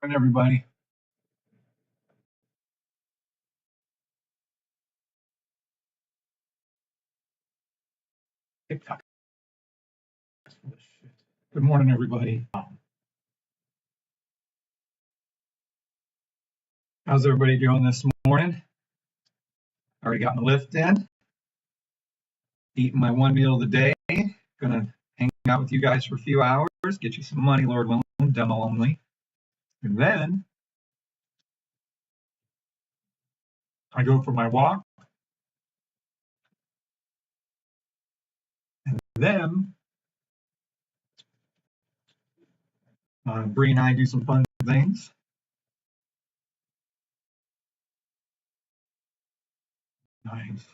And everybody. TikTok. Good morning, everybody. How's everybody doing this morning? Already gotten the lift in. Eating my one meal of the day. Gonna hang out with you guys for a few hours. Get you some money, Lord willing, demo only. And then I go for my walk. And then Bree and I do some fun things. Nice.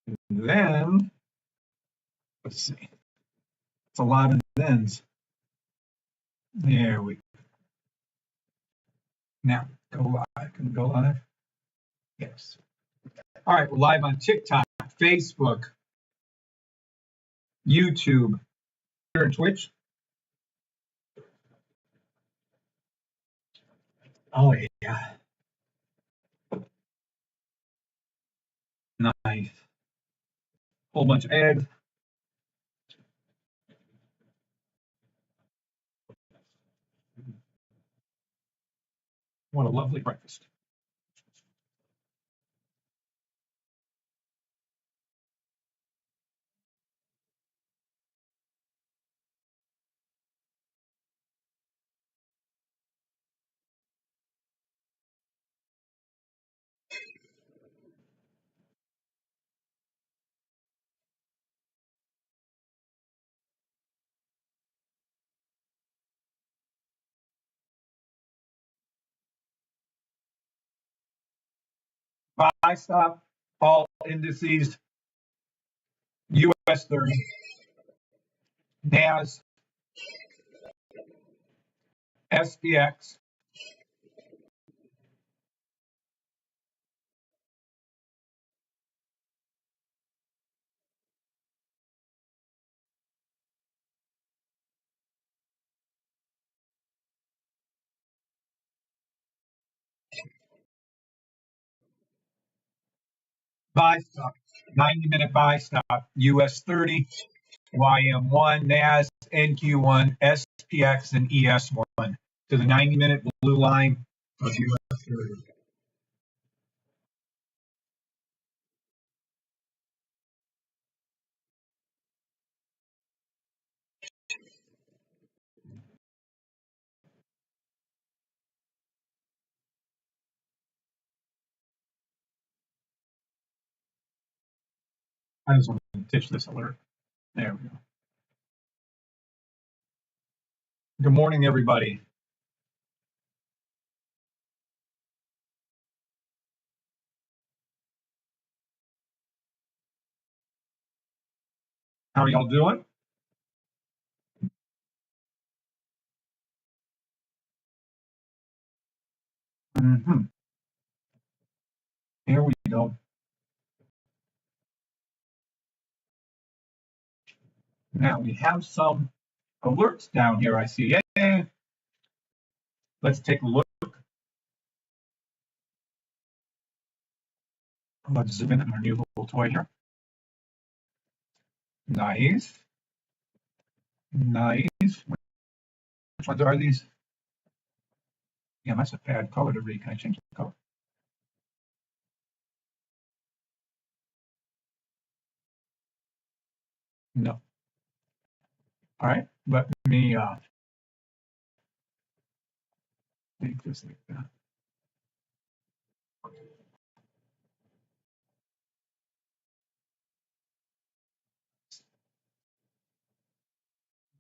And then, let's see. It's a lot of thens. There we go. Now, go live. Can we go live? Yes. All right, we're live on TikTok, Facebook, YouTube, Twitter, and Twitch. Oh, yeah. Nice. Whole bunch of ads. What a lovely breakfast. Buy stop, all indices, US 30, NAS, SPX, buy stop, 90-minute buy stop, US 30, YM1, NAS, NQ1, SPX, and ES1 to the 90-minute blue line of US 30. I just want to ditch this alert. There we go. Good morning, everybody. How are y'all doing? Here we go. Now we have some alerts down here, I see. Yay. Let's take a look. Let's zoom in on our new little toy here. Nice. Nice. Which ones are these? Yeah, that's a bad color to read. Can I change the color? No. All right, let me make this like that.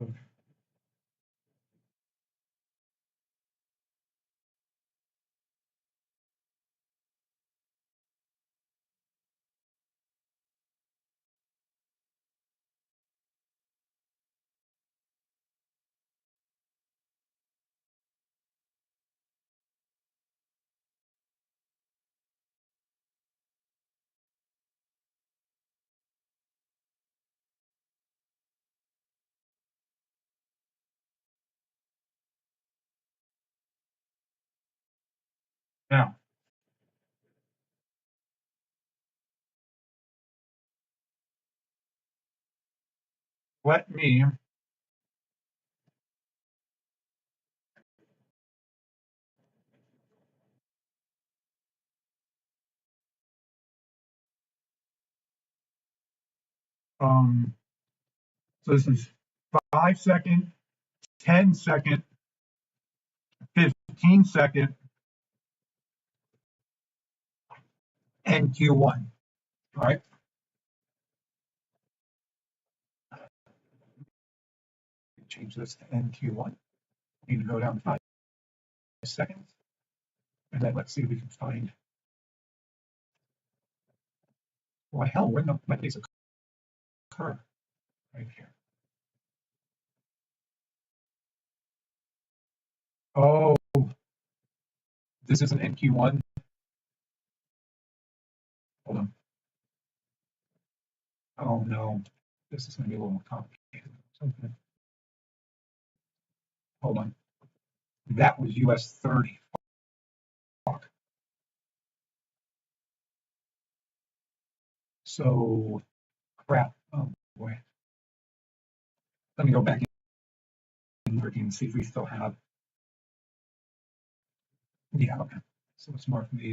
Okay. Now, let me so this is 5 second, 10 second, 15 second, NQ1. All right. Change this to NQ1. Need to go down to 5 seconds. And then let's see if we can find. Why hell, when these occur? Right here. Oh, this is an NQ1. Hold on. Oh no, this is going to be a little more complicated. Something. Hold on. That was US 30. Fuck. So, crap. Oh boy. Let me go back in lurking and see if we still have. Yeah, okay. So it's marked me.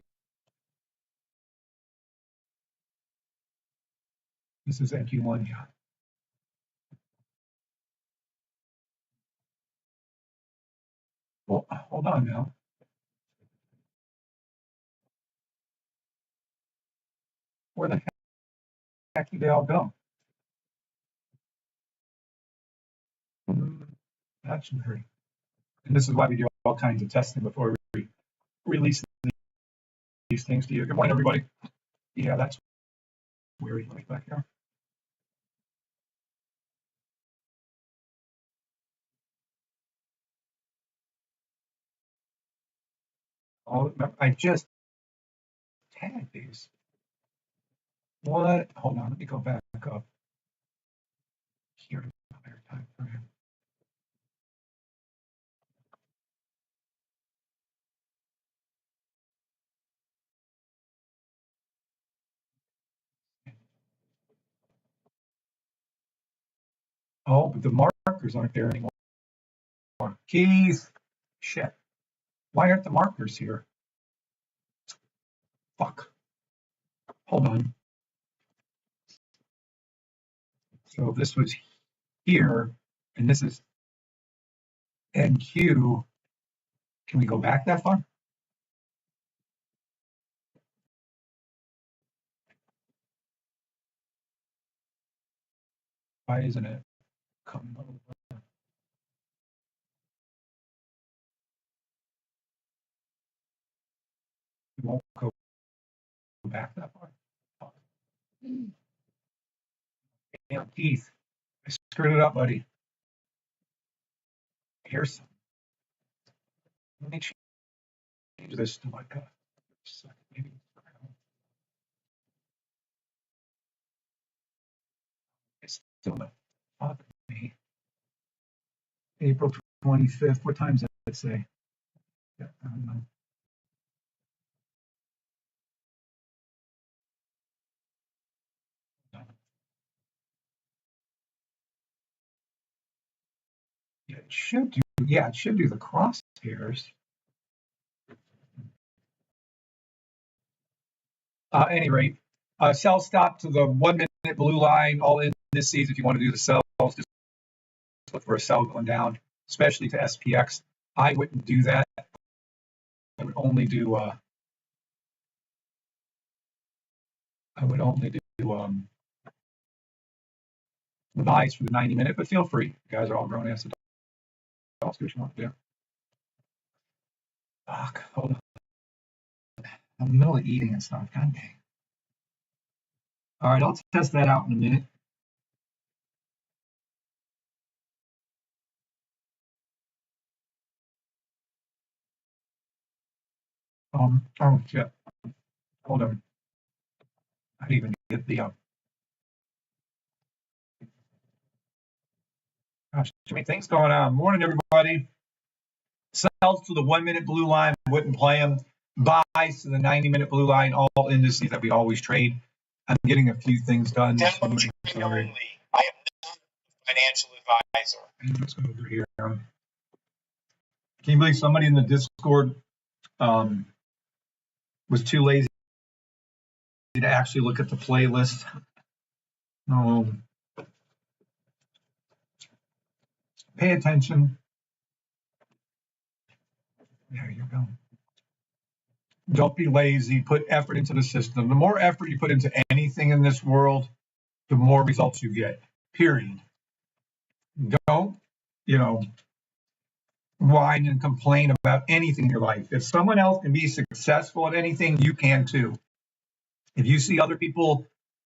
This is NQ1, yeah. Well, hold on now. Where the heck did they all go? That's weird. And this is why we do all kinds of testing before we release these things to you. Good morning, everybody. Yeah, that's weird. Let me back here. Oh, I just tagged these. What? Hold on, let me go back up here. Time frame. Oh, but the markers aren't there anymore. Keith, shit. Why aren't the markers here? Fuck. Hold on. So this was here, and this is NQ. Can we go back that far? Why isn't it coming over? It won't go back that far. Damn, Keith. I screwed it up, buddy. Here's some. Let me change this to like a second, maybe. It's still not fuck me. April 25th. What time does that say? Yeah, I don't know. Yeah, it should do. Yeah, it should do the crosshairs. Any rate, sell stop to the 1 minute blue line, all indices. If you want to do the sells, just look for a sell going down, especially to SPX. I wouldn't do that. I would only do. The buys for the 90-minute, but feel free. You guys are all grown ass adults. Do what you want to do. Fuck, hold on. I'm in the middle of eating and stuff. God dang. All right, I'll test that out in a minute. Oh shit. Hold on. I didn't even get the gosh, too many things going on. Morning, everybody. Sells to the 1 minute blue line. Wouldn't play them. buys to the 90-minute blue line, all indices that we always trade. I'm getting a few things done. Demo trading only. I am not a financial advisor. Let's go over here. Can you believe somebody in the Discord was too lazy to actually look at the playlist? Pay attention. There you go. Don't be lazy. Put effort into the system. The more effort you put into anything in this world, the more results you get. Period. Don't, whine and complain about anything in your life. If someone else can be successful at anything, you can too. If you see other people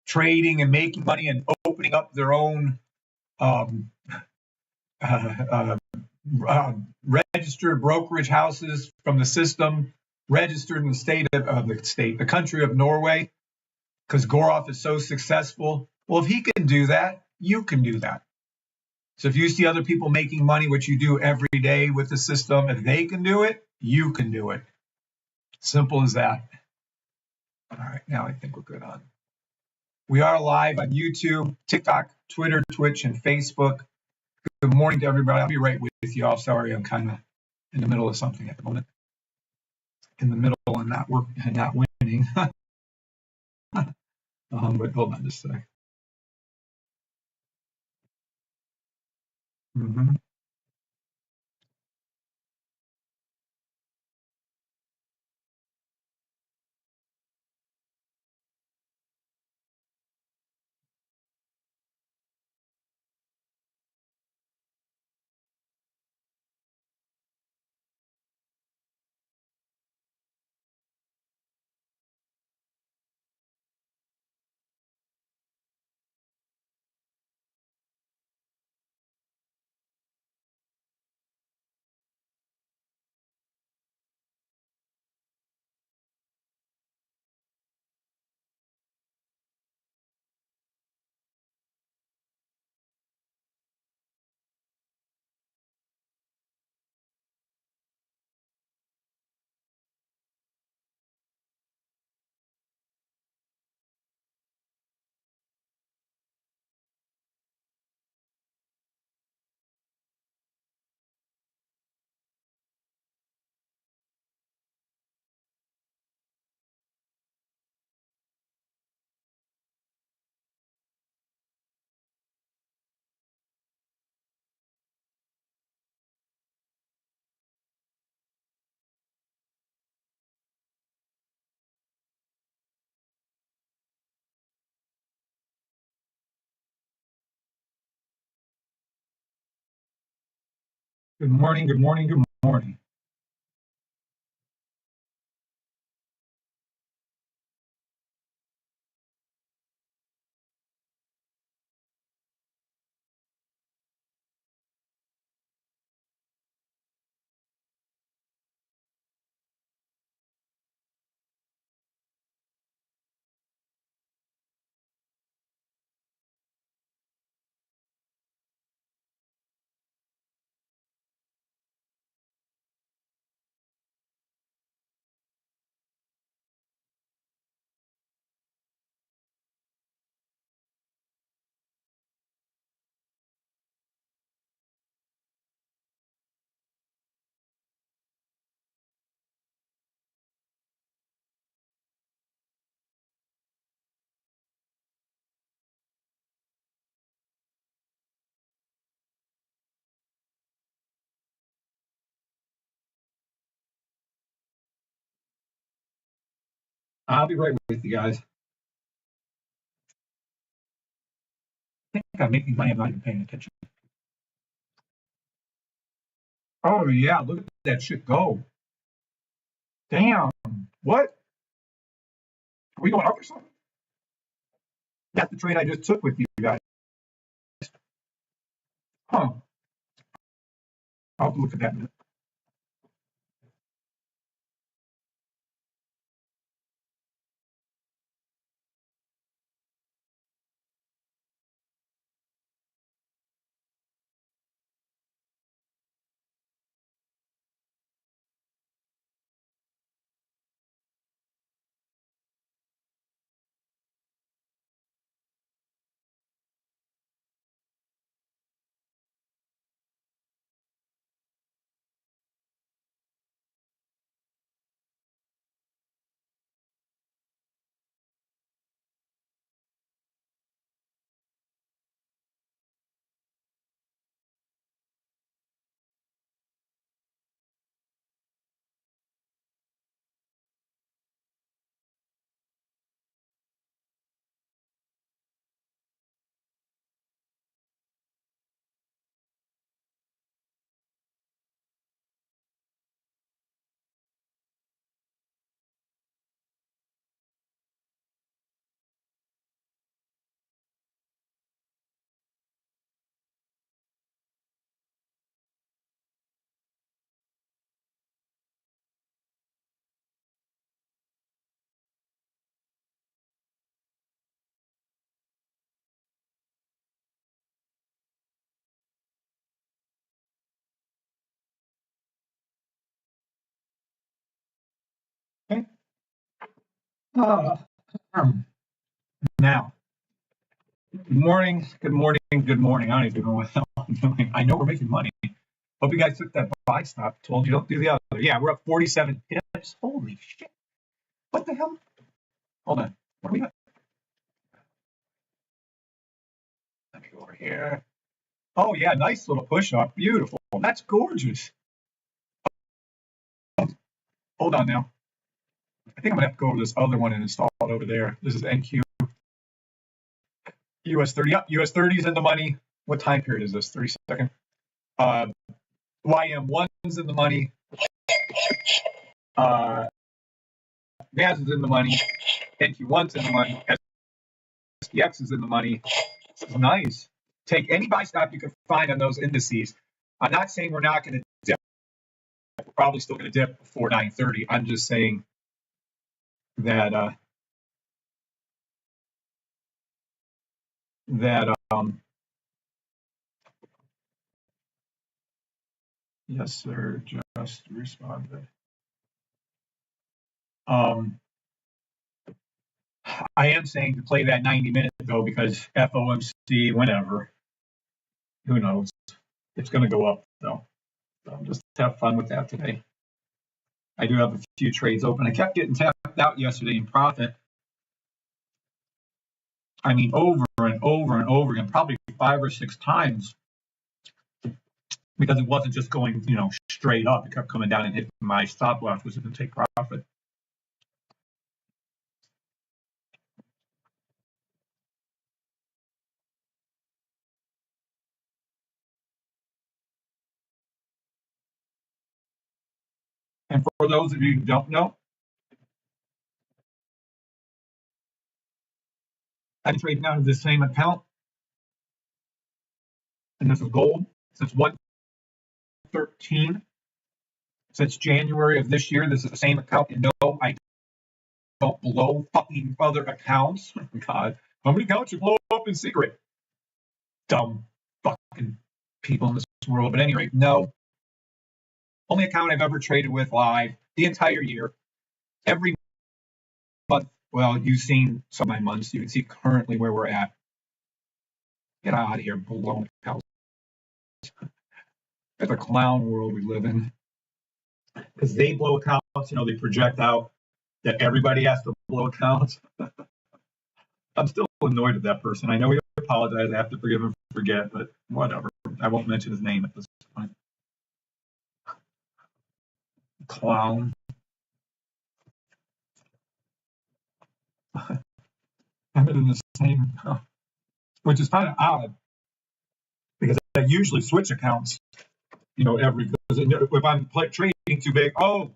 trading and making money and opening up their own registered brokerage houses from the system, registered in the country of Norway, because Goroff is so successful. Well, if he can do that, you can do that. So if you see other people making money, which you do every day with the system, if they can do it, you can do it. Simple as that. All right, now I think we're good on. We are live on YouTube, TikTok, Twitter, Twitch, and Facebook. Good morning to everybody. I'll be right with you all. Sorry, I'm kind of in the middle of something at the moment. In the middle and not winning. But hold on just a sec. Good morning, good morning, good morning. I'll be right with you guys. I think I'm making money. I'm not even paying attention. Oh, yeah, look at that shit go. Damn. What? Are we going up or something? That's the trade I just took with you guys. Huh. I'll have to look at that in a minute. Uh, now, good morning, good morning, good morning. I don't even know what the hell I'm doing. I know we're making money. Hope you guys took that buy stop. Told you don't do the other. Yeah, we're up 47 pips. Holy shit. What the hell? Hold on. What do we got? Let me go over here. Oh, yeah, nice little push up. Beautiful. That's gorgeous. Hold on now. I think I'm going to have to go to this other one and install it over there. This is NQ. US 30 up. US 30 is in the money. What time period is this? 32nd. YM1's in the money. NAS is in the money. NQ1's in the money. SPX is in the money. This is nice. Take any buy stop you can find on those indices. I'm not saying we're not going to dip. We're probably still going to dip before 9:30. I'm just saying that yes, sir. Just responded. I am saying to play that 90-minute though, because FOMC, whenever, who knows? It's going to go up though. So just have fun with that today. I do have a few trades open. I kept getting tapped out yesterday in profit. I mean, over and over and over again, probably 5 or 6 times, because it wasn't just going, straight up. It kept coming down and hitting my stop loss, which is going to take profit. And for those of you who don't know, I'm trading out of the same account, and this is gold since 113. Since January of this year, this is the same account. And no, I don't blow fucking other accounts. God, how many accounts you blow up in secret? Dumb fucking people in this world. But at any rate, no. Only account I've ever traded with live the entire year. Every month. Well, you've seen some of my months. You can see currently where we're at. Get out of here, blown accounts. It's a clown world we live in. Because they blow accounts, they project out that everybody has to blow accounts. I'm still annoyed at that person. I know he apologized. I have to forgive and forget, but whatever. I won't mention his name at this point. Clown. I'm in the same, which is kind of odd because I usually switch accounts, because if I'm trading too big, oh,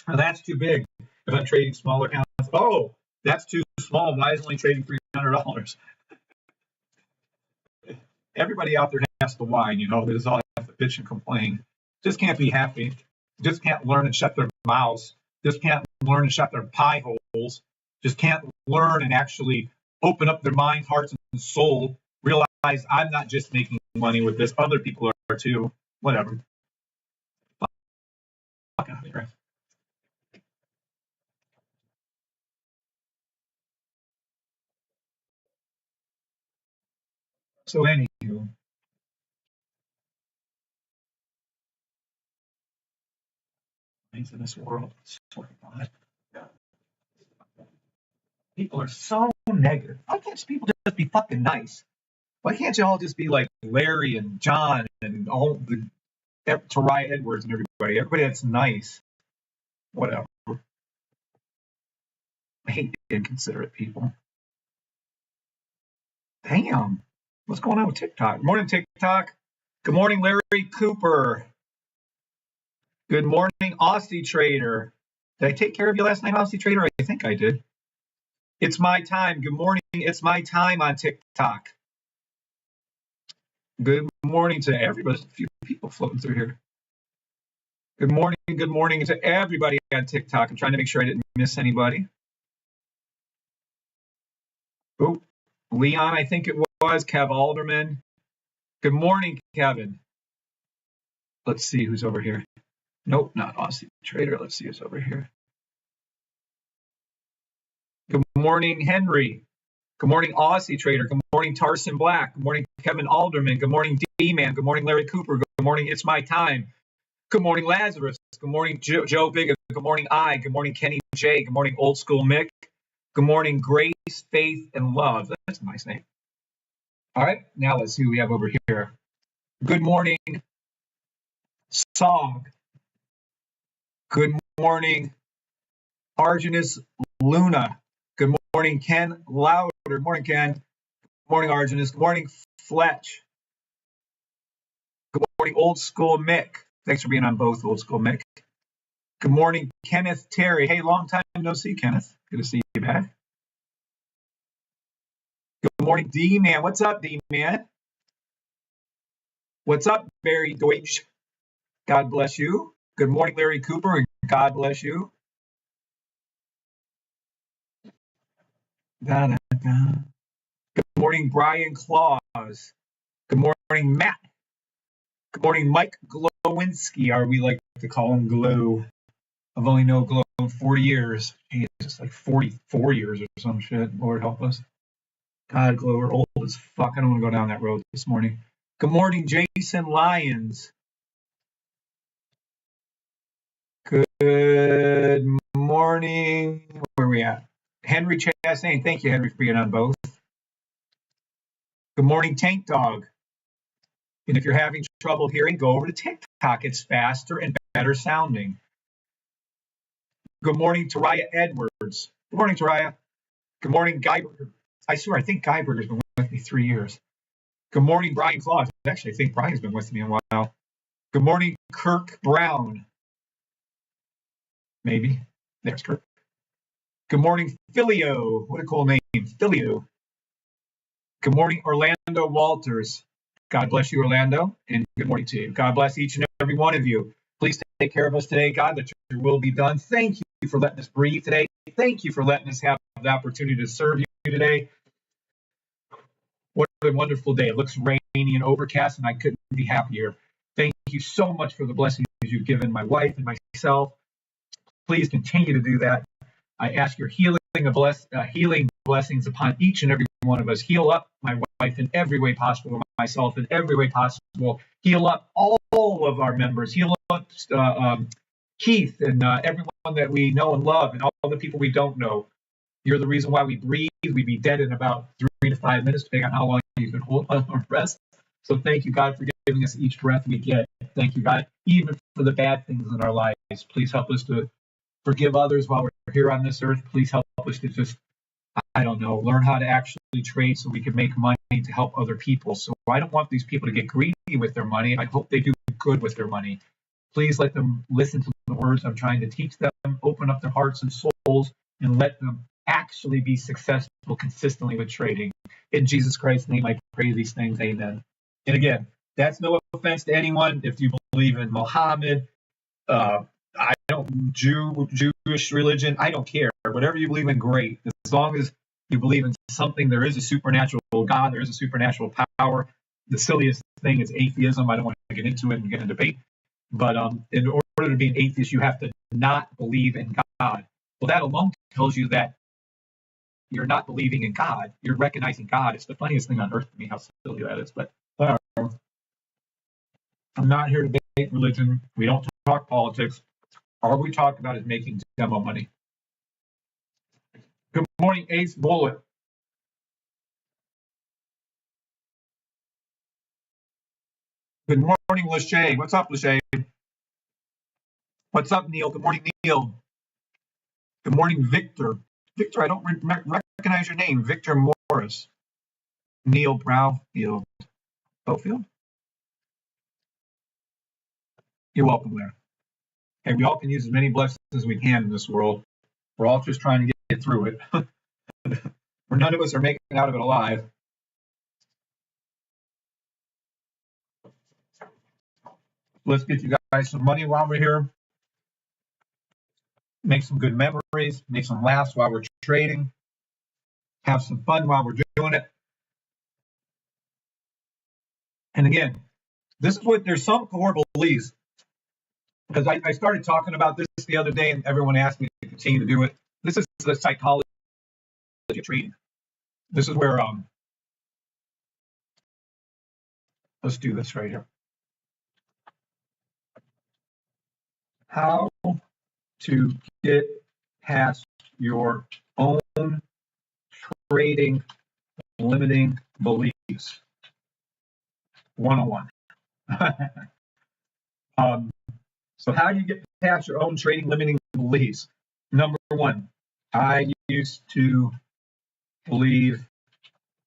that's too big. If I'm trading smaller accounts, oh, that's too small. Why is only trading $300? Everybody out there has to whine, they just all have to bitch and complain. Just can't be happy. Just can't learn and shut their mouths. Just can't learn and shut their pie holes. Just can't learn and actually open up their minds, hearts, and soul. Realize I'm not just making money with this. Other people are too. Whatever. Fuck out of here. So anywho. Things in this world. People are so negative. Why can't people just be fucking nice? Why can't you all just be like Larry and John and all the Tariah Edwards and everybody? Everybody that's nice. Whatever. I hate inconsiderate people. Damn. What's going on with TikTok? Good morning, TikTok. Good morning, Larry Cooper. Good morning, Aussie Trader. Did I take care of you last night, Aussie Trader? I think I did. It's my time. Good morning. It's my time on TikTok. Good morning to everybody. There's a few people floating through here. Good morning to everybody on TikTok. I'm trying to make sure I didn't miss anybody. Oh, Leon, I think it was. Kev Alderman. Good morning, Kevin. Let's see who's over here. Nope, not Aussie Trader. Let's see who's over here. morning, Henry. Good morning, Aussie Trader. Good morning, Tarson Black. Good morning, Kevin Alderman. Good morning, D-Man. Good morning, Larry Cooper. Good morning, It's My Time. Good morning, Lazarus. Good morning, Joe Bigga. Good morning, I. Good morning, Kenny J. Good morning, Old School Mick. Good morning, Grace, Faith, and Love. That's a nice name. All right, now let's see who we have over here. Good morning, Song. Good morning, Arginus Luna. Good morning, Ken Louder. Good morning, Ken. Good morning, Arginus. Good morning, Fletch. Good morning, Old School Mick. Thanks for being on both, Old School Mick. Good morning, Kenneth Terry. Hey, long time no see, Kenneth. Good to see you back. Good morning, D-Man. What's up, D-Man? What's up, Barry Deutsch? God bless you. Good morning, Larry Cooper, and God bless you. Da, da, da. Good morning, Brian Claus. Good morning, Matt. Good morning, Mike Glowinski, or we like to call him Glow. I've only known Glow 40 years. Jesus, like 44 years or some shit. Lord help us. God, Glow, we're old as fuck. I don't want to go down that road this morning. Good morning, Jason Lyons. Good morning. Where are we at? Henry Chastain. Thank you, Henry, for being on both. Good morning, Tank Dog. And if you're having trouble hearing, go over to TikTok. It's faster and better sounding. Good morning, Taraya Edwards. Good morning, Taraya. Good morning, Guyberger. I swear, I think Guyberger's been with me 3 years. Good morning, Brian Claus. Actually, I think Brian's been with me a while. Good morning, Kirk Brown. Maybe. There's Kirk. Good morning, Filio. What a cool name, Filio. Good morning, Orlando Walters. God bless you, Orlando, and good morning to you. God bless each and every one of you. Please take care of us today, God, that your will be done. Thank you for letting us breathe today. Thank you for letting us have the opportunity to serve you today. What a wonderful day. It looks rainy and overcast, and I couldn't be happier. Thank you so much for the blessings you've given my wife and myself. Please continue to do that. I ask your healing blessings upon each and every one of us. Heal up my wife in every way possible, myself in every way possible. Heal up all of our members. Heal up Keith and everyone that we know and love, and all the people we don't know. You're the reason why we breathe. We'd be dead in about 3 to 5 minutes, depending on how long you can hold our breath. So thank you, God, for giving us each breath we get. Thank you, God, even for the bad things in our lives. Please help us to forgive others while we're here on this earth. Please help us to just, I don't know, learn how to actually trade so we can make money to help other people. So I don't want these people to get greedy with their money. I hope they do good with their money. Please let them listen to the words I'm trying to teach them, open up their hearts and souls, and let them actually be successful consistently with trading. In Jesus Christ's name, I pray these things. Amen. And again, that's no offense to anyone. If you believe in Muhammad, I don't Jewish religion, I don't care. Whatever you believe in, great. As long as you believe in something, there is a supernatural God, there is a supernatural power. The silliest thing is atheism. I don't want to get into it and get in a debate. But in order to be an atheist, you have to not believe in God. Well, that alone tells you that you're not believing in God. You're recognizing God. It's the funniest thing on earth to me how silly that is. But I'm not here to debate religion. We don't talk politics. All we talk about is making demo money. Good morning, Ace Bullet. Good morning, Lachey. What's up, Lachey? What's up, Neil? Good morning, Neil. Good morning, Victor. Victor, I don't recognize your name. Victor Morris. Neil Brownfield. Bowfield? You're welcome there. Hey, we all can use as many blessings as we can in this world. We're all just trying to get through it. None of us are making it out of it alive. Let's get you guys some money while we're here. Make some good memories. Make some laughs while we're trading. Have some fun while we're doing it. And again, this is what there's some core beliefs. Because I started talking about this the other day and everyone asked me to continue to do it. This is the psychology of trading. This is where let's do this right here. How to get past your own trading limiting beliefs 101. So how do you get past your own trading limiting beliefs? Number one, I used to believe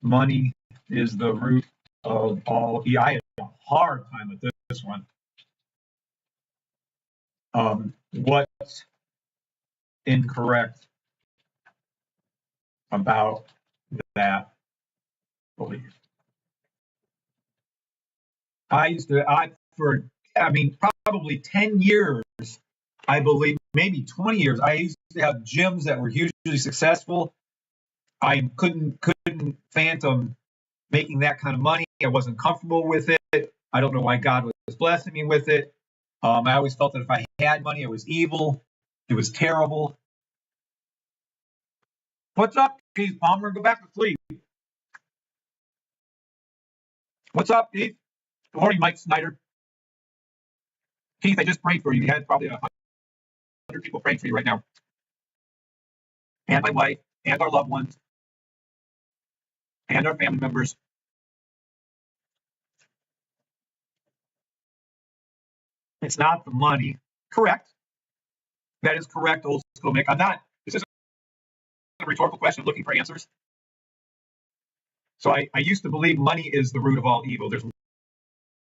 money is the root of all. Yeah, I had a hard time with this one. What's incorrect about that belief? Probably 10 years, I believe, maybe 20 years, I used to have gyms that were hugely successful. I couldn't fathom making that kind of money. I wasn't comfortable with it. I don't know why God was blessing me with it. I always felt that if I had money, it was evil. It was terrible. What's up, Keith Palmer? Go back to sleep. What's up, Keith? Good morning, Mike Snyder. Keith, I just prayed for you. You had probably 100 people praying for you right now. And my wife, and our loved ones, and our family members. It's not the money. Correct. That is correct, old school Mick. This isn't a rhetorical question. I'm looking for answers. So I used to believe money is the root of all evil. There's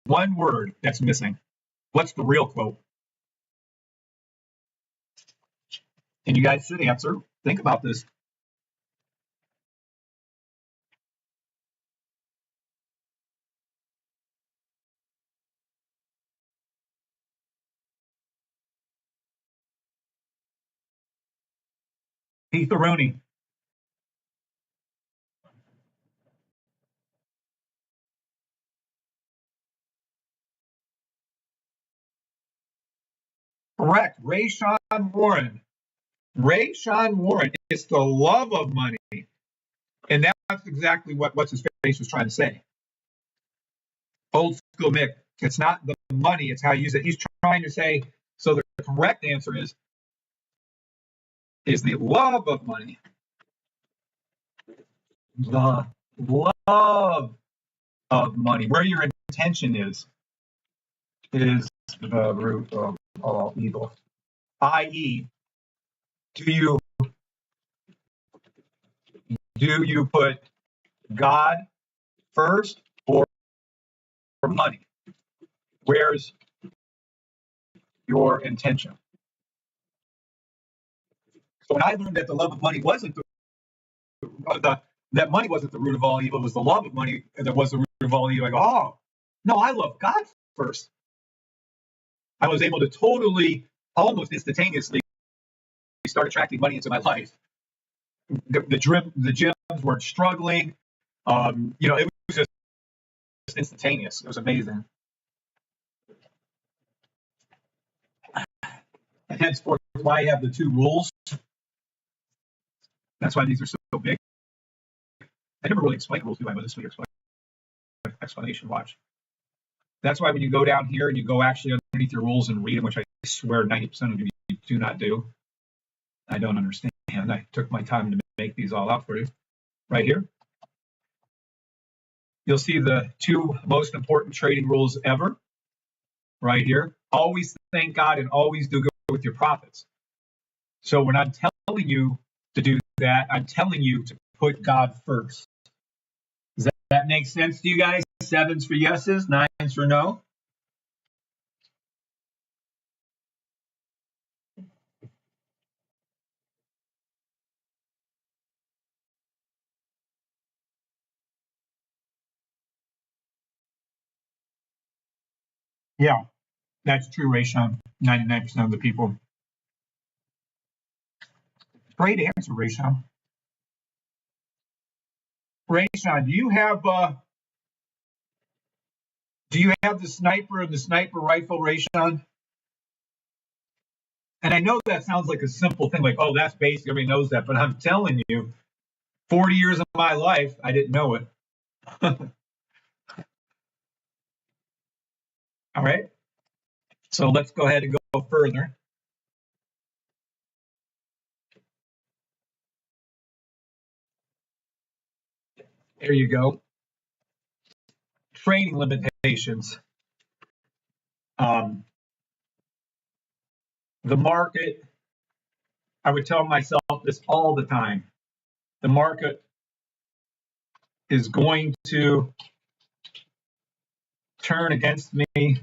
one word that's missing. What's the real quote? And you guys should answer. Think about this. Keith Rooney. Correct. Rayshawn Warren. Rayshawn Warren. It's the love of money. And that's exactly what what's his face was trying to say. Old school Mick. It's not the money, it's how you use it. He's trying to say, so the correct answer is the love of money. The love of money, where your intention is the root of all evil. I.e., do you put God first or money? Where's your intention? So when I learned that the love of money wasn't that money wasn't the root of all evil, it was the love of money that was the root of all evil. I go, oh, no, I love God first. I was able to totally, almost instantaneously, start attracting money into my life. The gyms weren't struggling. It was just instantaneous. It was amazing. And henceforth, why I have the 2 rules. That's why these are so big. I never really explained rules, do I? But this week explanation. Watch. That's why when you go down here and you go actually underneath your rules and read them, which I swear 90% of you do not do. I don't understand. I took my time to make these all out for you. Right here. You'll see the 2 most important trading rules ever. Right here. Always thank God and always do good with your profits. So when I'm telling you to do that, I'm telling you to put God first. Does that make sense to you guys? 7s for yeses, 9s for no. Yeah, that's true, Rayshawn. 99% of the people. Great answer, Rayshawn. Rayshawn, do you have the sniper and the sniper rifle, Rayshawn? And I know that sounds like a simple thing, like, oh, that's basic, everybody knows that. But I'm telling you, 40 years of my life, I didn't know it. All right. So let's go ahead and go further. There you go. Trading limitations. The market, I would tell myself this all the time. The market is going to turn against me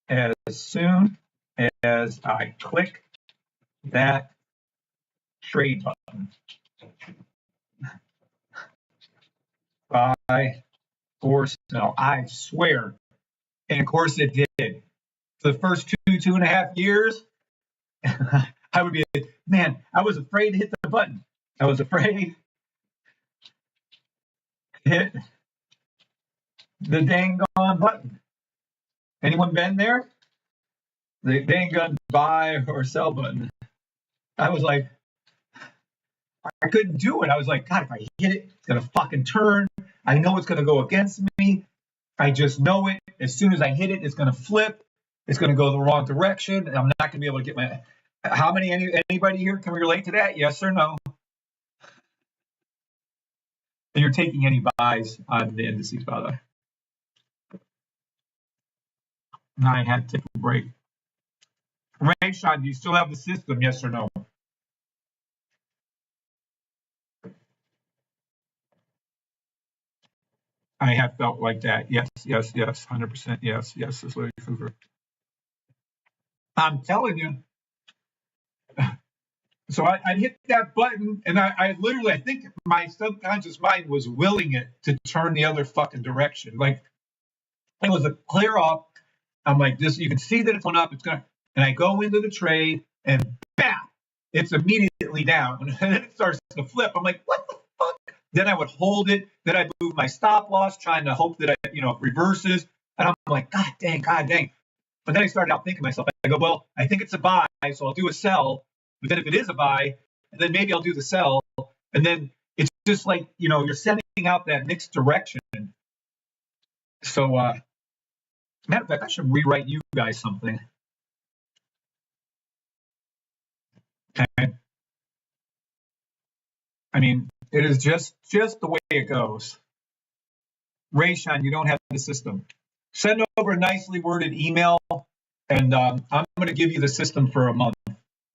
as soon as I click that trade button. Buy or sell. I swear. And of course it did. For the first 2.5 years, I would be, man, I was afraid to hit the button. I was afraid to hit the dang gone button. Anyone been there? The dang gun buy or sell button. I was like, I couldn't do it. I was like, God, if I hit it, it's going to fucking turn. I know it's going to go against me. I just know it. As soon as I hit it, it's going to flip. It's going to go the wrong direction. And I'm not going to be able to get my... How many, anybody here can relate to that? Yes or no? And you're taking any buys on the indices, by the way. I had to take a break. Ray Sean, do you still have the system? Yes or no? I have felt like that. Yes, yes, yes. 100% yes, yes. This Larry Hoover. I'm telling you. So I hit that button, and I literally, I think my subconscious mind was willing it to turn the other fucking direction. Like, it was a clear off. I'm like, this, you can see that it's going up. It's going to, and I go into the trade, and bam, it's immediately down. And then it starts to flip. I'm like, what the fuck? Then I would hold it. Then I move my stop loss, trying to hope that it reverses. And I'm like, God dang. But then I started out thinking to myself, I go, well, I think it's a buy, so I'll do a sell. But then if it is a buy, then maybe I'll do the sell. And then it's just like, you're sending out that mixed direction. So, matter of fact, I should rewrite you guys something. Okay. I mean, it is just the way it goes. Rayshawn, you don't have the system. Send over a nicely worded email, and I'm going to give you the system for a month.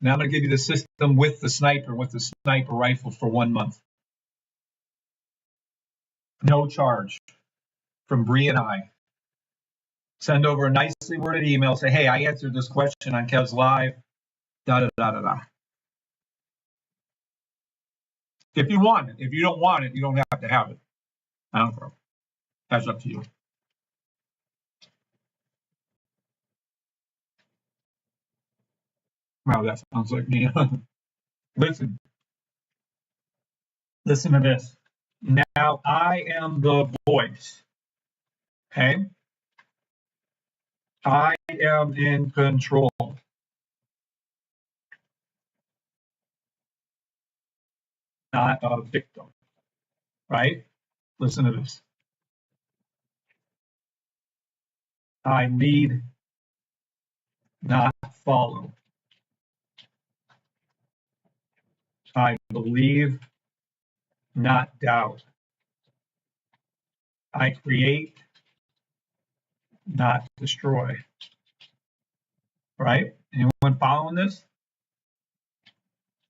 Now I'm going to give you the system with the sniper rifle for 1 month. No charge from Bree and I. Send over a nicely worded email. Say, hey, I answered this question on Kev's Live. Da da da da da. If you want it. If you don't want it, you don't have to have it. I don't know. That's up to you. Wow, that sounds like me. Listen to this. Now I am the voice. Okay? I am in control. Not a victim. Right? Listen to this. I lead, not follow. I believe, not doubt. I create, not destroy. Right? Anyone following this?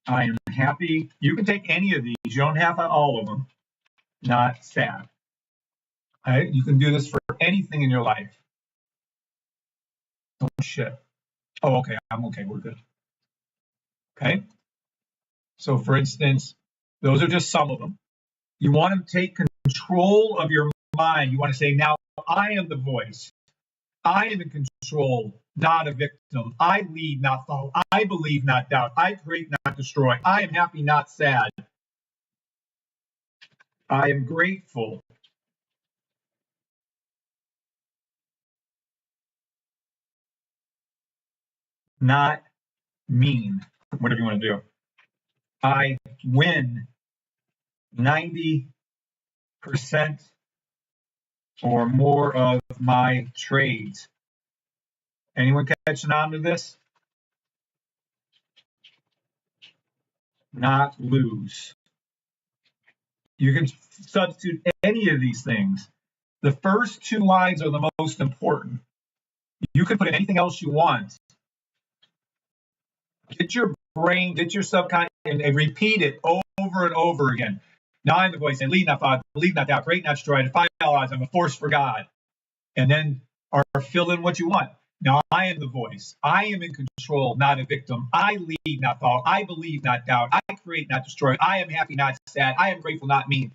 I am happy. You can take any of these. You don't have all of them. Not sad. Right? You can do this for anything in your life. Oh, shit. Oh, okay. I'm okay. We're good. Okay. So, for instance, those are just some of them. You want to take control of your mind. You want to say, now I am the voice. I am in control, not a victim. I lead, not follow. I believe, not doubt. I create, not destroy. I am happy, not sad. I am grateful. Not mean. Whatever you want to do. I win 90% or more of my trades. Anyone catching on to this? Not lose. You can substitute any of these things. The first two lines are the most important. You can put in anything else you want. Get your brain, get your subconscious, and repeat it over and over again. Now I'm the voice, and lead not thought, believe not doubt, create not destroy, defy all odds, I'm a force for God. And then fill in what you want. Now I am the voice. I am in control, not a victim. I lead, not follow. I believe, not doubt. I create, not destroy. I am happy, not sad. I am grateful, not mean.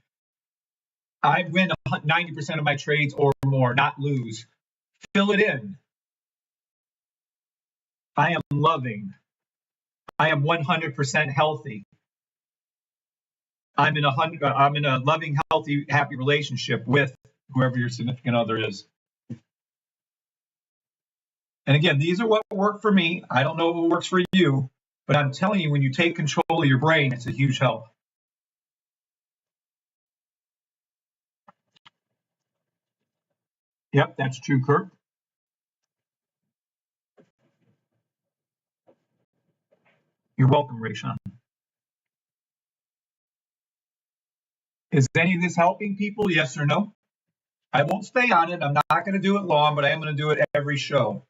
I win 90% of my trades or more, not lose. Fill it in. I am loving. I am 100% healthy. I'm in a loving, healthy, happy relationship with whoever your significant other is. And again, these are what work for me. I don't know what works for you, but I'm telling you, when you take control of your brain, it's a huge help. Yep, that's true, Kurt. You're welcome, Rayshawn. Is any of this helping people? Yes or no? I won't stay on it. I'm not going to do it long, but I am going to do it every show.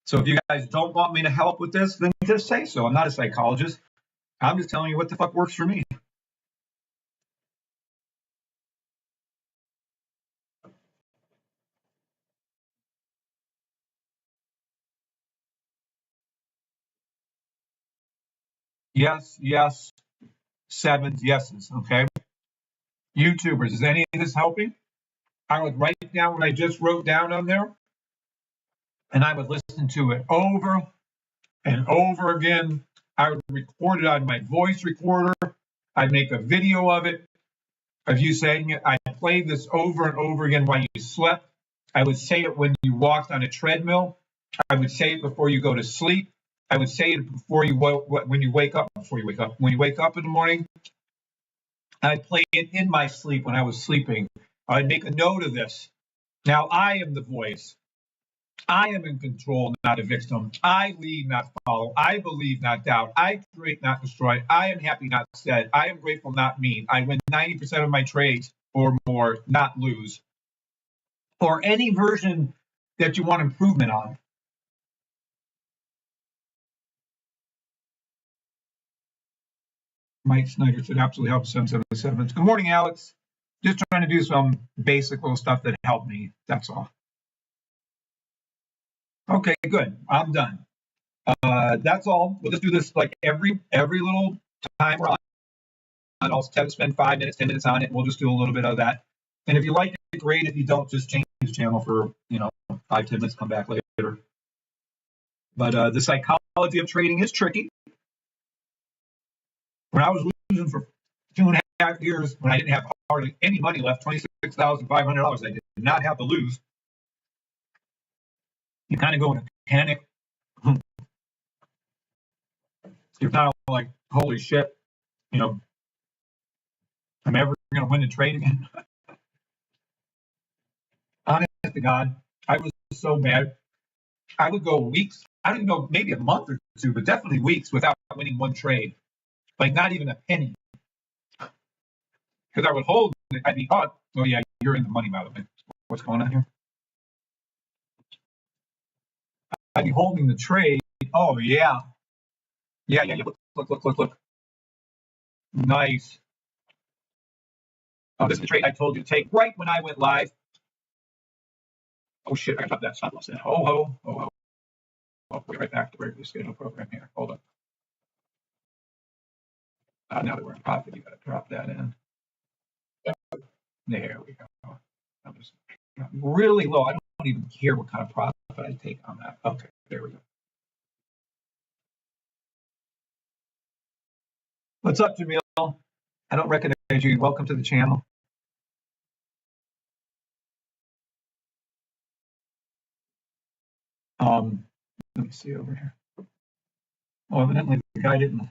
So if you guys don't want me to help with this, then just say so. I'm not a psychologist. I'm just telling you what the fuck works for me. Yes, yes, sevens, yeses, okay? YouTubers, is any of this helping? I would write down what I just wrote down on there, and I would listen to it over and over again. I would record it on my voice recorder. I'd make a video of it, of you saying it. I played this over and over again while you slept. I would say it when you walked on a treadmill. I would say it before you go to sleep. I would say it before you when you wake up. Before you wake up, when you wake up in the morning, I'd play it in my sleep when I was sleeping. I'd make a note of this. Now I am the voice. I am in control, not a victim. I lead, not follow. I believe, not doubt. I create, not destroy. I am happy, not sad. I am grateful, not mean. I win 90% of my trades or more, not lose. Or any version that you want improvement on. Mike Snyder said, absolutely helps 777. Good morning, Alex. Just trying to do some basic little stuff that helped me. That's all. Okay, good. I'm done. That's all. We'll just do this like every little time we're on. I'll spend 5 minutes, 10 minutes on it. We'll just do a little bit of that. And if you like it, great. If you don't, just change the channel for 5, 10 minutes. Come back later. But the psychology of trading is tricky. When I was losing for 2.5 years, when I didn't have hardly any money left, $26,500, I did not have to lose. You kind of go into panic. You're kind of like, holy shit, I'm ever going to win the trade again. Honest to God, I was so bad. I would go weeks, I don't even know, maybe a month or two, but definitely weeks without winning one trade. Like not even a penny. Because I would hold it, I'd be caught. Oh yeah, you're in the money, by the way. What's going on here? I'd be holding the trade. Oh yeah. Yeah. Look. Nice. Oh, this is the trade I told you to take right when I went live. Oh shit, I got that stop loss in. Oh. We'll get right back to where we schedule program here. Hold on. Now that we're in profit, you got to drop that in. There we go. I'm just really low. I don't even care what kind of profit I take on that. Okay, there we go. What's up, Jamil? I don't recognize you. Welcome to the channel. Let me see over here. Oh, evidently the guy didn't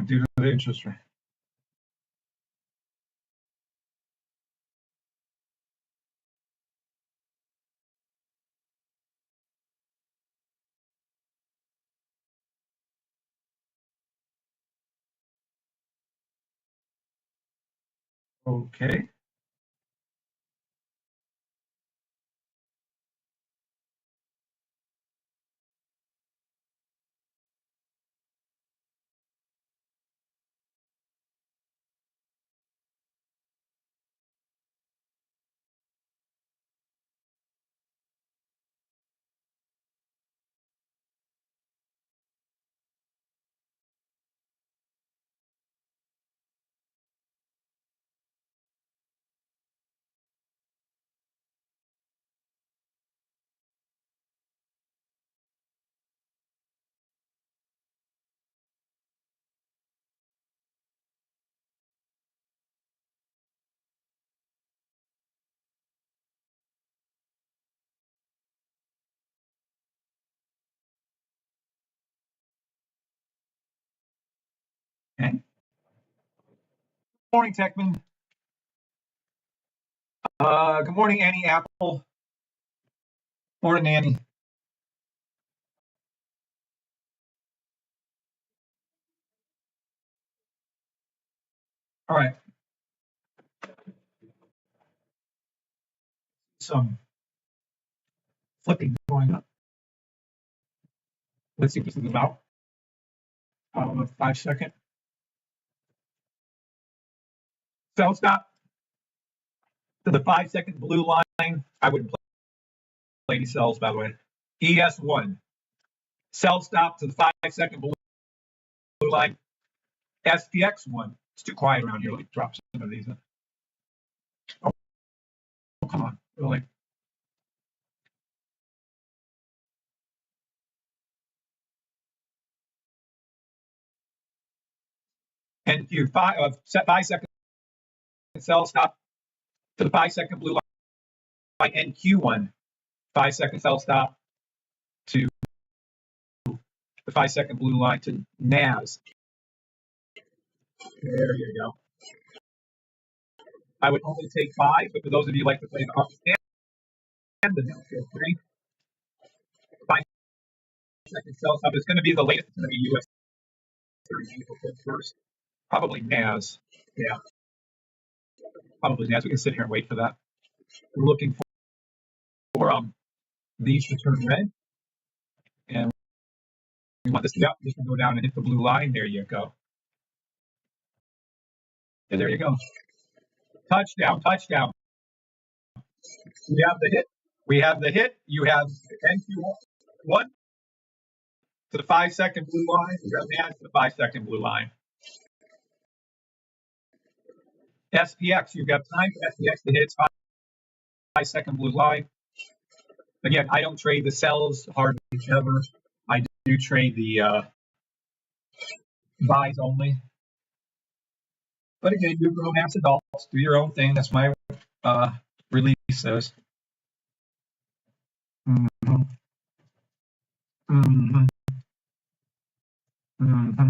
due to the interest rate. Okay. Okay. Morning, Techman. Good morning, Annie Apple. Morning, Annie. All right. Some flipping going on. Let's see what this is about. 5 second. Sell stop to the 5 second blue line. I wouldn't play any sells, by the way. ES1. Sell stop to the 5 second blue line. SPX1. It's too quiet around here. Let me drop some of these in. Oh, come on. Really? And you set 5 second sell stop to the 5 second blue line. NQ1. 5 second sell stop to the 5 second blue line to NAS. There you go. I would only take 5, but for those of you who like to play the up and the down, feel free. 5 second sell stop. It's going to be the latest. It's going to be US 30 first. Probably NAS. Yeah. Probably NAS. We can sit here and wait for that. We're looking for these to turn red. And we want this to go down and hit the blue line. There you go. And there you go. Touchdown, touchdown. We have the hit. We have the hit. You have NQ1 to the 5 second blue line. You have NAS to the 5 second blue line. SPX, you've got time for SPX to hit its 5 second blue line. Again, I don't trade the sells hardly ever. I do trade the buys only. But again, you're grown ass adults. Do your own thing. That's my release says. Mm-hmm. Mm-hmm. Mm-hmm.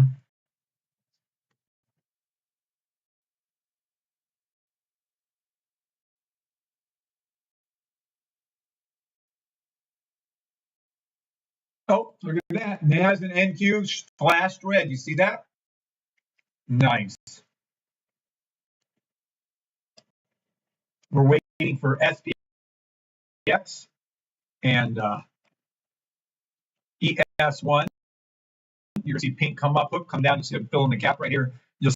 Oh, look at that. NAS and NQ flashed red. You see that? Nice. We're waiting for SPX and ES1. You're going to see pink come up, hook, come down. You see it fill in the gap right here. You'll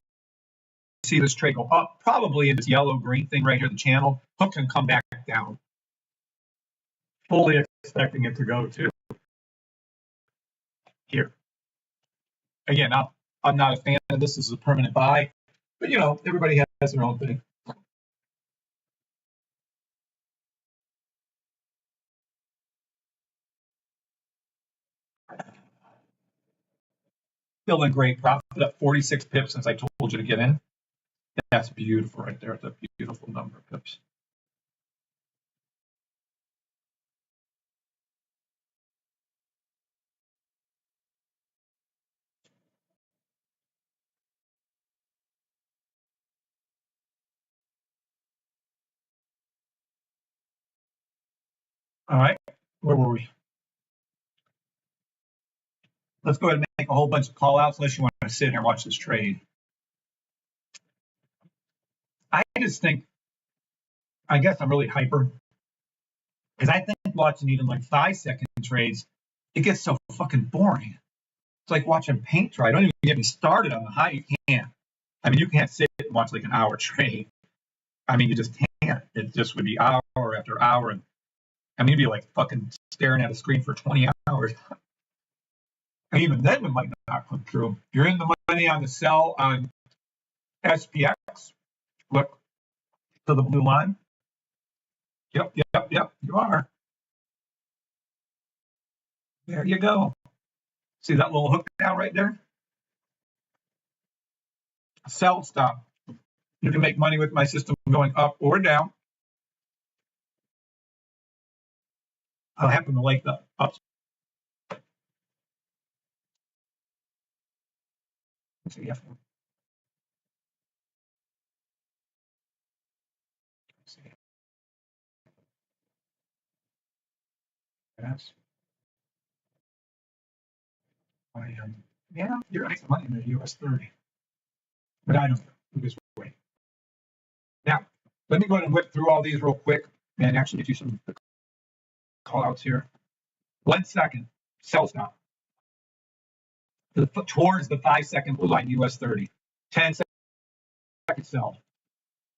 see this trade go up, probably in this yellow-green thing right here, the channel. Hook and come back down. Fully expecting it to go to here. Again, I'm not a fan of this. This is a permanent buy. But, you know, everybody has their own thing. Still a great profit at 46 pips since I told you to get in. That's beautiful right there. It's a beautiful number of pips. All right, where were we? Let's go ahead and make a whole bunch of call outs unless you want to sit here and watch this trade. I just think, I guess I'm really hyper because I think watching even like 5-second trades, it gets so fucking boring. It's like watching paint dry. Don't even get me started on the high. You can't. I mean, you can't sit and watch like an hour trade. I mean, you just can't. It just would be hour after hour. And I mean, you'd be like fucking staring at a screen for 20 hours. And even then, it might not come through. You're in the money on the sell on SPX. Look to the blue line. Yep, you are. There you go. See that little hook down right there? Sell stop. You can make money with my system going up or down. I happen to like the up. Let's see. Yes. Yeah, you're making money in the US 30. But I don't know. This way. Now, let me go ahead and whip through all these real quick and actually get you some call outs here. 1 second. Sell stop. Towards the 5-second blue line US 30. 10 second sell.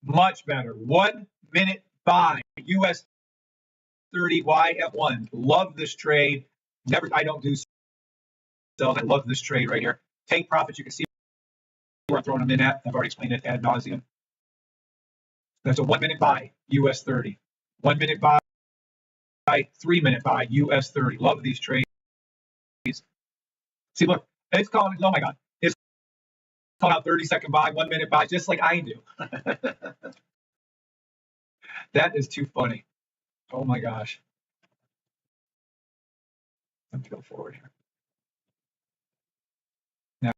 Much better. 1 minute buy US 30 Y at 1. Love this trade. I don't do sells. I love this trade right here. Take profits. You can see where I'm throwing them in at. I've already explained it ad nauseum. That's a 1 minute buy US 30. 1 minute buy, 3 minute buy US 30. Love these trades. See, look, it's calling. Oh my God, it's calling out 30-second buy, 1 minute buy, just like I do. That is too funny. Oh my gosh. Let me go forward here. Now,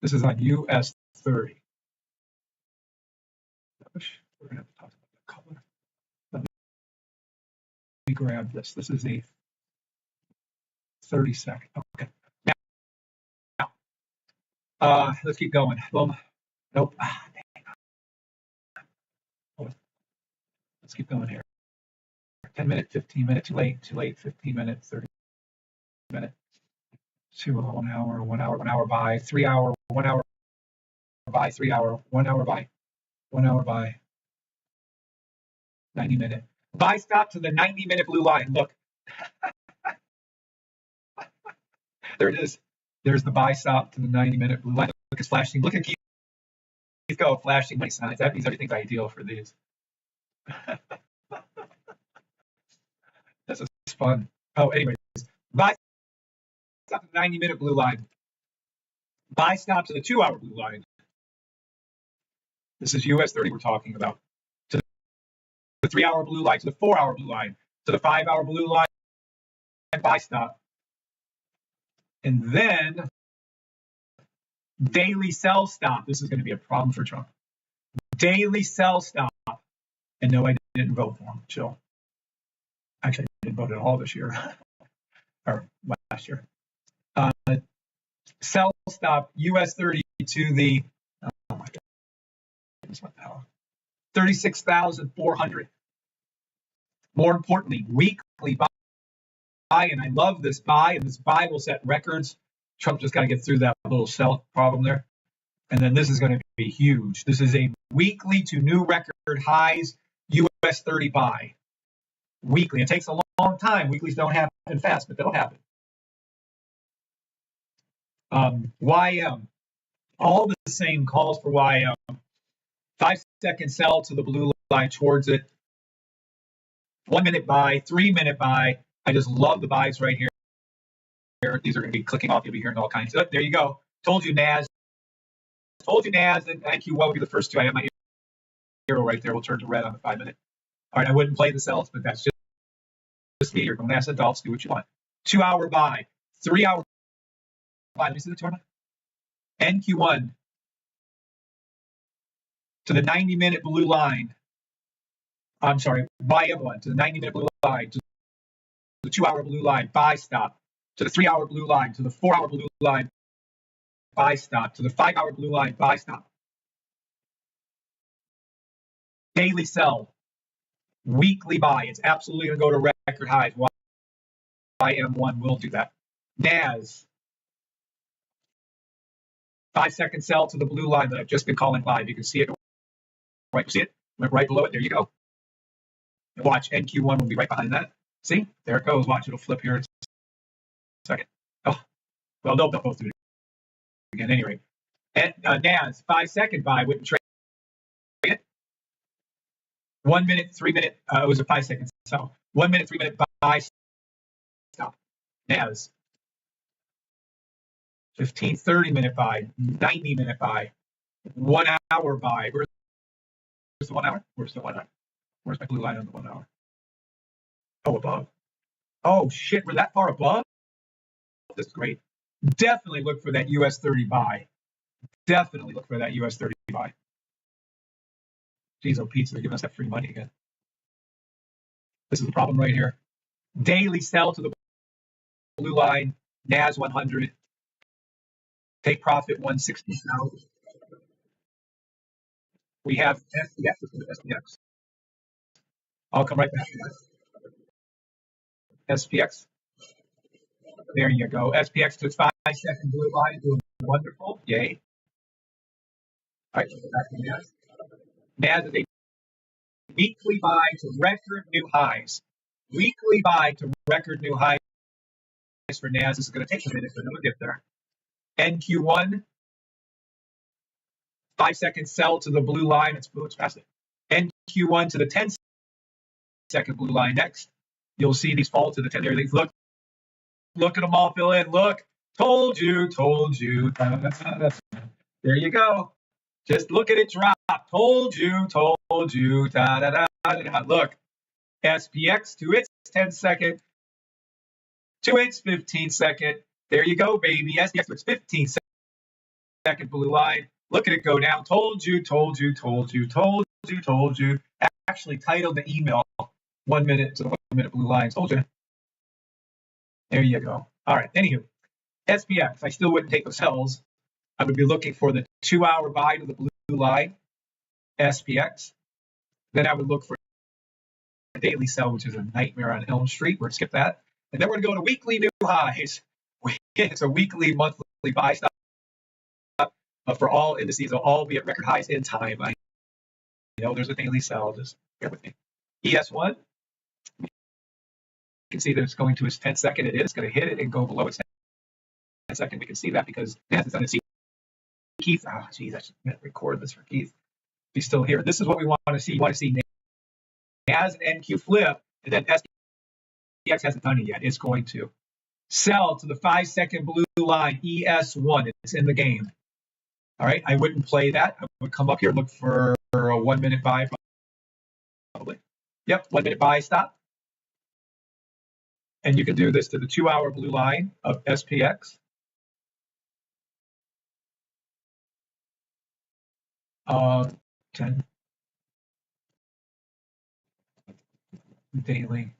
this is on US 30. We're going to talk about the color. Let me grab this. This is a 30-second. Okay. Now, let's keep going. Boom. Nope. Let's keep going here. 10 minute, 15 minute, too late, 15 minutes, 30 minutes, 2 1 hour, 1 hour, 1 hour buy, 3 hour, 1 hour buy, 3 hour, 1 hour buy, 1 hour buy, 90 minute. Buy stop to the 90-minute blue line. Look. There it is. There's the buy stop to the 90-minute blue line. Look, it's flashing. Look at Keith go flashing my signs. That means everything's ideal for these. This is fun. Oh, anyways, buy stop to the 90-minute blue line. Buy stop to the 2-hour blue line. This is US 30 we're talking about. To the 3-hour blue line, to the 4-hour blue line, to the 5-hour blue line, buy stop. And then daily sell stop. This is going to be a problem for Trump. Daily sell stop. And no, I didn't vote for him. Chill. Actually, I didn't vote at all this year. Or last year. Sell stop US 30 to the, oh my God, what the hell? 36,400. More importantly, weekly buy. And I love this buy, and this buy will set records. Trump just got to get through that little sell problem there. And then this is going to be huge. This is a weekly to new record highs US 30 buy. Weekly. It takes a long time. Weeklies don't happen fast, but they'll happen. YM. All the same calls for YM. 5-second sell to the blue line towards it. 1 minute buy, 3 minute buy. I just love the buys right here. These are going to be clicking off. You'll be hearing all kinds. Oh, there you go. Told you NAS. Told you NAS and IQ will be the first two. I have my arrow right there. We'll turn to red on the 5 minute. All right, I wouldn't play the sells, but that's just me. You're going to ask adults, do what you want. 2-hour buy, 3-hour buy. Let me see the tournament. NQ1 to the 90-minute blue line. I'm sorry, YM1 to the 90-minute blue line, to the 2-hour blue line, buy stop, to the 3-hour blue line, to the 4-hour blue line, buy stop, to the 5-hour blue line, buy stop. Daily sell, weekly buy. It's absolutely going to go to record highs. YM1 will do that. NAS, 5-second sell to the blue line that I've just been calling live. You can see it. Right, see it? Went right below it. There you go. And watch, NQ1 will be right behind that. See? There it goes. Watch, it'll flip here in a second. Oh, well, they'll both do it again anyway. And NAS, 5-second buy, wouldn't trade it. 1 minute, 3 minute, it was a 5-second sell. 1 minute, 3 minute buy, stop. NAS, 15, 30 minute buy, 90 minute buy, 1 hour buy. Where's the 1 hour? Where's the 1 hour? Where's my blue line on the 1 hour? Oh, above. Oh, shit, we're that far above? This is great. Definitely look for that US 30 buy. Definitely look for that US 30 buy. Geez, oh, pizza, they're giving us that free money again. This is the problem right here. Daily sell to the blue line, NAS 100. Take profit 160,000. We have SPX. I'll come right back to that. SPX. There you go. SPX to its 5-second blue line, doing wonderful. Yay. All right, back to NAS. NAS is a weekly buy to record new highs. Weekly buy to record new highs for NAS. This is going to take a minute, but it'll get there. NQ1, 5-second sell to the blue line. It's past it. NQ1 to the 10-second blue line. Next, you'll see these fall to the 10. Look at them all fill in. Look, told you. There you go. Just look at it drop. Told you. Look, SPX to its 10-second, to its 15-second. There you go, baby. SPX to its 15-second blue line. Look at it go down. Told you. Actually titled the email 1 minute to the 1 minute blue line. Told you. There you go. All right. Anywho, SPX, I still wouldn't take those sells. I would be looking for the 2-hour buy to the blue line, SPX. Then I would look for a daily sell, which is a nightmare on Elm Street. We're going to skip that. And then we're going to go to weekly new highs. It's a weekly, monthly buy stop for all indices. They'll all be at record highs in time. I know there's a daily sell. Just bear with me. ES1. You can see that it's going to its 10-second. It is going to hit it and go below its 10-second. We can see that because it's on its Keith. Oh, geez, I should record this for Keith. He's still here. This is what we want to see. You want to see NAS and NQ flip, and then SPX hasn't done it yet. It's going to sell to the 5-second blue line, ES1. It's in the game. All right, I wouldn't play that. I would come up here and look for a 1 minute buy. Probably. Yep, 1 minute buy stop. And you can do this to the 2-hour blue line of SPX.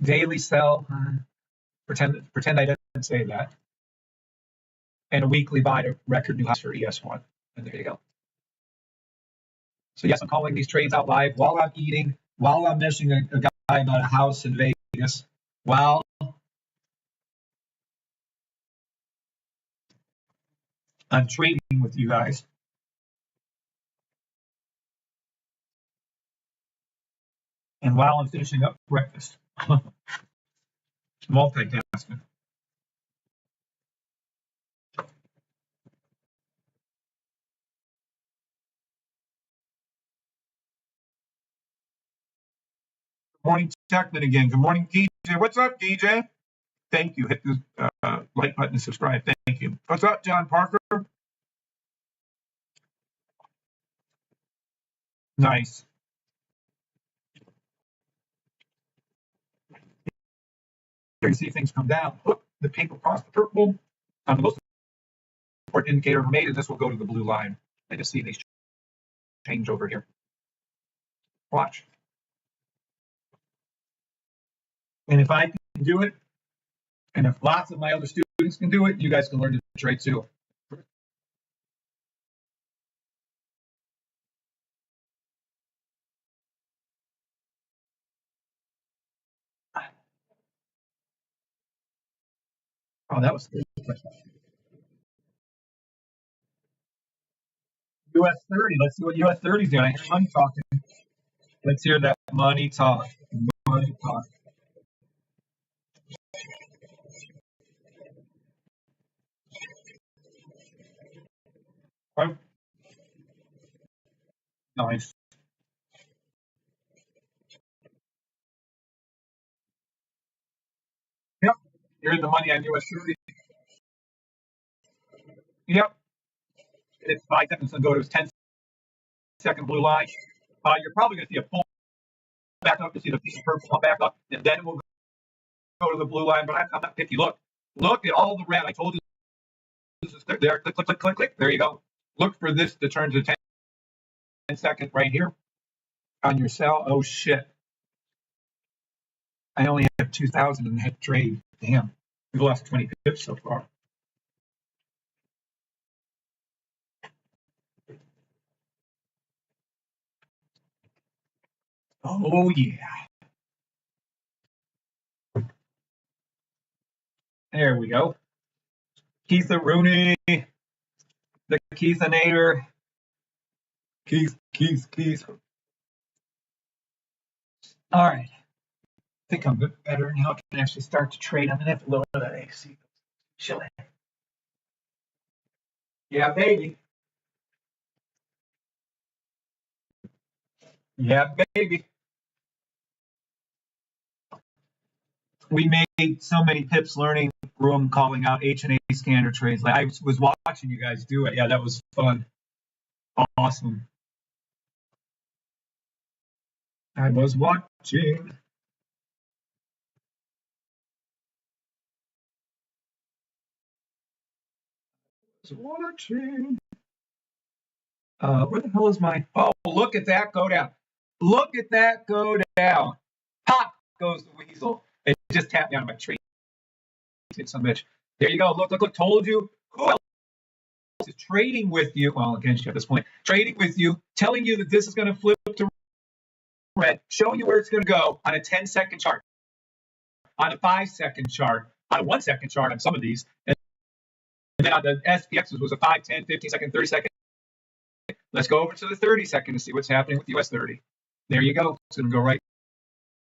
Daily sell. Pretend I didn't say that. And a weekly buy to record new highs for ES1. And there you go. So yes, I'm calling these trades out live while I'm eating, while I'm messaging a guy about a house in Vegas, while I'm trading with you guys. And while I'm finishing up breakfast. Multitasking. Good morning, Techman again. Good morning, DJ. What's up, DJ? Thank you. Hit the like button and subscribe. Thank you. What's up, John Parker? Nice. Here you see things come down. Look, the pink will cross the purple. The most important indicator made, and this will go to the blue line. I just see these change over here. Watch. And if I can do it, and if lots of my other students can do it, you guys can learn to trade too. Oh, that was good. US 30. Let's see what US 30 is doing. I hear money talking. Let's hear that money talk. Money talk. Oh, nice. Yep. Here's the money on US 30. Yep. It's 5 seconds ago. It was 10-second blue line. You're probably going to see a pull back up to see the purple come back up, and then we'll go to the blue line. But I'm not picky. Look at all the red. I told you this is there. Click, click, click, click, click. There you go. Look for this to turn to 10-second right here on your sell. Oh shit! I only have 2,000 in the head trade. Damn, we've lost 20 pips so far. Oh yeah. There we go. Keith Rooney, the Keithinator. Keith. All right. I think I'm better now. I can actually start to trade. I'm gonna have to lower that AC. Chilling. Yeah, baby. Yeah, baby. We made so many pips learning room calling out H&A scanner trades. Like I was watching you guys do it. Yeah, that was fun. Awesome. I was watching. Where the hell is my? Oh, look at that go down. Look at that go down. Pop goes the weasel. It just tapped down my trade. It's some bitch. There you go. Look. Told you. Who else is trading with you? Well, against you at this point. Trading with you, telling you that this is going to flip to red, showing you where it's going to go on a 10-second chart, on a 5-second chart, on a 1-second chart on some of these. And then on the SPXs was a 5, 10, 15 second, 30 second. Let's go over to the 30 second to see what's happening with US 30. There you go. It's going to go right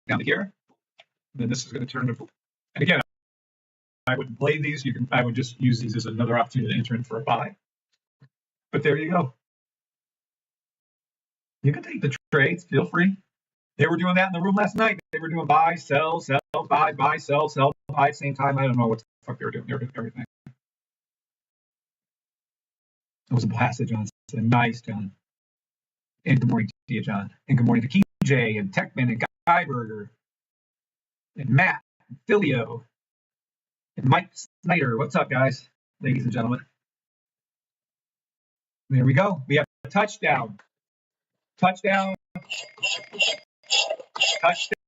down to here. And then this is going to turn to, and again, I wouldn't play these. I would just use these as another opportunity to enter in for a buy. But there you go. You can take the trades. Feel free. They were doing that in the room last night. They were doing buy, sell, buy, sell, buy at the same time. I don't know what the fuck they were doing. They were doing everything. It was a blast, John. Nice, John. And good morning to you, John. And good morning to KJ and Techman and Guyberger and Matt and Filio and Mike Snyder. What's up, guys, ladies and gentlemen? There we go. We have a touchdown. Touchdown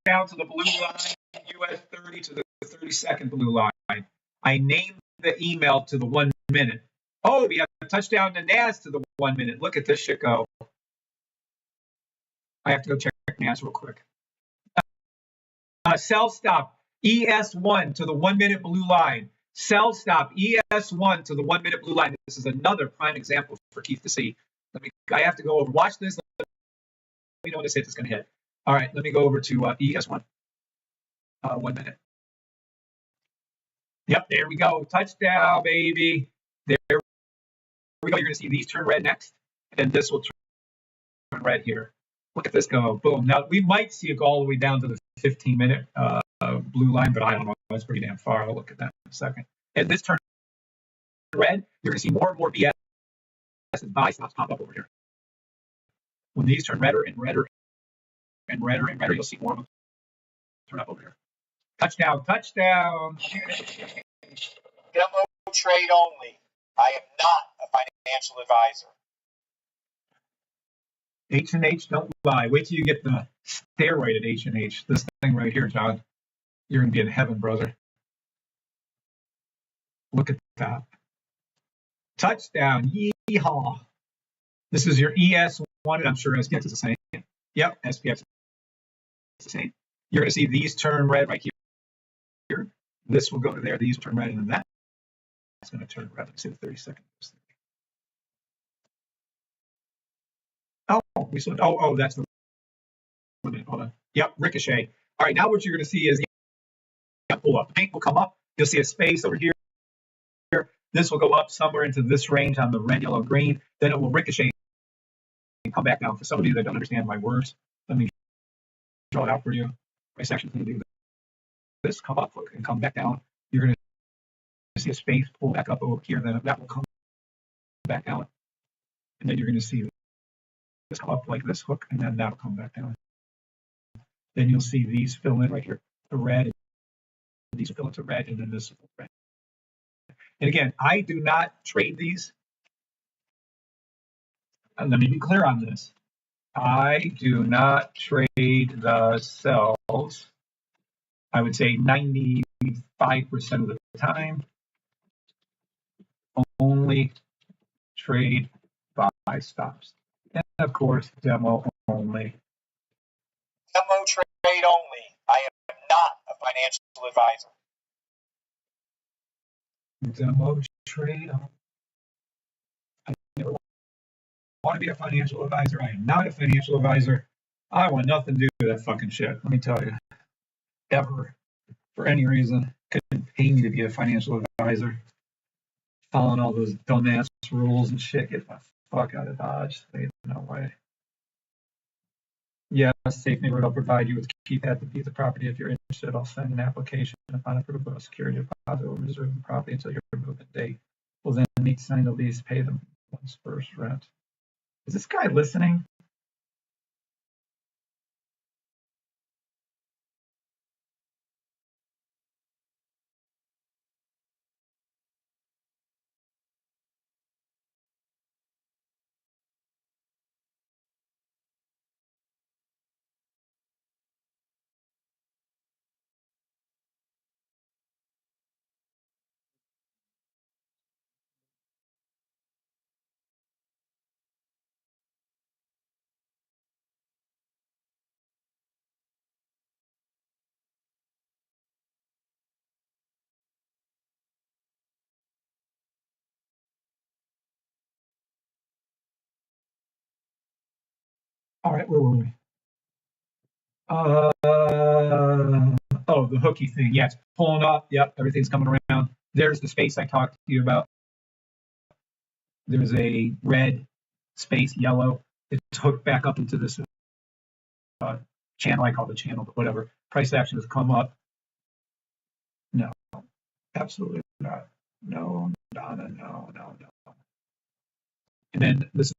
to the blue line, US 30 to the 30-second blue line. I named the email to the 1 minute. Oh, we have a touchdown to NAS to the 1 minute. Look at this shit go. I have to go check NAS real quick. Sell stop ES1 to the 1 minute blue line. Sell stop ES1 to the 1 minute blue line. This is another prime example for Keith to see. I have to go over. Watch this. Let me know when this hit is going to hit. All right, let me go over to ES1. 1 minute. Yep, there we go. Touchdown, baby. There we go. You're going to see these turn red next, and this will turn red here. Look at this go. Boom. Now, we might see it go all the way down to the 15-minute blue line, but I don't know. That's pretty damn far. I'll look at that in a second. And this turn red, you're going to see more and more BS and buy stops pop up over here. When these turn redder and redder and redder and redder, you'll see more of them turn up over here. Touchdown. Demo trade only. I am not a financial advisor. H&H don't lie. Wait till you get the steroid at H&H. This thing right here, John. You're going to be in heaven, brother. Look at that. Touchdown. Yeehaw. This is your ES1, and I'm sure SPX is the same. Yep, SPX is the same. You're going to see these turn red right here. This will go to there. These will turn red, and then that's going to turn red. Let's see the 30 seconds. Oh, that's the limit. Hold on. Yep, ricochet. All right, now what you're going to see is pull up. The paint will come up. You'll see a space over here. This will go up somewhere into this range on the red, yellow, green. Then it will ricochet and come back down. For some of you that don't understand my words, let me draw it out for you. Price action is going to do this, come up, look, and come back down. You're going to see a space pull back up over here. Then that will come back down. And then you're going to see this come up like this hook, and then that'll come back down. Then you'll see these fill in right here, the red. These will fill into red, and then this will red. And again, I do not trade these. And let me be clear on this. I do not trade the sells. I would say 95% of the time. Only trade buy stops. And of course, demo only. Demo trade only. I am not a financial advisor. Demo trade. I never want to be a financial advisor. I am not a financial advisor. I want nothing to do with that fucking shit. Let me tell you. Ever. For any reason. Couldn't pay me to be a financial advisor. Following all those dumbass rules and shit. Get the fuck out of Dodge. There's no way. Yeah, Safe Neighborhood will provide you with keypad to view the property. If you're interested, I'll send an application. Upon approval of security deposit, will reserve the property until your movement date. Will then need to sign the lease, pay them once first rent. Is this guy listening? All right, where were we? The hooky thing. Yeah, it's pulling up. Yep, everything's coming around. There's the space I talked to you about. There's a red space, yellow. It's hooked back up into this channel. I call it channel, but whatever. Price action has come up. No, absolutely not. No. And then this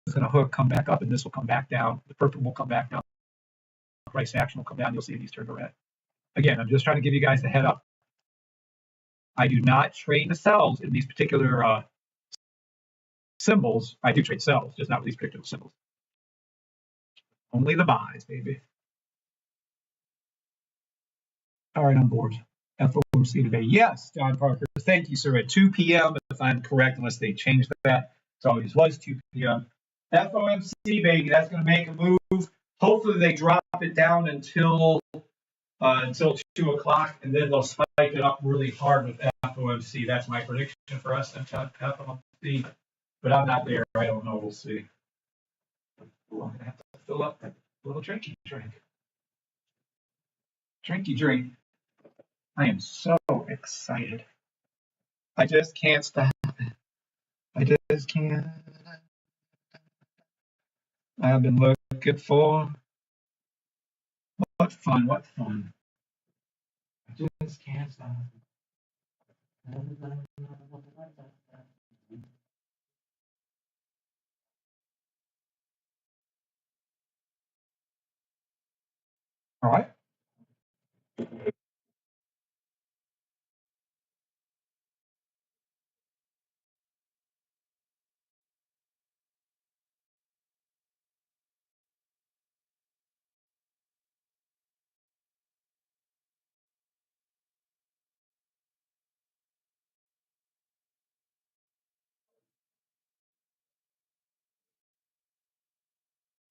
is going to hook, come back up, and this will come back down. The purple will come back down. Price action will come down. You'll see these turn to red. Again, I'm just trying to give you guys the head up. I do not trade the sells in these particular symbols. I do trade sells, just not with these particular symbols. Only the buys, baby. All right, I'm board. FOMC today. Yes, John Parker. Thank you, sir. At 2 p.m., if I'm correct, unless they changed that. It always was 2 p.m. FOMC, baby. That's going to make a move. Hopefully, they drop it down until 2 o'clock, and then they'll spike it up really hard with FOMC. That's my prediction for us at FOMC. But I'm not there. I don't know. We'll see. Ooh, I'm going to have to fill up a little drinky drink. Drinky drink. I am so excited. I just can't stop it. I just can't. I've been looking for. What fun, what fun. I just can't stop it. All right.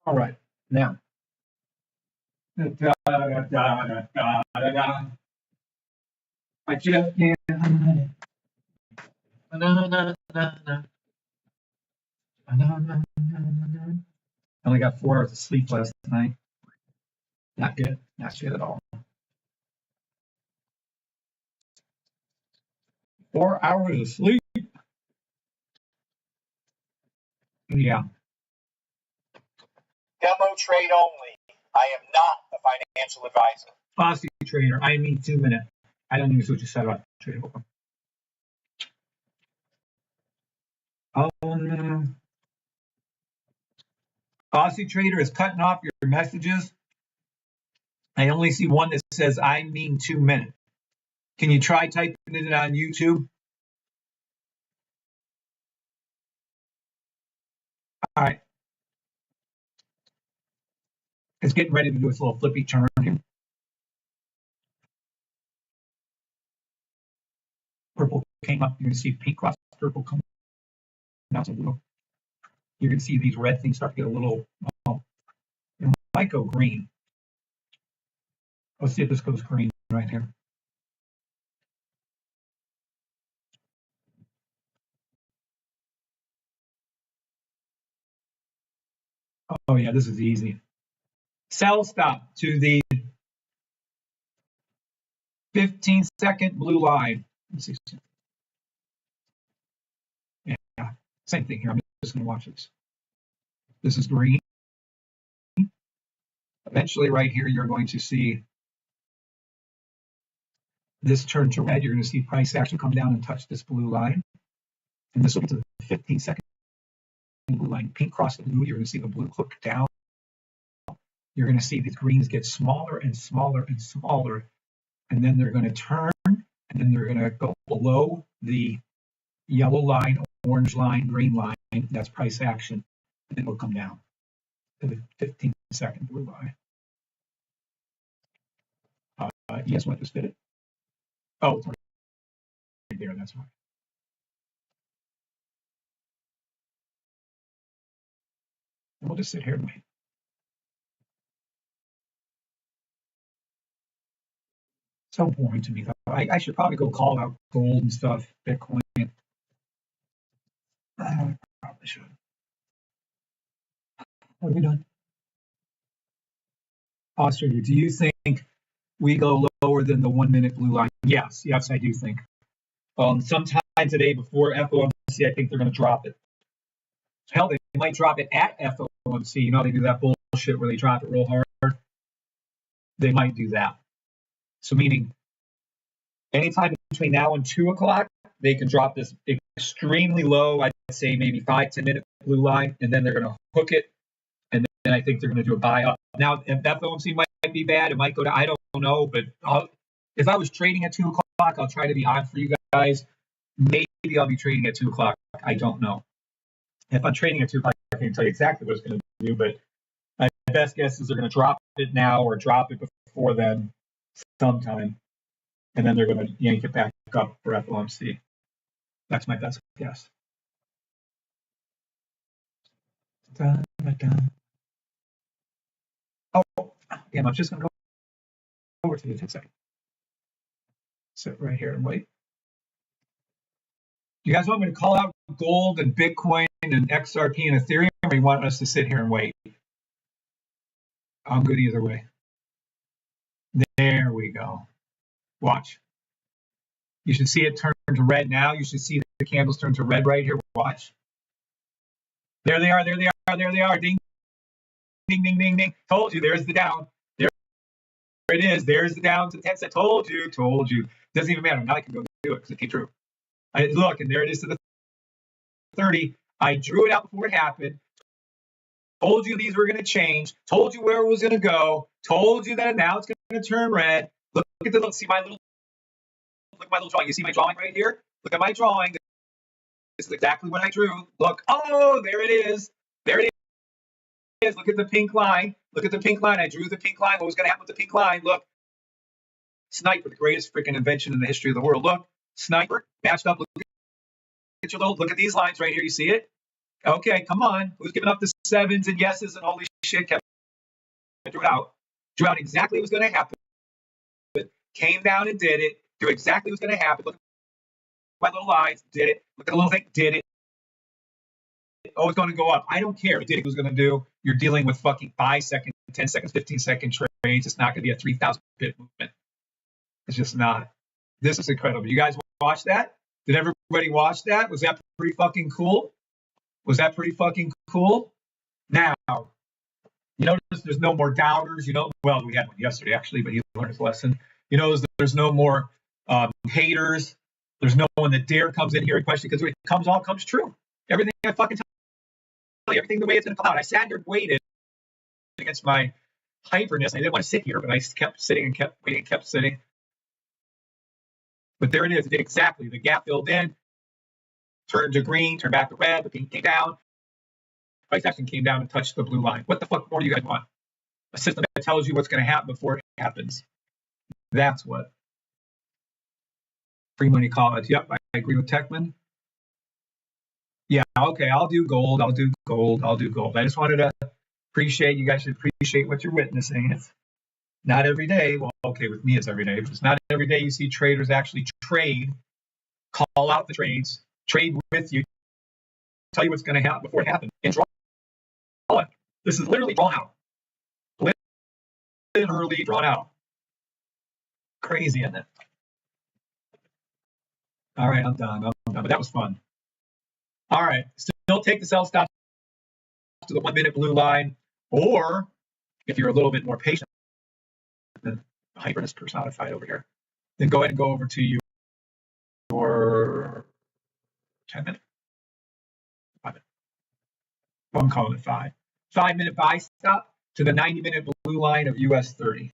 All right, now. I just can't. I only got 4 hours of sleep last night. Not good. Not good at all. 4 hours of sleep. Yeah. Demo trade only. I am not a financial advisor. Aussie trader. I mean 2 minute. I don't even see what you said about trading. Aussie trader is cutting off your messages. I only see one that says I mean 2 minute. Can you try typing it on YouTube? All right. It's getting ready to do its little flippy turn here. Purple came up. You're going to see pink cross purple come down to blue. You're going to see these red things start to get a little, it might go green. Let's see if this goes green right here. Oh yeah, this is easy. Sell stop to the 15-second blue line. Let's see. Yeah, same thing here. I'm just going to watch this. This is green. Eventually, right here, you're going to see this turn to red. You're going to see price action come down and touch this blue line. And this will get to the 15-second blue line. Pink cross the blue. You're going to see the blue hook down. You're going to see these greens get smaller and smaller and smaller. And then they're going to turn, and then they're going to go below the yellow line, orange line, green line. That's price action. And then it'll come down to the 15-second blue line. Yes, what just did it? Oh, it's right there. That's right. And we'll just sit here and wait. So boring to me, though. I should probably go call out gold and stuff, Bitcoin. I probably should. What are we doing? Australia, do you think we go lower than the 1 minute blue line? Yes, I do think. Sometime today before FOMC, I think they're going to drop it. Hell, they might drop it at FOMC. You know, they do that bullshit where they drop it real hard. They might do that. So meaning anytime between now and 2 o'clock, they can drop this extremely low, I'd say maybe 5-10 minute blue line, and then they're going to hook it. And then I think they're going to do a buy up. Now, if FOMC might be bad, it might go down. I don't know, but if I was trading at 2 o'clock, I'll try to be on for you guys. Maybe I'll be trading at 2 o'clock. I don't know. If I'm trading at 2 o'clock, I can't tell you exactly what it's going to do, but my best guess is they're going to drop it now or drop it before then sometime, and then they're going to yank it back up for FOMC. That's my best guess. Oh, damn, I'm just going to go over to you 10 seconds. Sit right here and wait. You guys want me to call out gold and Bitcoin and XRP and Ethereum, or you want us to sit here and wait? I'm good either way. There we go. Watch. You should see it turn to red now. You should see the candles turn to red right here. Watch. There they are. There they are. There they are. Ding, ding, ding, ding, ding. Told you. There's the down. There it is. There's the down to 10 cents. Told you. Told you. Doesn't even matter. Now I can go do it because it came true. Look, and there it is to the 30. I drew it out before it happened. Told you these were going to change. Told you where it was going to go. Told you that now it's going to turn red. Look at the see my little drawing. You see my drawing right here? Look at my drawing. This is exactly what I drew. Look. Oh, there it is. There it is. Look at the pink line. Look at the pink line. I drew the pink line. What was going to happen with the pink line? Look. Sniper, the greatest freaking invention in the history of the world. Look. Sniper matched up. Look at these lines right here. You see it? Okay, come on. Who's giving up the sevens and yeses and holy shit, kept drew out exactly what was going to happen, came down and did it, drew exactly what was going to happen. Look at my little eyes, did it. Look at the little thing, did it. Oh, it's going to go up. I don't care. It did it was going to do. You're dealing with fucking 5 seconds, 10 seconds, 15-second trades. It's not going to be a 3,000 pip movement. It's just not. This is incredible. You guys watch that? Did everybody watch that? Was that pretty fucking cool? Was that pretty fucking cool? Now, you notice there's no more doubters. You know, well, we had one yesterday actually, but he learned his lesson. You notice there's no more haters. There's no one that dare comes in here and question because it all comes true. Everything I fucking tell you, everything the way it's going to come out. I sat here and waited against my hyperness. I didn't want to sit here, but I kept sitting and kept waiting and kept sitting. But there it is. It did exactly. The gap filled in, turned to green, turned back to red. The pink came down. Price action came down and touched the blue line. What the fuck more do you guys want? A system that tells you what's going to happen before it happens. That's what. Free money college. Yep, I agree with Techman. Yeah, okay, I'll do gold. I'll do gold. I'll do gold. I just wanted to appreciate, you guys should appreciate what you're witnessing. It's not every day. Well, okay, with me it's every day. But it's not every day you see traders actually trade, call out the trades, trade with you, tell you what's going to happen before it happens, and draw it. This is literally drawn out. Literally drawn out. Crazy, isn't it? All right, I'm done. But that was fun. All right, still take the sell stop to the 1 minute blue line, or if you're a little bit more patient than the hyperness personified over here, then go ahead and go over to your 10 minute, 5 minute. Well, I'm calling it 5. 5 minute buy stop to the 90 minute blue line of US 30.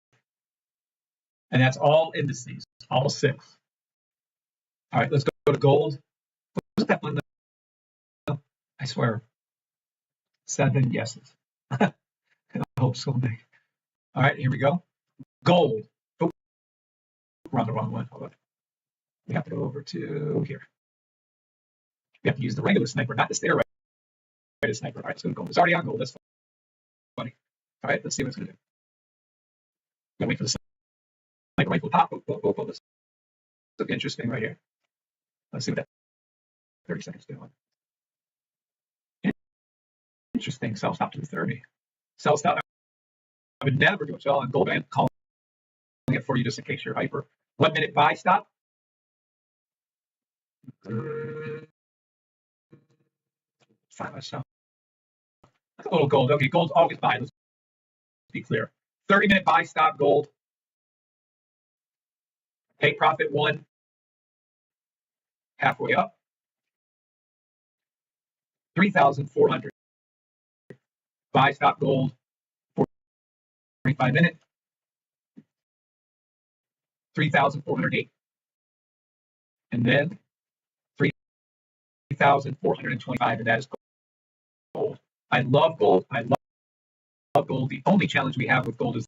And that's all indices, all 6. All right, let's go to gold. Was that one? I swear. 7 yeses. I hope so. All right, here we go. Gold. Oh, we're on the wrong one. Hold on. We have to go over to here. We have to use the regular sniper, not the steroid sniper. All right, let's go to gold. It's already on gold. That's funny. All right, let's see what it's going to do. Gotta wait for the sniper rifle to pop. Oh, this looks interesting right here. Let's see what that 30 seconds doing. Interesting. Sell stop to the 30. Sell stop. I would never do a sell on gold and calling it for you just in case you're hyper. 1 minute buy stop. Find myself. That's a little gold. Okay, gold's always buy. Let's be clear. 30 minute buy stop gold. Take profit 1. Halfway up. 3,400. Buy stop gold. 45 minute. 3,408. And then 3,425, and that is gold. I love gold. I love gold. The only challenge we have with gold is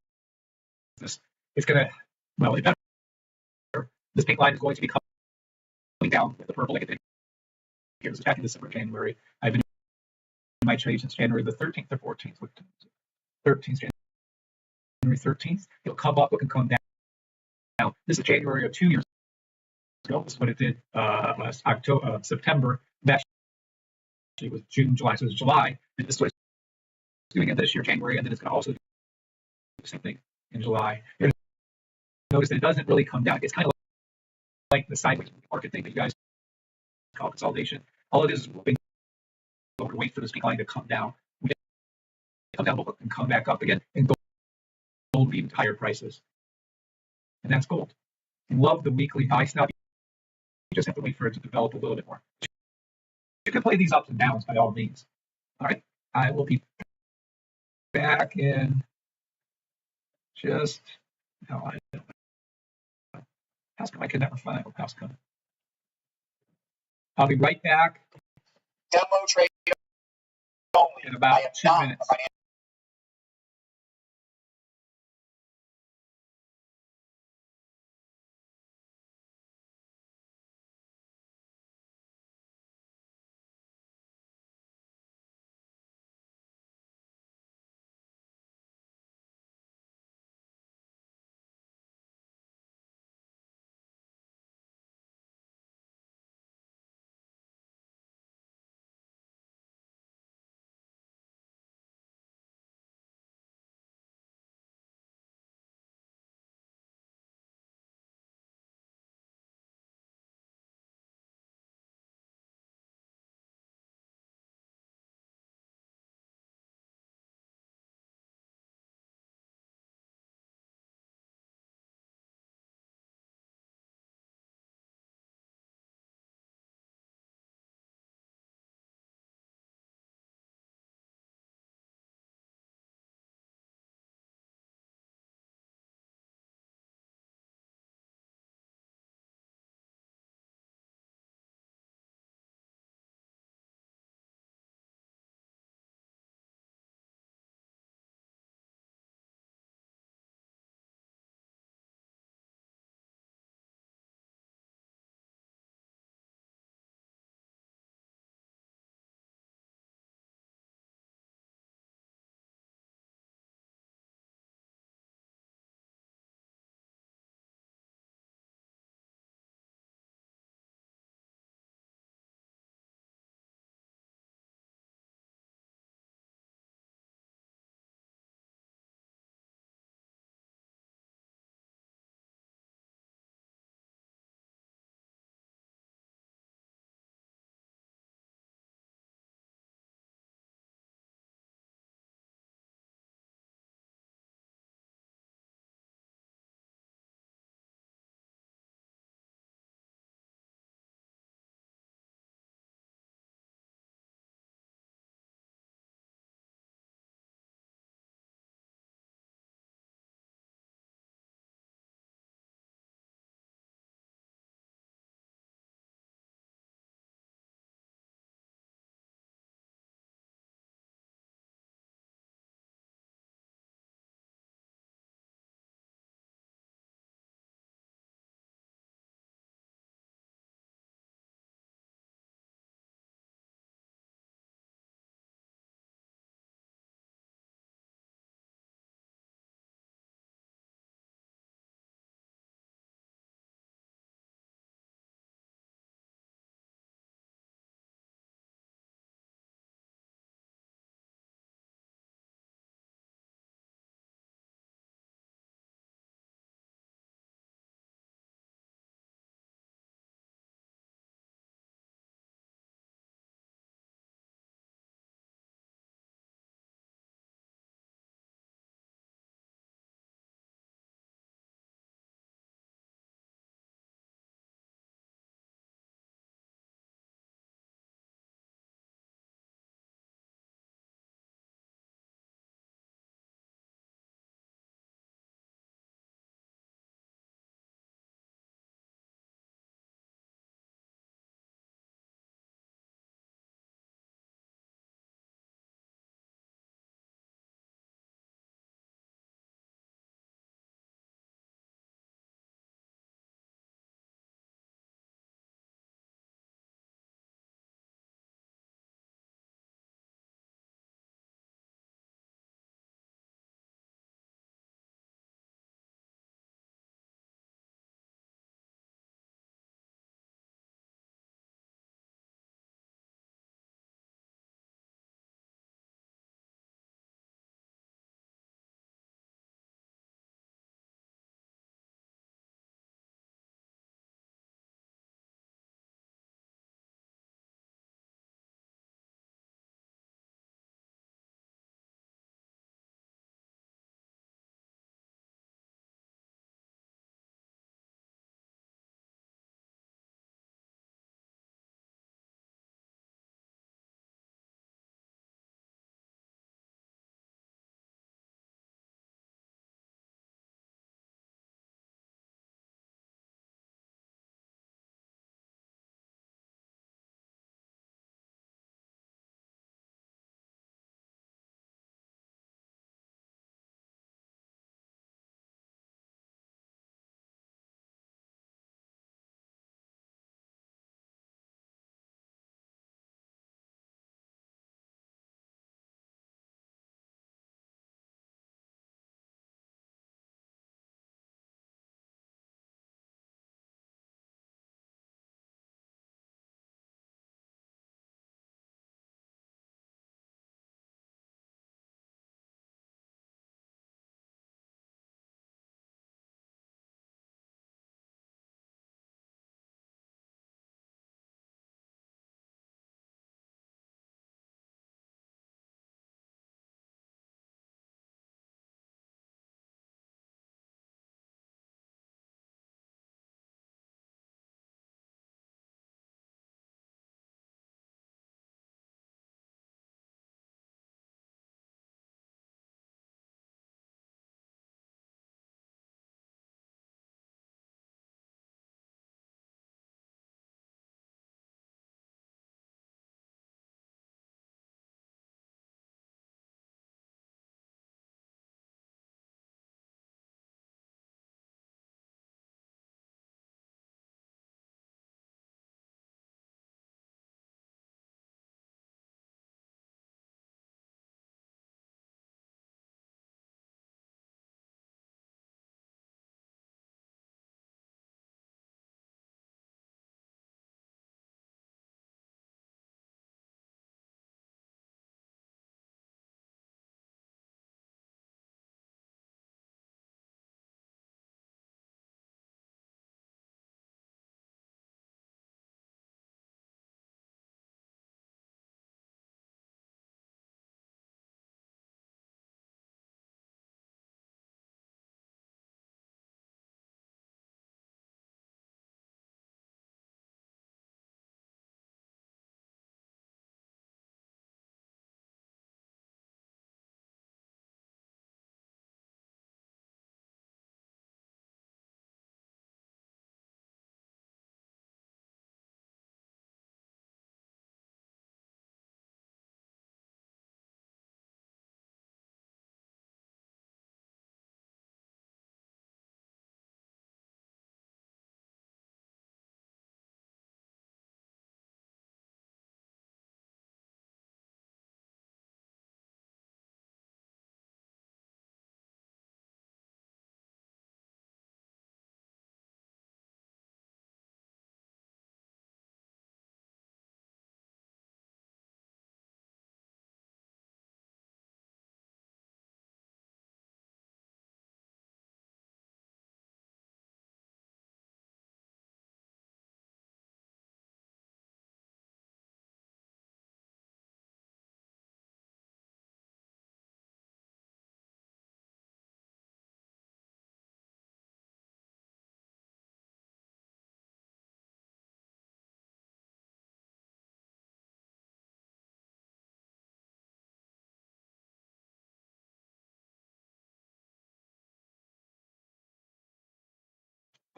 this. It's going to, well, it better. This pink line is going to be coming down with the purple like it did here. This is back in December, January. I've been in my trade since January the 13th or 14th. 13th, January 13th. It'll come up, it can come down. Now, this is January of 2 years ago. This is what it did last October, September. Actually, it was June, July. So it was July. And this is what it's doing it this year, January, and then it's going to also do the same thing in July. You're going to notice that it doesn't really come down. It's kind of like the sideways market thing that you guys call consolidation. All it is moving over, wait for this pink line to come down. We come down and come back up again, and gold even higher prices. And that's gold. Love the weekly buy stop. You just have to wait for it to develop a little bit more. You can play these ups and downs by all means. All right, I will be back in just. No, I don't know. How's come I can never find how's coming? I'll be right back. Demo trade only. In about 2 minutes.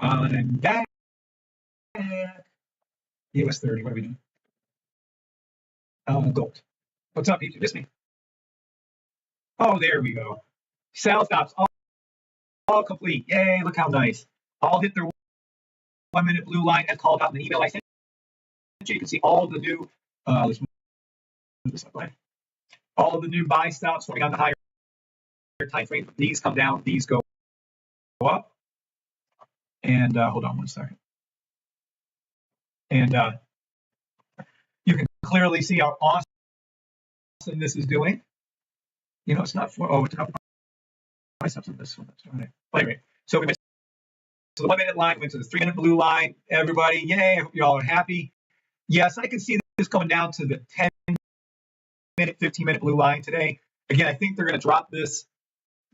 I'm back. US 30. What are we doing? Gold. What's up, YouTube? It's me. Oh, there we go. Sell stops all complete. Yay! Look how nice. All hit their 1 minute blue line as called out in the email I sent you. You can see all the new. Let's move this up. All of the new buy stops forming on the higher time frame. These come down. These go up. And hold on 1 second. And you can clearly see how awesome this is doing. You know, it's not for, oh, it's not buy stops on this one. That's right. But anyway, so we went to the 1 minute line, went to the 3 minute blue line. Everybody, yay, I hope you all are happy. Yes, I can see this coming down to the 10 minute, 15 minute blue line today. Again, I think they're going to drop this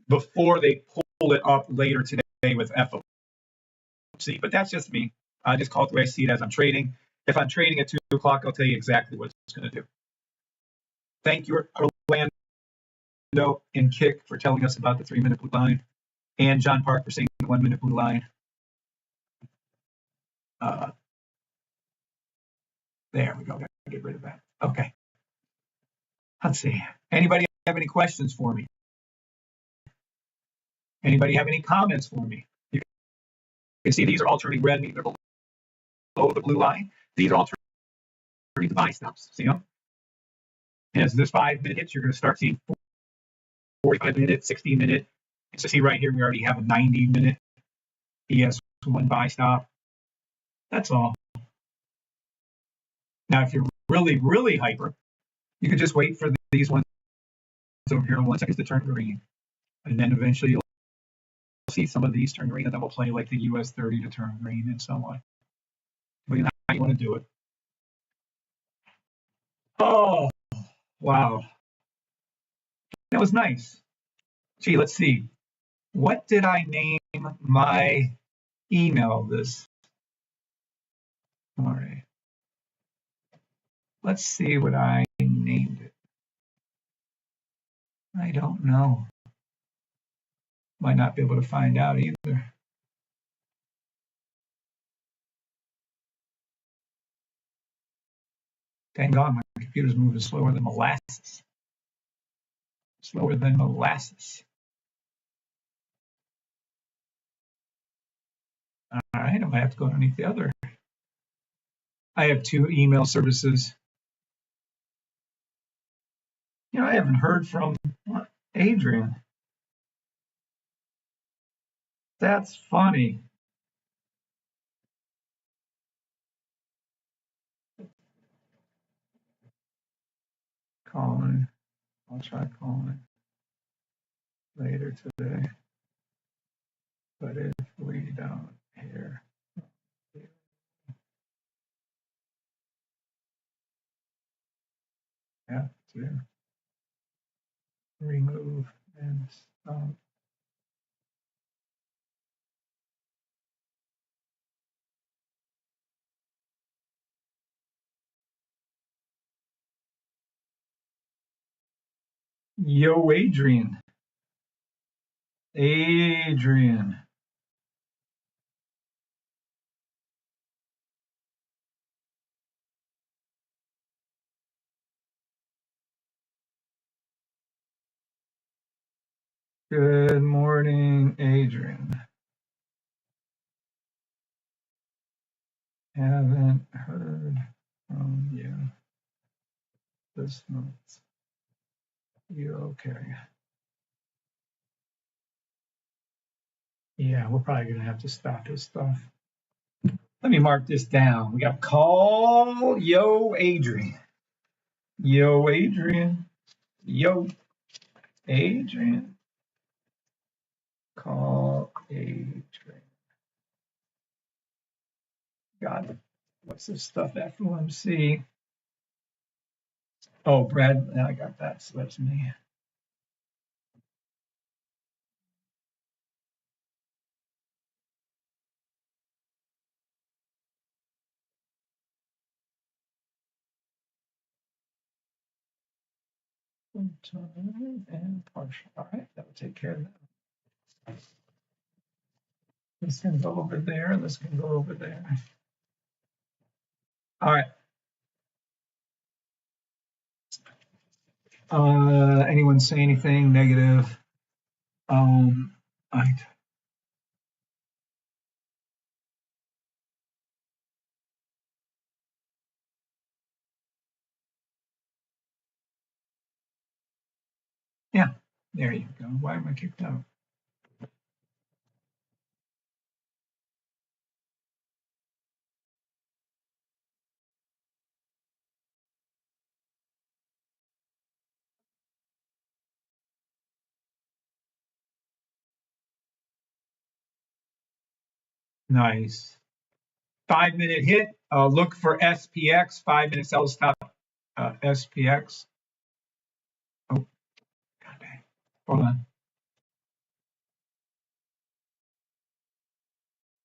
before they pull it up later today with FOMC. But that's just me. I just call it the way I see it as I'm trading. If I'm trading at 2 o'clock, I'll tell you exactly what it's going to do. Thank you, Orlando and Kick, for telling us about the 3 minute blue line, and John Park for saying the 1 minute blue line. There we go. Got to get rid of that. Okay. Let's see. Anybody have any questions for me? Anybody have any comments for me? You can see these are all turning red, meaning they're below the blue line. These are all turning the buy stops. See them? As this 5 minutes, you're going to start seeing 45 minute, 60 minute. So see right here, we already have a 90 minute ES1 buy stop. That's all. Now, if you're really, really hyper, you could just wait for these ones over here in 1 second to turn green. And then eventually you'll see some of these turn green, and then we'll play like the US 30 to turn green and so on. But you know how you want to do it. Oh, wow. That was nice. Gee, let's see. What did I name my email this? All right. Let's see what I named it. I don't know. Might not be able to find out either. Dang on, my computer's moving slower than molasses. Slower than molasses. All right, I might have to go underneath the other. I have 2 email services. You know, I haven't heard from Adrian. That's funny. Calling. I'll try calling later today. But if we don't hear, have to remove and stop. Yo, Adrian. Adrian. Good morning, Adrian. Haven't heard from you this month. You okay? Yeah, we're probably going to have to stop this stuff. Let me mark this down. We got call Yo Adrian. Yo Adrian. Yo Adrian. Call Adrian. Got it. What's this stuff? FOMC. Oh, Brad. I got that. So that's me. Time and partial. All right, that will take care of that. This can go over there, and this can go over there. All right. Anyone say anything negative? I Yeah, there you go. Why am I kicked out? Nice. 5-minute hit. Look for SPX. 5-minute sell stop. SPX. Oh, God dang. Hold on.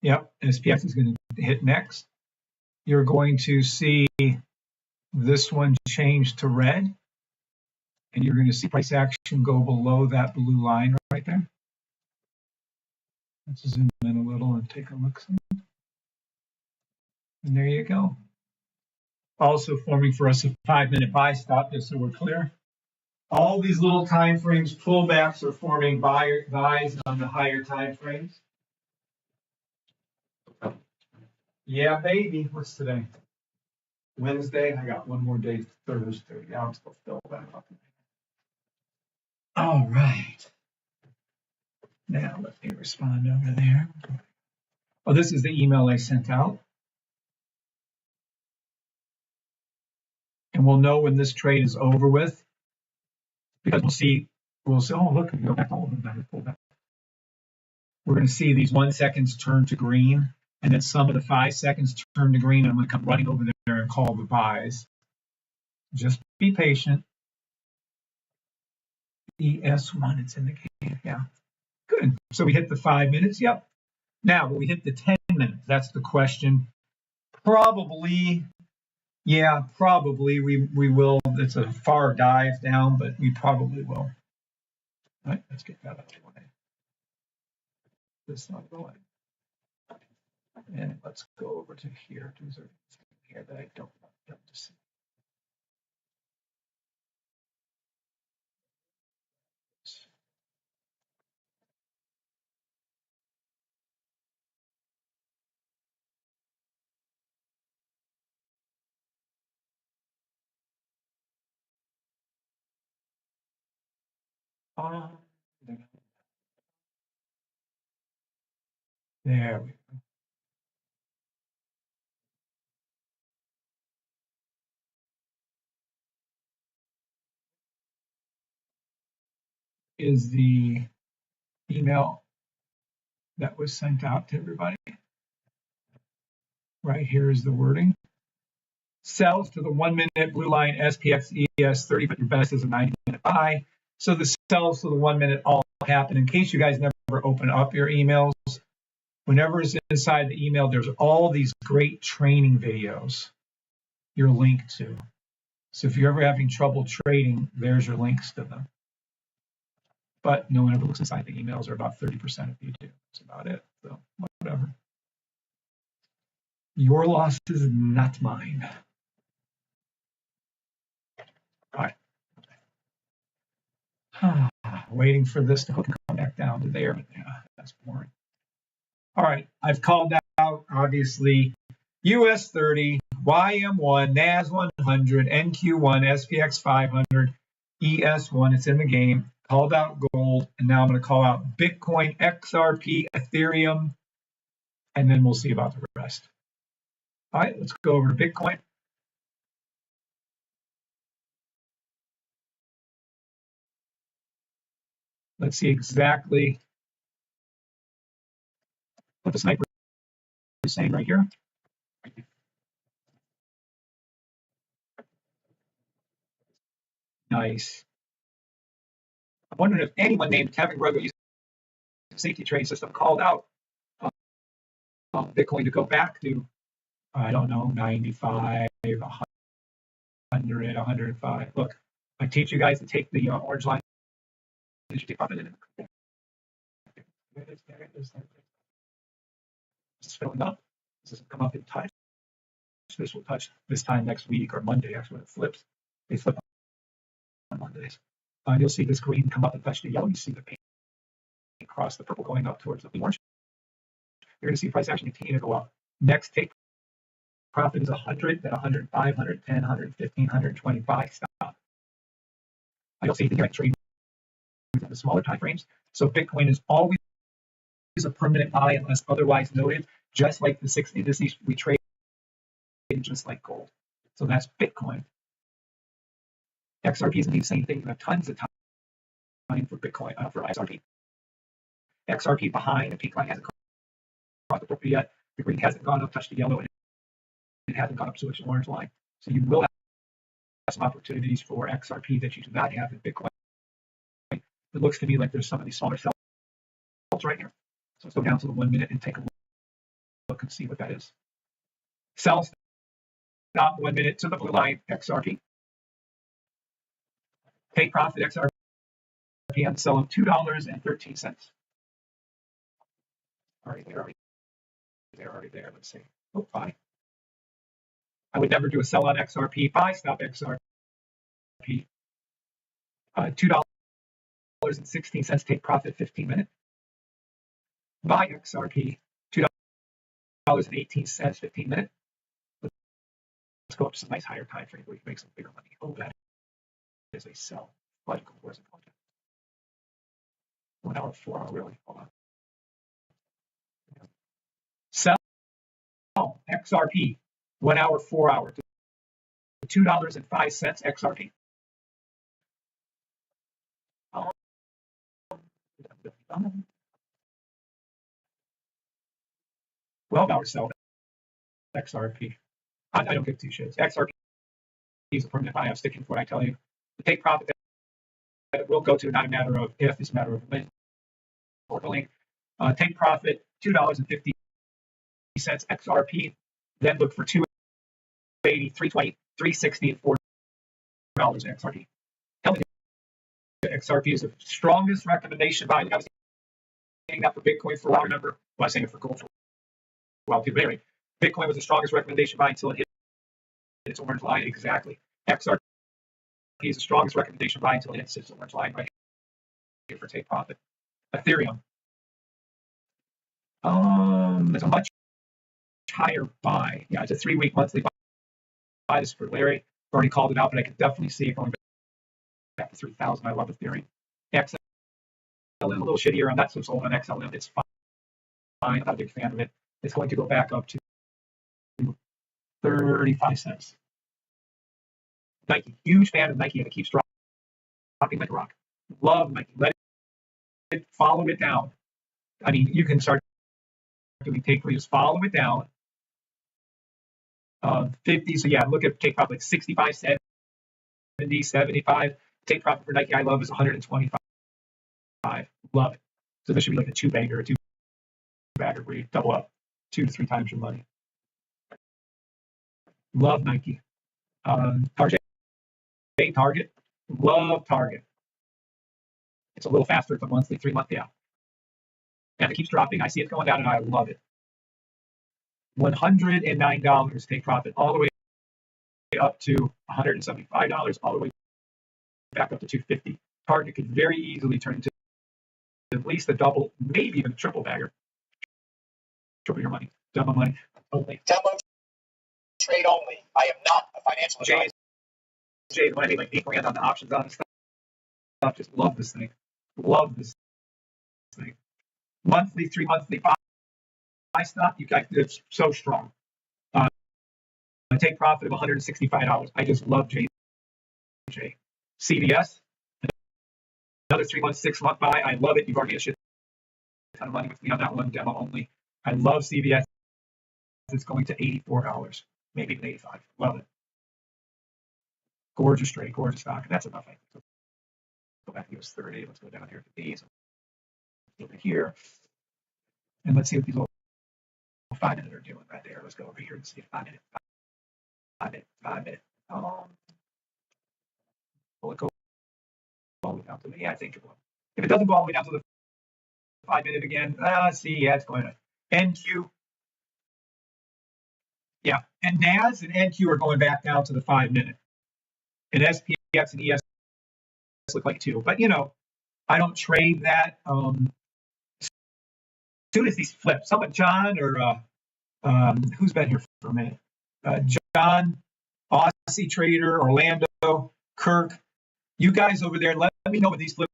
Yep, SPX is going to hit next. You're going to see this one change to red, and you're going to see price action go below that blue line right there. Let's zoom in a little and take a look. And there you go. Also forming for us a 5-minute buy stop, just so we're clear. All these little time frames, pullbacks are forming buys on the higher time frames. Yeah, baby. What's today? Wednesday. I got one more day, Thursday. Yeah, I'm supposed to fill that up. All right. Now let me respond over there. Oh, this is the email I sent out. And we'll know when this trade is over with because we'll see, oh, look, go back all of them. Pull back. We're going to see these 1 seconds turn to green, and then some of the 5 seconds turn to green, and I'm going to come running over there and call the buys. Just be patient. ES1, it's in the game. Yeah. Good. So we hit the 5 minutes. Yep. Now, will we hit the 10 minutes? That's the question. Probably. Yeah, probably we will. It's a far dive down, but we probably will. All right, let's get that out of the way. This not going. And let's go over to here. These are here that I don't want them to see. There we go. Is the email that was sent out to everybody. Right here is the wording. Sells to the 1 minute blue line SPX ES30, but your best is a 90-minute buy. So the sells to the 1 minute all happen. In case you guys never open up your emails, whenever it's inside the email, there's all these great training videos you're linked to. So if you're ever having trouble trading, there's your links to them. But no one ever looks inside the emails, or about 30% of you do. That's about it. So whatever. Your loss is not mine. All right. Waiting for this to come back down to there. Yeah, that's boring. All right. I've called out, obviously, US 30, YM1, NAS 100, NQ1, SPX 500, ES1. It's in the game. Called out gold. And now I'm going to call out Bitcoin, XRP, Ethereum, and then we'll see about the rest. All right. Let's go over to Bitcoin. Let's see exactly what the sniper is saying right here. Nice. I'm wondering if anyone named Kevin Grogo using the safety trading system called out Bitcoin to go back to, I don't know, 95, 100, 105. Look, I teach you guys to take the orange line. This is filling up. This doesn't come up in touch. This will touch this time next week or Monday, actually, when it flips. They flip on Mondays. You'll see this green come up and touch the yellow. You see the pink cross the purple going up towards the orange. You're going to see price action continue to go up. Next take profit is 100, then 105, 110, 115, 125. Stop. You'll see here I trade within the smaller time frames. So Bitcoin is always a permanent buy unless otherwise noted. Just like the 6 indices, we trade just like gold. So that's Bitcoin. XRP is going to be the same thing. You have tons of time for Bitcoin, for XRP. XRP behind, the peak line hasn't crossed the purple yet. The green hasn't gone up, touched the yellow, and it hasn't gone up to its orange line. So you will have some opportunities for XRP that you do not have in Bitcoin. It looks to me like there's some of these smaller cells right here. So let's go down to the 1 minute and take a look and see what that is. Sell stop 1 minute to the blue line, XRP. Take profit, XRP on the sell of $2.13. Already there. Let's see. Oh, buy. I would never do a sell on XRP. Buy, stop XRP. $2.16. Take profit, 15 minute. Buy XRP. $2.18. 15 minute. Let's go up to some nice higher time frame where you make some bigger money. Oh, that is a sell. Where's it going to? 1 hour, 4 hour, really? Hold on. Sell XRP, 1 hour, 4 hour, $2.05 XRP. 12 hour sell XRP. I don't give two shits. XRP is a permanent buy. I'm sticking to what I tell you. The take profit that it will go to, not a matter of if, it's a matter of when. Take profit, $2.50 XRP. Then look for 280, 320, 360, and $4 XRP. Tell me XRP is the strongest recommendation buy. I was saying that for Bitcoin for a while. Remember, well, I was saying it for gold for a while too. But anyway, Bitcoin was the strongest recommendation buy until it hit its orange line. Exactly. XRP is the strongest recommendation buy until it hits its orange line right here for take profit. Ethereum. It's a much higher buy. Yeah, it's a 3-week monthly buy. This is for Larry. I've already called it out, but I can definitely see it going back to 3,000. I love Ethereum. XLM, a little shittier. I'm not so sold on XLM. It's fine. I'm not a big fan of it. It's going to go back up to 35 cents. Nike, huge fan of Nike, and it keeps dropping like a rock. Love Nike. Let it follow it down. I mean, you can start doing take profit, just follow it down. 50. So yeah, look at take profit like 65, 70, 75. Take profit for Nike I love is 125. Love it. So this should be like a 2-bagger, a 2-bagger where you double up 2 to 3 times your money. Love Nike. Target. Love Target. It's a little faster. It's a monthly, 3-month, yeah. And it keeps dropping. I see it going down, and I love it. $109 take profit all the way up to $175, all the way back up to $250. Target could very easily turn into at least a double, maybe even a triple bagger. Triple your money. Demo money only. Demo trade only. I am not a financial advisor. Jay, when I made like $8 grand on the options on this stuff, just love this thing. Love this thing. Monthly, 3-monthly buy stock, you guys, it's so strong. I take profit of $165. I just love JJ. CVS, another 3-month, 6-month buy. I love it. You've already made a shit ton of money with me on that one, demo only. I love CVS. It's going to $84, maybe even $85. Love it. Gorgeous trade, gorgeous stock. That's enough. I think. So go back to US 30. Let's go down here to these. Over here. And let's see what these little 5-minute are doing right there. Let's go over here and see 5-minute. 5-minute. Will it go all the way down to the, yeah, I think it will. If it doesn't go all the way down to the 5-minute again, see, yeah, it's going to NQ. Yeah, and NAS and NQ are going back down to the 5 minute, and SPX and ES look like 2. But I don't trade that. As soon as these flip, someone, John or who's been here for a minute, John, Aussie Trader, Orlando, Kirk, you guys over there, let me know when these flip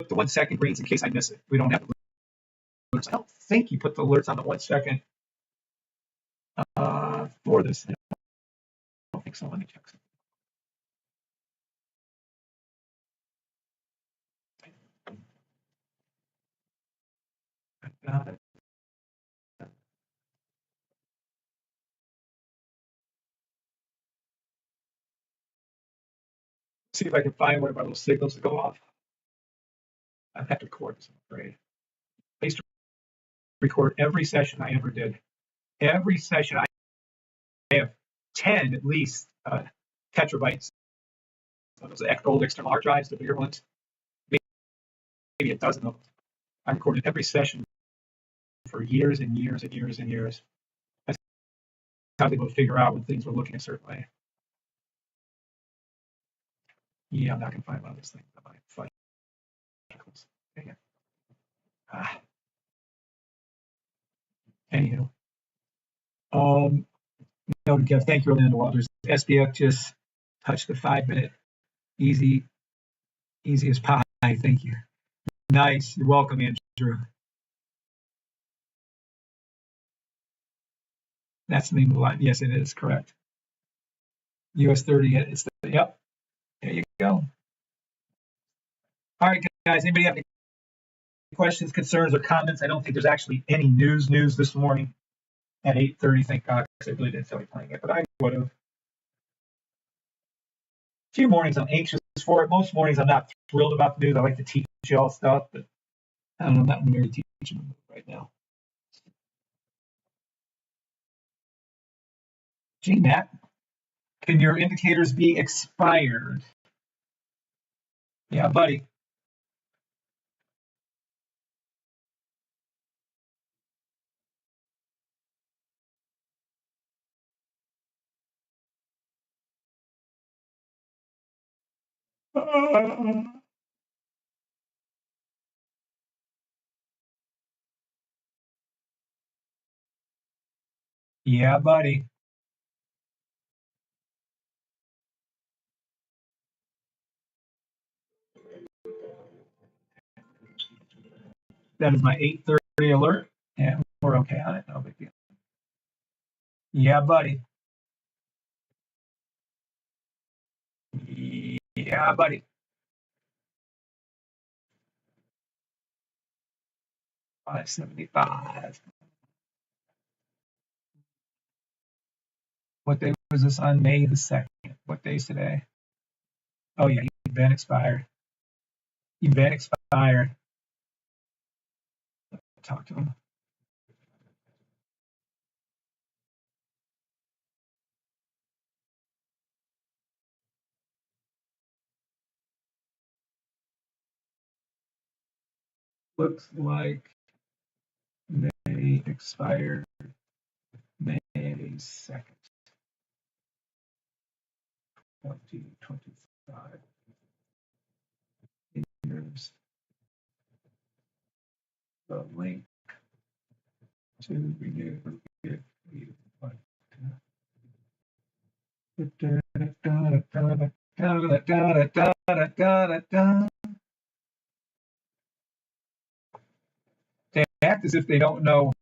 the 1 second greens in case I miss it. We don't have alerts. I don't think you put the alerts on the 1 second for this. I don't think so. Let me check. See if I can find one of our little signals to go off. I have to record this, I'm afraid. I used to record every session I ever did. Every session I have 10 at least tetrabytes. Those old external hard drives, the bigger ones. Maybe a dozen of them. I recorded every session for years and years and years and years. That's how they would figure out when things were looking a certain way. Yeah, I'm not going to find one of those things on my file. Dang it. Anywho. No, Kev, thank you, Orlando Walters. SPF just touched the 5 minute. Easy as pie. Thank you. Nice. You're welcome, Andrew. That's the name of the line. Yes, it is correct. US 30. It's the, yep. There you go. All right, guys. Anybody have any questions, concerns, or comments? I don't think there's actually any news this morning at 8:30. Thank God, because I really didn't feel like playing it, but I would have. A few mornings I'm anxious for it. Most mornings I'm not thrilled about the news. I like to teach you all stuff, but I don't know. I'm not in the mood to teach them right now. GMAT, can your indicators be expired? Yeah, buddy. Yeah, buddy. That is my 8:30 alert, and we're okay on it. No big deal. Yeah, buddy. Yeah, buddy. $5.75. What day was this on? May the 2nd. What day's today? Oh, yeah, you've been expired. You've been expired. Talk to him. Looks like they expired May 2nd, 2025. Here's the link to renew if you want to. They act as if they don't know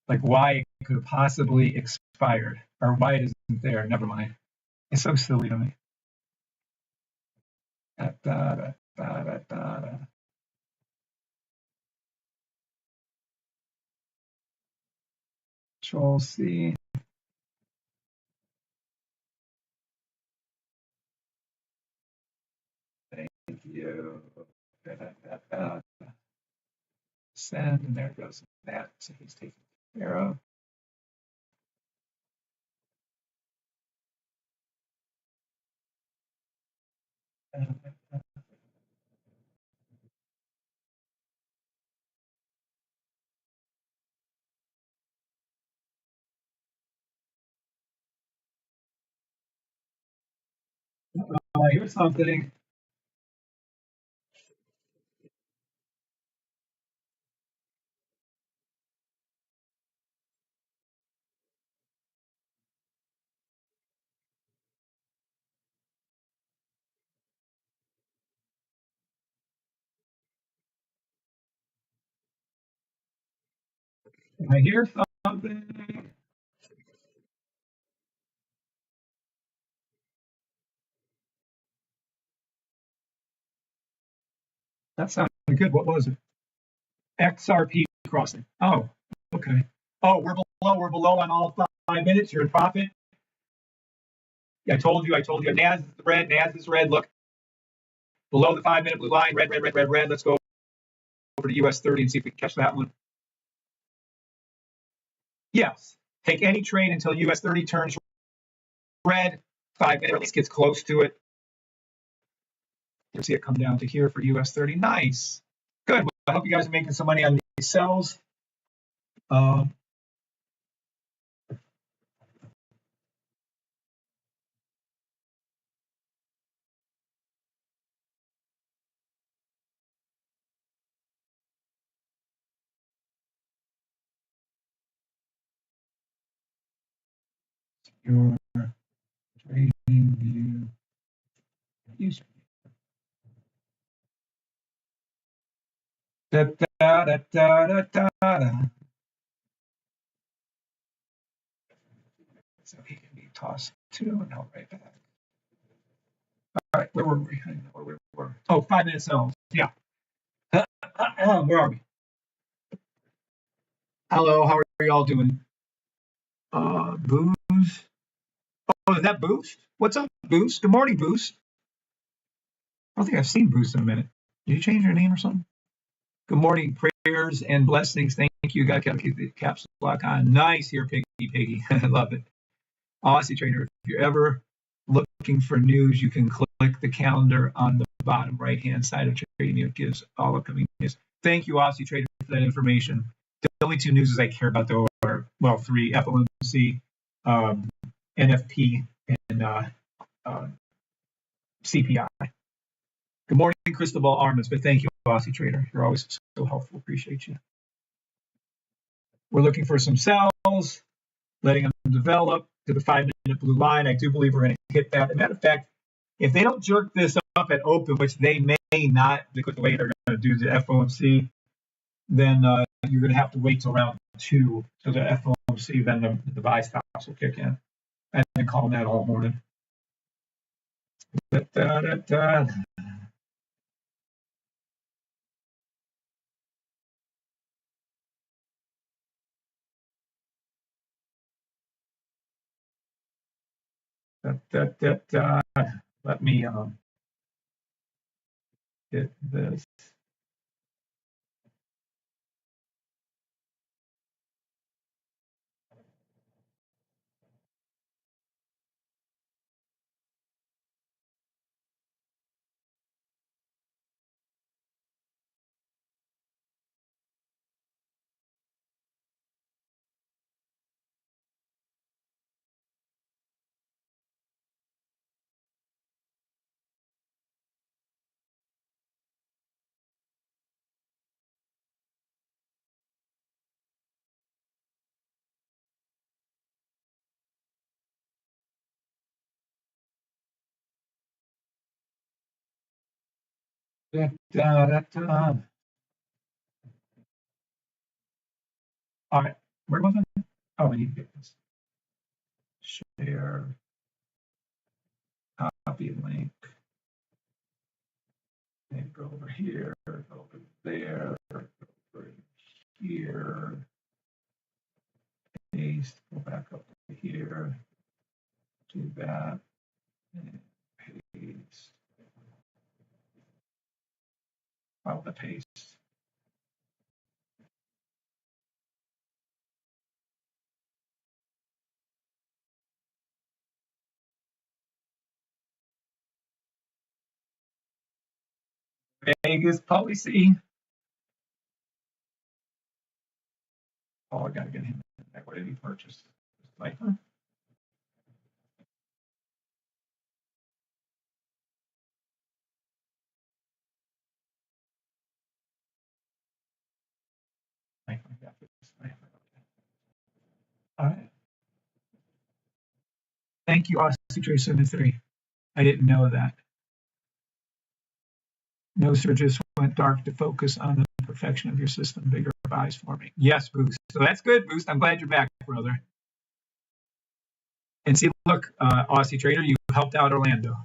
like why it could have possibly expired or why it isn't there. Never mind. It's so silly to me. Control C. Thank you. Send, and there goes that. So he's taken care of. I hear something. I hear something. That sounded good. What was it? XRP crossing. Oh, okay. Oh, we're below. We're below on all 5 minutes. You're in profit. Yeah, I told you. I told you. NAS is red. NAS is red. Look below the 5 minute blue line. Red, red, red, red, red. Let's go over to US 30 and see if we can catch that one. Yes. Take any trade until US 30 turns red. 5 minute at least gets close to it. You'll see it come down to here for US 30. Nice. Good. Well, I hope you guys are making some money on these sells. Your trading view. Da, da, da, da, da, da, da. So he can be tossed too, and I'll right back. All right, where were we? I don't know where we were. Oh, 5 minute sells. Yeah. Where are we? Hello, how are y'all doing? Boost. Oh, is that Boost? What's up, Boost? Good morning, Boost. I don't think I've seen Boost in a minute. Did you change your name or something? Good morning, prayers and blessings. Thank you. Got to keep the caps lock on. Nice here, Piggy. I love it. Aussie Trader, if you're ever looking for news, you can click the calendar on the bottom right-hand side of Trading. It gives all upcoming news. Thank you, Aussie Trader, for that information. The only two newses I care about, though, are, well, three, FOMC, NFP, and CPI. Good morning, Cristobal Armas, but thank you, Aussie Trader. You're always so helpful. Appreciate you. We're looking for some sells, letting them develop to the 5 minute blue line. I do believe we're going to hit that. As a matter of fact, if they don't jerk this up at open, which they may not, because the way they're going to do the FOMC, then you're going to have to wait till round 2 till the FOMC, then the buy stops will kick in. I've been calling that all morning. Da, da, da, da. Da, da, da, da. Let me get this. Da, da, da, da. All right, where was I? Oh, I need to get this. Share, copy link. And go over here, go over there, go over here, paste, go back up to here, do that, and paste. Follow the paste. Vegas policy. Oh, I gotta get him. What did he purchase? Like, huh? All right. Thank you, Aussie73. I didn't know that. No, sir, just went dark to focus on the perfection of your system. Bigger buys for me. Yes, Boost. So that's good, Boost. I'm glad you're back, brother. And see, look, Aussie Trader, you helped out Orlando.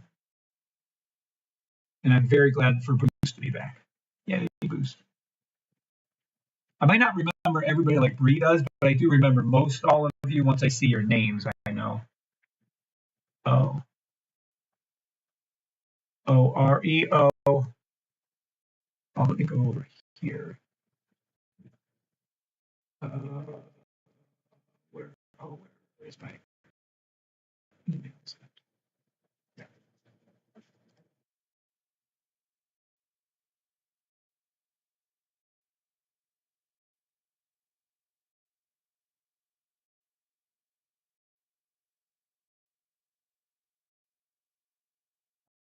And I'm very glad for Boost to be back. Yeah, Boost. I might not remember everybody like Bree does, but I do remember most all of you once I see your names, I know. Oh. O-R-E-O. Oh, let me go over here. Where's my emails? Yeah.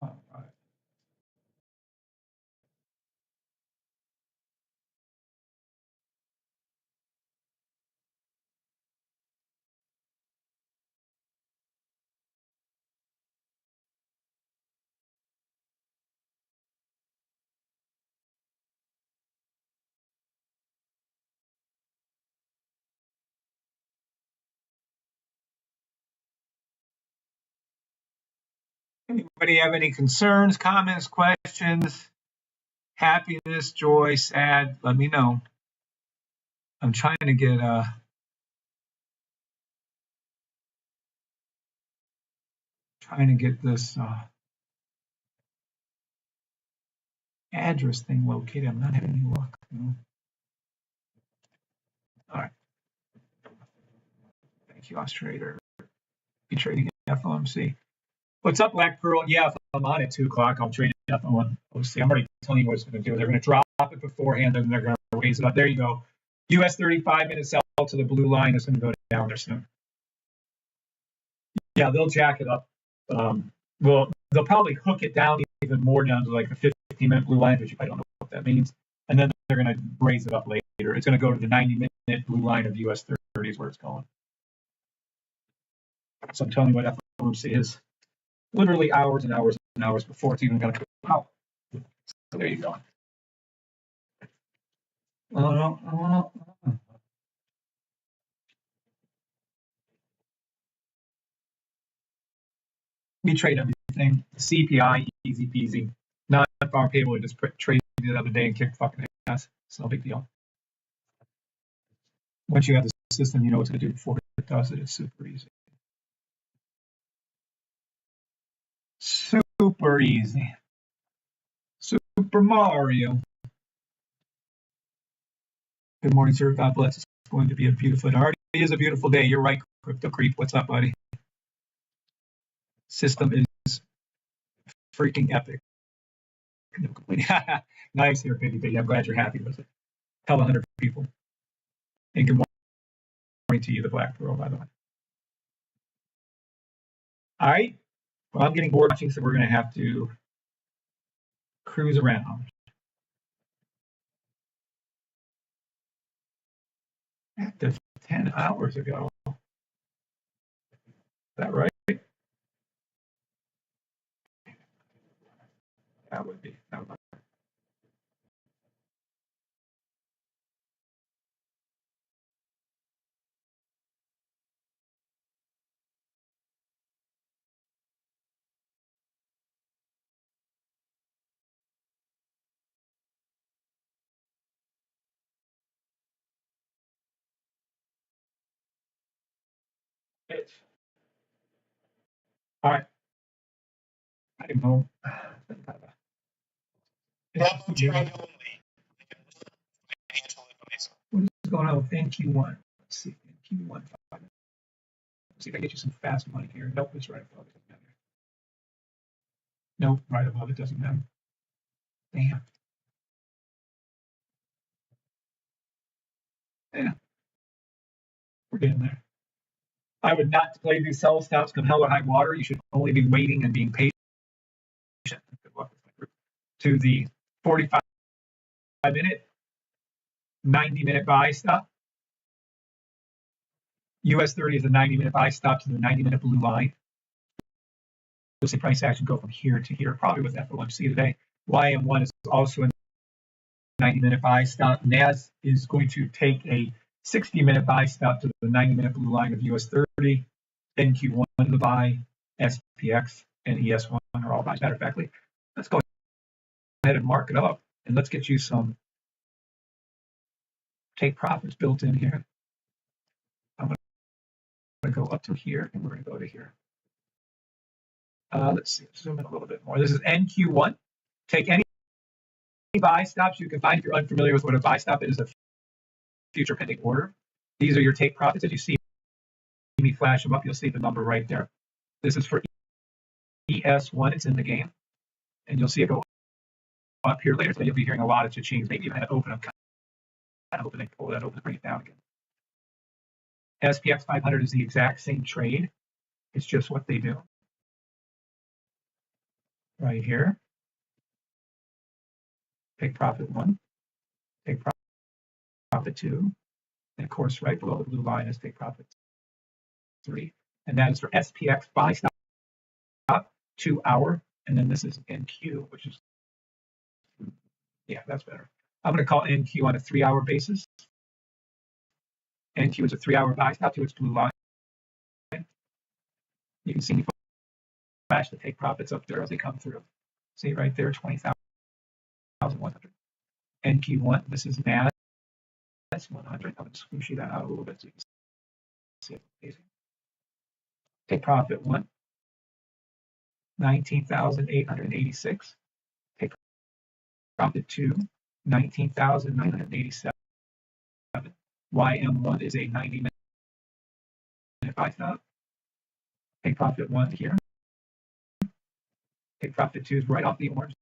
All right. Anybody have any concerns, comments, questions, happiness, joy, sad? Let me know. I'm trying to get this address thing located. I'm not having any luck. No. All right. Thank you, Australia. Be trading FOMC. What's up, Black Pearl? Yeah, if I'm on at 2 o'clock, I'll trade FOMC. I'm already telling you what it's going to do. They're going to drop it beforehand, and they're going to raise it up. There you go. US 35-minute sell to the blue line is going to go down there soon. Yeah, they'll jack it up. Well, they'll probably hook it down even more down to like the 15-minute blue line, which I don't know what that means. And then they're going to raise it up later. It's going to go to the 90-minute blue line of US 30 is where it's going. So I'm telling you what FOMC is. Literally hours and hours and hours before it's even going to come out. So there you go. We trade everything. CPI, easy peasy. Not farm payable. We just traded the other day and kicked fucking ass. It's no big deal. Once you have the system, you know what to do before it does it. It's super easy. Super easy. Super Mario. Good morning, sir. God bless. It's going to be a beautiful day. It already is a beautiful day. You're right, Crypto Creep. What's up, buddy? System is freaking epic. Nice here, baby. I'm glad you're happy with it. Tell 100 people. And good morning to you, the Black Pearl, by the way. All right. Well, I'm getting bored watching, so we're going to have to cruise around. Active 10 hours ago. Is that right? That would be. All right. I don't know. Demo trade only. Financial advisor. What is going on with NQ1? Let's see. NQ1. Let's see if I can get you some fast money here. Nope, it's right above it. Doesn't matter. Nope, right above it doesn't matter. Damn. Yeah. We're getting there. I would not play these sell stops come hell or high water. You should only be waiting and being patient. Good luck with my group. To the 45-minute, 90-minute buy stuff. US 30 is a 90-minute buy stop to the 90-minute blue line. You'll see price action go from here to here, probably with FOMC today. YM1 is also a 90-minute buy stop. NAS is going to take a 60-minute buy stop to the 90-minute blue line of US 30. NQ1 to the buy, SPX and ES1 are all buys. Matter of fact, let's go ahead and mark it up, and let's get you some take profits built in here. I'm going to go up to here, and we're going to go to here. Let's see, zoom in a little bit more. This is NQ1. Take any buy stops you can find. If you're unfamiliar with what a buy stop is, a future pending order. These are your take profits. As you see me flash them up, you'll see the number right there. This is for ES1. It's in the game, and you'll see it go up here later. So you'll be hearing a lot of cha-chings. Maybe even open up, kind of hoping they pull that open to bring it down again. SPX 500 is the exact same trade. It's just what they do. Right here. Take profit 1, take profit 2, and of course right below the blue line is take profit 3. And that is for SPX buy stop 2 hour, and then this is NQ, which is, yeah, that's better. I'm going to call NQ on a 3-hour basis. NQ is a 3-hour buy stop to its blue line. You can see me flash the take profits up there as they come through. See right there, 20,100. NQ1, this is NAS 100. I'm going to squishy that out a little bit so you can see it amazing. Take profit 1, 19,886. Take profit 2, 19,987. YM1 is a 90-minute buy stop. Take profit 1 here. Take profit 2 is right off the orange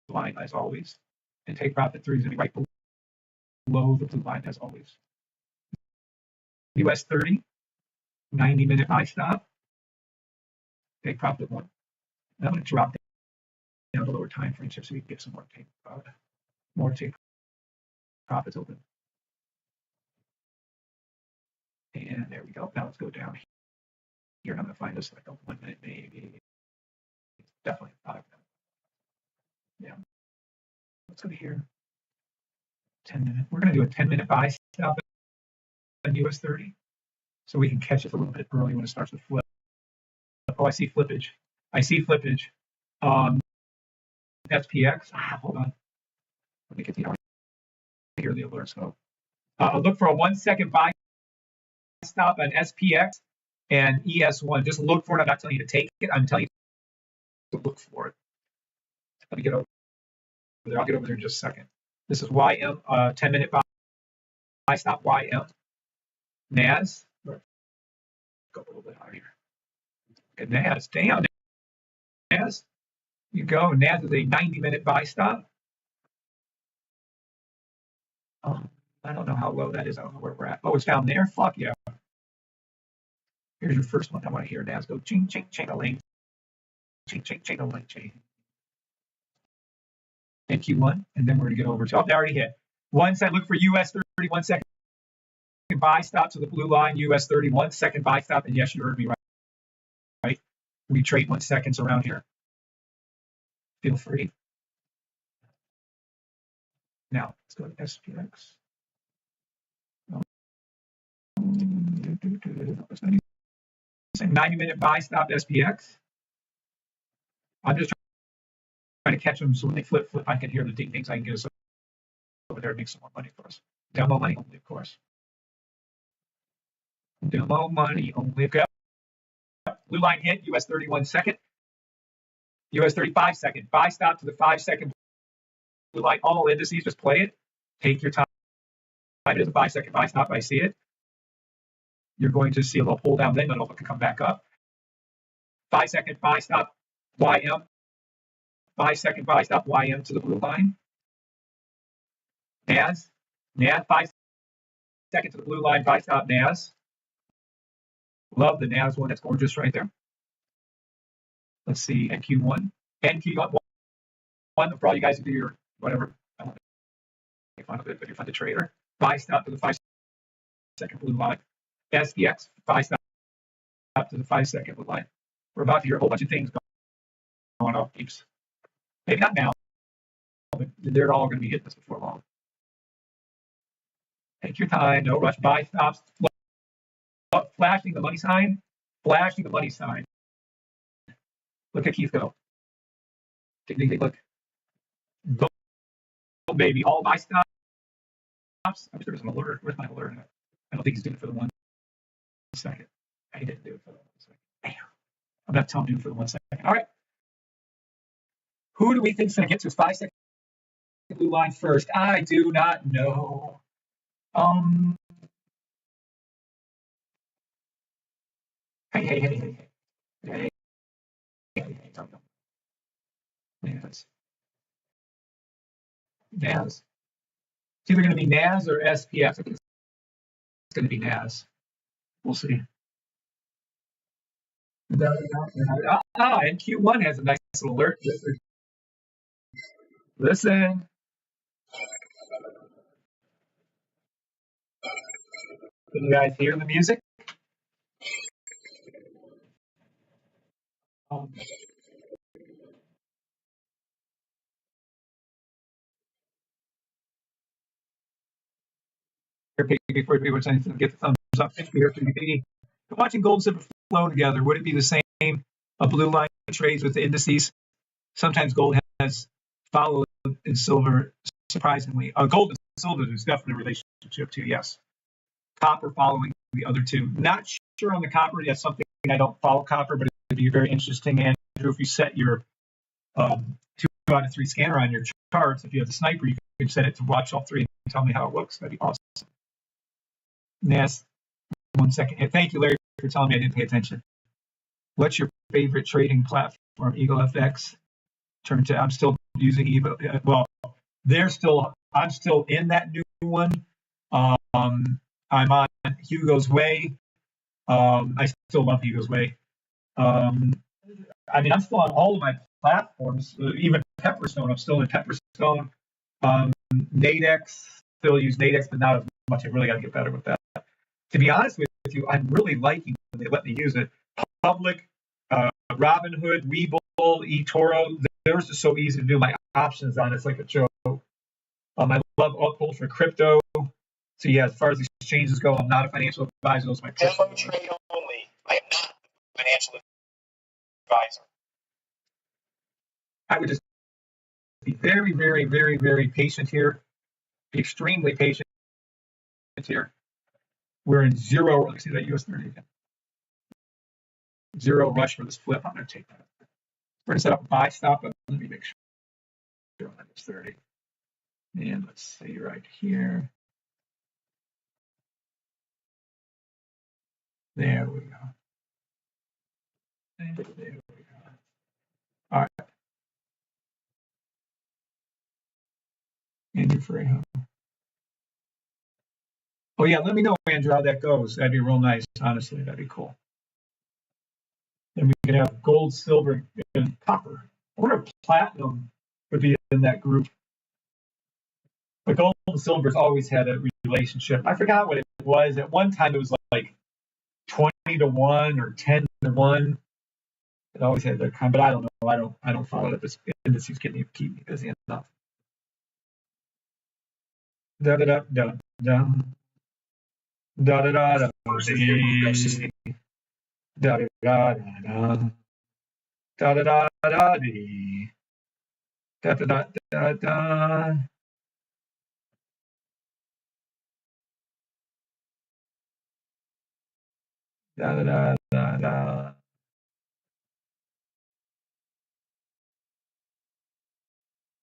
line as always. And take profit 3 is going to be right below the blue line as always. US 30, 90-minute buy stop. Take profit 1. And I'm going to drop down the lower time frame so we can get some more take profits open. And there we go. Now let's go down here. And I'm going to find this like a 1 minute, maybe. Definitely 5 minutes. Yeah. Let's go to here. 10 minute. We're going to do a 10-minute buy stop on US 30. So we can catch it a little bit early when it starts to flip. Oh, I see flippage. SPX. Hold on. Let me get the here the alerts go. Look for a 1-second buy stop on SPX and ES1. Just look for it. I'm not telling you to take it. I'm telling you to look for it. Let me get over there. I'll get over there in just a second. This is YM, 10-minute buy stop YM. NAS. Go a little bit higher. Look at NAS. Damn. NAS. You go. NAS is a 90-minute buy stop. I don't know how low that is. I don't know where we're at. Oh, it's down there. Fuck yeah. Here's your first one. I want to hear NAS go ching, ching, ching-a-ling. Ching, ching, ching-a-ling, ching. NQ1, and then we're going to get over to, they already hit. One side, look for US 30, 1 second buy stop to the blue line, US 30, 1 second buy stop, and yes, you heard me right. We trade 1 seconds around here. Feel free. Now, let's go to SPX. 90-minute buy stop SPX. I'm just trying to catch them so when they flip, I can hear the ding dings. I can get us over there and make some more money for us. Demo money only, of course. Demo money only. Okay. Blue line hit, US 30 1 second. US 35 second. Buy stop to the 5-second blue line. All indices, just play it. Take your time. It is a 5-second buy stop. I see it. You're going to see a little pull down then, but it can come back up. 5-second buy stop YM. 5-second buy stop YM to the blue line. NAS 5-second to the blue line buy stop NAS. Love the NAS one. That's gorgeous right there. Let's see, NQ1. NQ1 for all you guys who do your whatever. I don't make fun of it, but you're fun to trader. Buy stop to the 5-second blue line. SPX 5 stop to the 5-second line. We're about to hear a whole bunch of things going off peeps. Maybe not now, but they're all going to be hitting us before long. Take your time, no rush. Buy stops. Flashing the money sign. Flashing the money sign. Look at Keith go. Look. Go, baby. All buy stops. I wish there was an alert. Where's my alert? I don't think he's doing it for the 1 second. He didn't do it for the 1 second. Damn. I'm not telling you for the 1 second. All right. Who do we think is going to get to his 5-second blue line first? I do not know. Hey. Naz. It's either going to be Naz or SPX. It's going to be Naz. We'll see. And Q1 has a nice little alert. Listen. Can you guys hear the music? Before people are saying get the thumbs up. Thank you here for the watching gold and silver flow together. Would it be the same? A blue line trades with the indices. Sometimes gold has followed in silver. Surprisingly, gold and silver is definitely a relationship too. Yes, copper following the other two. Not sure on the copper. That's something I don't follow copper, but it'd be very interesting. Andrew, if you set your 2 out of 3 scanner on your charts, if you have the sniper, you can set it to watch all 3 and tell me how it looks. That'd be awesome. Yes, 1 second. Hey, thank you, Larry, for telling me I didn't pay attention. What's your favorite trading platform? Eagle FX. I'm still using Eagle. Well, I'm still in that new one. I'm on Hugo's Way. I still love Hugo's Way. I'm still on all of my platforms, even Pepperstone. I'm still in Pepperstone. Nadex, still use Nadex, but not as much. I really got to get better with that. To be honest with you, I'm really liking when they let me use it. Public, Robinhood, Webull, eToro. They're just so easy to do my options on. It's like a joke. I love altcoins for crypto. So yeah, as far as these exchanges go, I'm not a financial advisor. Those are my demo trade only. I am not a financial advisor. I would just be very, very, very, very patient here. Be extremely patient here. We're in zero. Let's see that US 30 again. Zero rush for this flip. I'm going to take that. We're going to set up a buy stop. Let me make sure on this 30. And let's see right here. There we go. And there we go. All right. Andrew Frejo. Oh yeah, let me know, Andrew, how that goes. That'd be real nice. Honestly, that'd be cool. Then we could have gold, silver, and copper. I wonder if platinum would be in that group. But gold and silver's always had a relationship. I forgot what it was. At one time, it was like 20-1 or 10-1. It always had that kind, but I don't know. I don't follow it. This indices keep me busy enough. Da da da da da da da da da da da da da da da da da da. Da da da da da.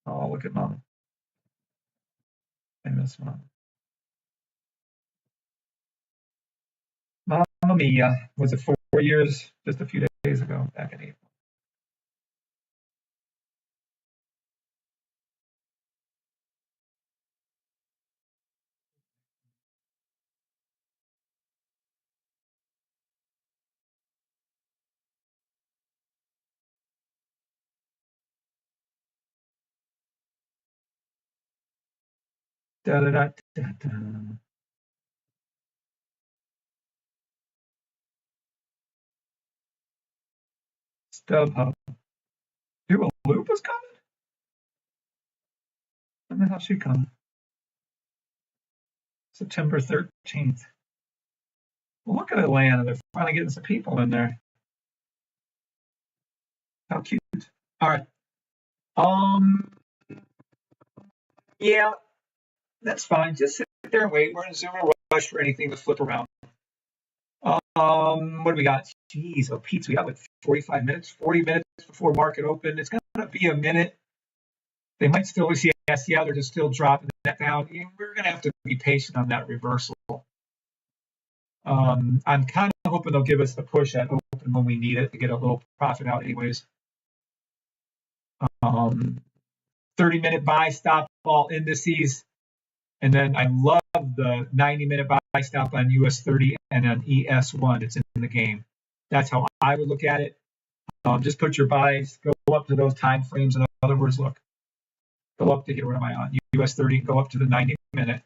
Oh, look at mom. I miss mom. Mamma Mia. Was it 4 years? Just a few days ago, back in April. Da da da da da. StubHub. Dua Lipa's coming? When the hell she coming? September 13th. Well, look at Atlanta. They're finally getting some people in there. How cute. All right. Yeah, that's fine. Just sit there and wait. We're in a zero rush for anything to flip around. What do we got? Jeez, oh, Pete, we got like 45 minutes, 40 minutes before market open. It's going to be a minute. They might still see SCL. They're just still dropping that down. We're going to have to be patient on that reversal. I'm kind of hoping they'll give us the push at open when we need it to get a little profit out anyways. 30-minute buy stop all indices. And then I love the 90-minute buy stop on US 30 and on ES1. It's in the game. That's how I would look at it. Just put your buys, go up to those time frames. In other words, look, go up to here. What am I on? US 30, go up to the 90-minute.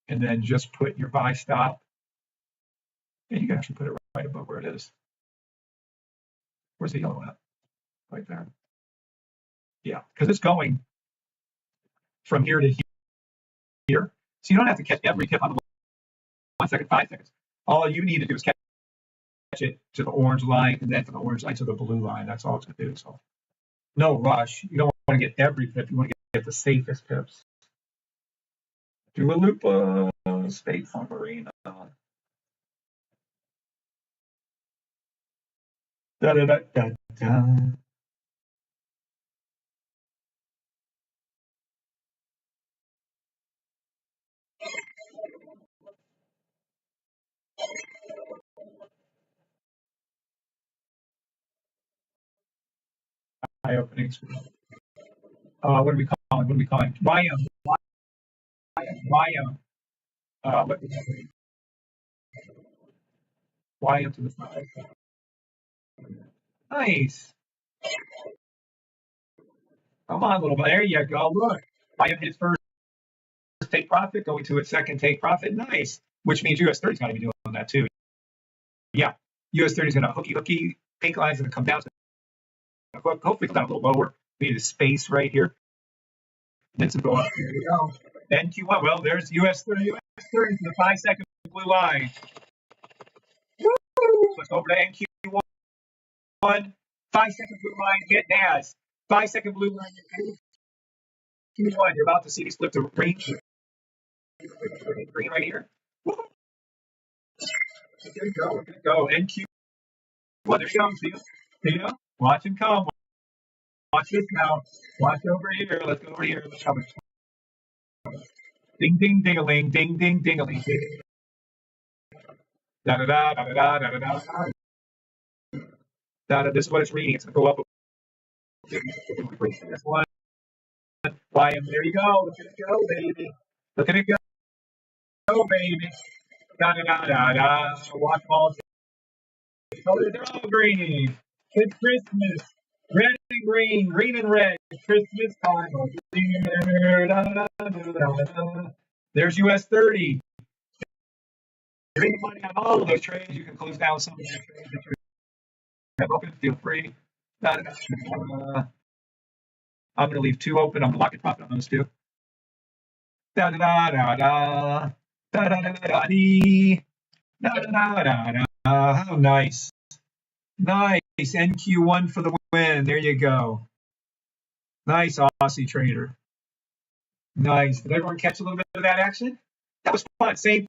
And then just put your buy stop. And you can actually put it right above where it is. Where's the yellow at? Right there. Yeah, because it's going from here to here. So you don't have to catch every tip on the 1 second, 5 seconds. All you need to do is catch it to the orange line and then from the orange line to the blue line. That's all it's going to do. So no rush. You don't want to get every pip. You want to get the safest pips. Dua Lipa, State Farm Arena. Da da da da da. High opening screen. What are we calling? What are we calling? YM. YM. What is that? YM to the side. Nice. Come on, little bit. There you go. Look. YM hits first take profit, going to its second take profit. Nice. Which means US 30 is going to be doing that too. Yeah. US 30 is going to hooky. Pink line is going to come down. Hopefully come down a little lower. We need a space right here. Then to go up. There you go. NQ1. Well, there's US 30. US 30 to the 5 second blue line. Woo! Let's go over to NQ1. 5 second blue line. Get NAS. 5 second blue line. NQ1. You're about to see these flip to range. Green right here. Woo! There you go. We're going to go. NQ1. There you go. See you. Watch him come. Watch this now. Watch over here. Let's go over here. Let's come. Ding, ding, ding-a-ling. Ding, ding, ding-a-ling. Da-da-da, da-da-da, da-da-da. Da-da. This is what it's reading. It's going to go up. This one. YM. There you go. Look at it go, baby. Look at it go. Go, baby. Da-da-da-da-da. Watch all. Colors are all green. It's Christmas. Red and green, green and red. Christmas time. There's US 30. You're making money on all of those trades. You can close down some of the trades that you have open. Feel free. I'm going to leave 2 open. I'm going to lock your profit on those 2. Da da da da da da da da da dee. Da da da da da. How nice. Nice. NQ1 for the win. There you go. Nice Aussie trader. Nice. Did everyone catch a little bit of that action? That was fun. Same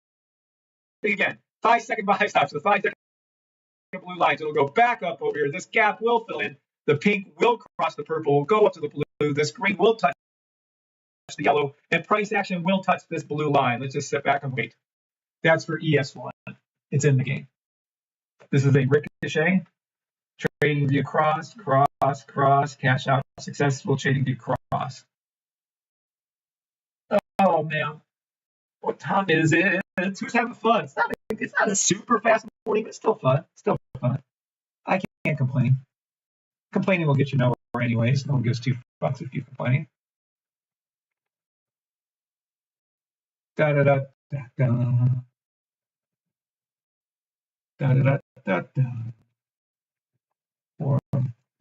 thing again. 5 second buy stop. So the 5 second blue lines. It'll go back up over here. This gap will fill in. The pink will cross the purple. Will go up to the blue. This green will touch the yellow. And price action will touch this blue line. Let's just sit back and wait. That's for ES1. It's in the game. This is a ricochet. Trading view cross, cash out, successful trading view cross. Oh man, what time is it? Who's having fun? It's not a super fast morning, but it's still fun. Still fun. I can't complain. Complaining will get you nowhere anyways. No one gives 2 bucks if you're complaining. Da da da da da da da da da da.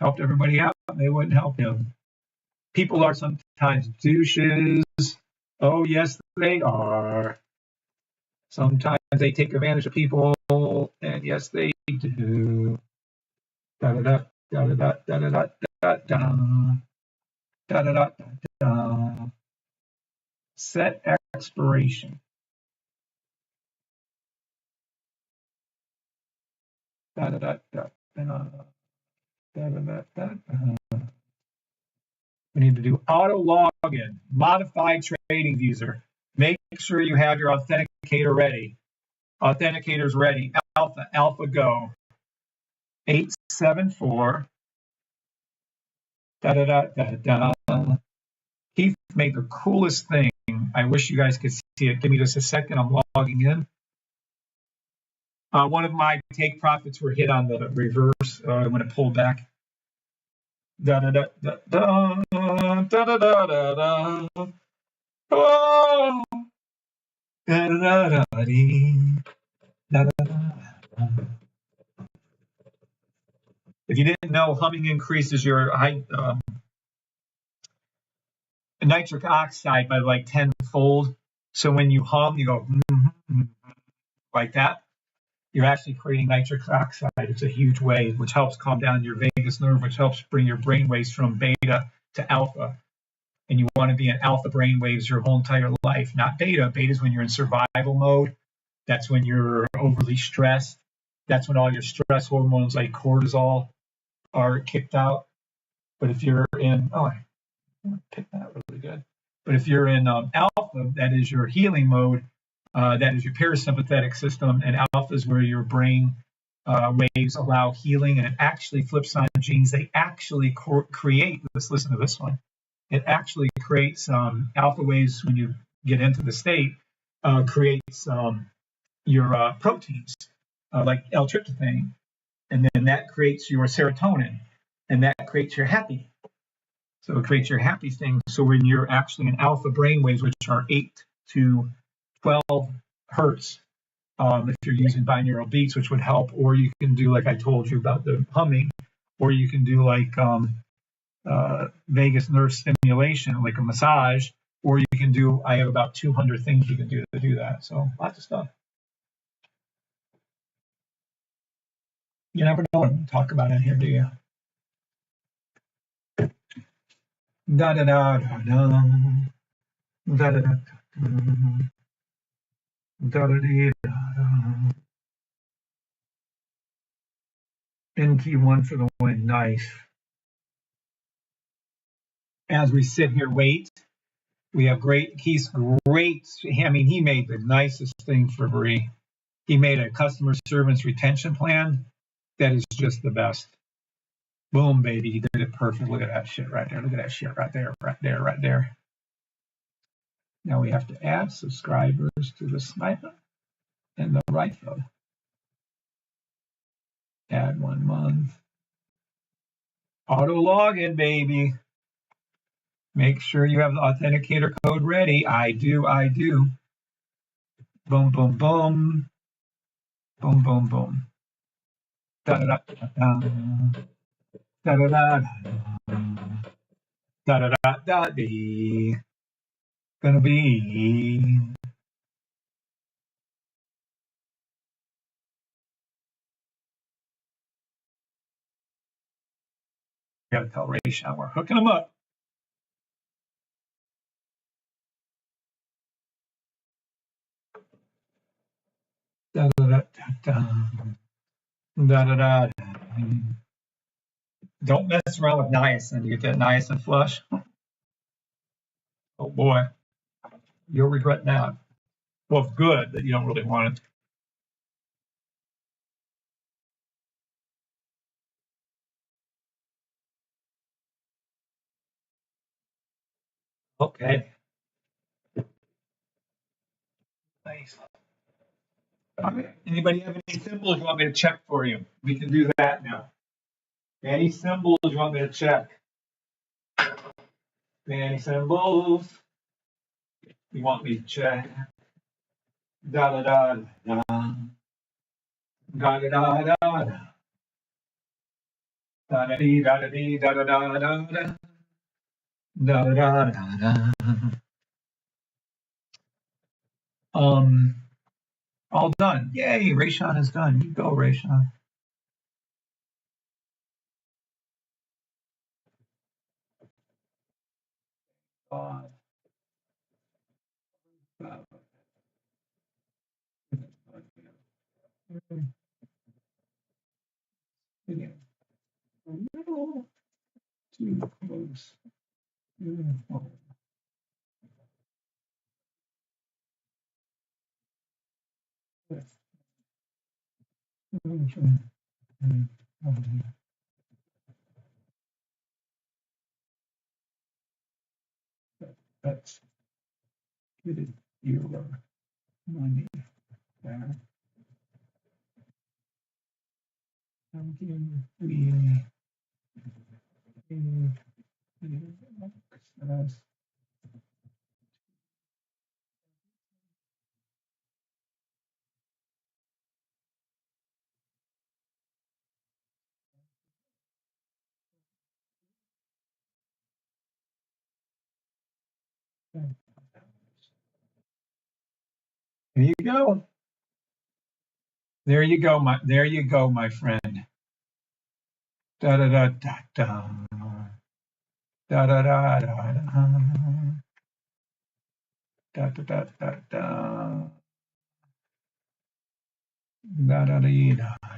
helped everybody out, and they wouldn't help him. People are sometimes douches. Oh, yes, they are. Sometimes they take advantage of people, and yes, they do. Da da da da da da da da da da da da da. Set expiration. Da da da da da da da da da. We need to do auto login, modified trading user. Make sure you have your authenticator ready. Authenticator's ready. Alpha go. 874. Da da da da da. Keith made the coolest thing. I wish you guys could see it. Give me just a second. I'm logging in. One of my take profits were hit on the reverse when it pulled back. Da da da da da da da da da da. Oh. Da da da da dee. Da da da. If you didn't know, humming increases your nitric oxide by like 10-fold. So when you hum, you go like that. You're actually creating nitric oxide. It's a huge wave, which helps calm down your vagus nerve, which helps bring your brain waves from beta to alpha. And you want to be in alpha brain waves your whole entire life, not beta. Beta is when you're in survival mode. That's when you're overly stressed. That's when all your stress hormones like cortisol are kicked out. But if you're in, I picked that really good. But if you're in alpha, that is your healing mode. That is your parasympathetic system, and alpha is where your brain waves allow healing, and it actually flips on genes. They actually create, let's listen to this one. It actually creates alpha waves when you get into the state, creates your proteins like L-tryptophan, and then that creates your serotonin, and that creates your happy. So it creates your happy thing. So when you're actually in alpha brainwaves, which are 8 to 12 hertz, if you're using binaural beats, which would help, or you can do like I told you about the humming, or you can do like vagus nerve stimulation, like a massage, or you can do, I have about 200 things you can do to do that. So lots of stuff. You never know what I'm talking about in here, do you? Da da da da da da da da da da da da. NT1 for the win. Nice. As we sit here, wait. We have he's great. I mean, he made the nicest thing for Bree. He made a customer service retention plan that is just the best. Boom, baby. He did it perfect. Look at that shit right there. Look at that shit right there, right there, right there. Now we have to add subscribers to the sniper and the rifle. Add 1 month. Auto login, baby. Make sure you have the authenticator code ready. I do. Boom, boom, boom. Boom, boom, boom. Da da da da da da da da da da da dee. Gonna be. Gotta tell Rayshawn we're hooking them up. Da da da da da da da. Don't mess around with niacin. You get that niacin flush. Oh boy, you'll regret that. Well, it's good that you don't really want it. Okay. Nice. Anybody have any symbols you want me to check for you? We can do that now. Any symbols you want me to check? Any symbols you want me to check? Da da da da da da da da. Da da dee da da dee da da da da da da da da da. All done. Yay, Rayshawn is done. You go, Rayshawn. A little too close. That's good. Your money there. How can we access There you go. There you go, my friend. Da da da da da. Da da da da da. Da da da da da. Da da dee da da.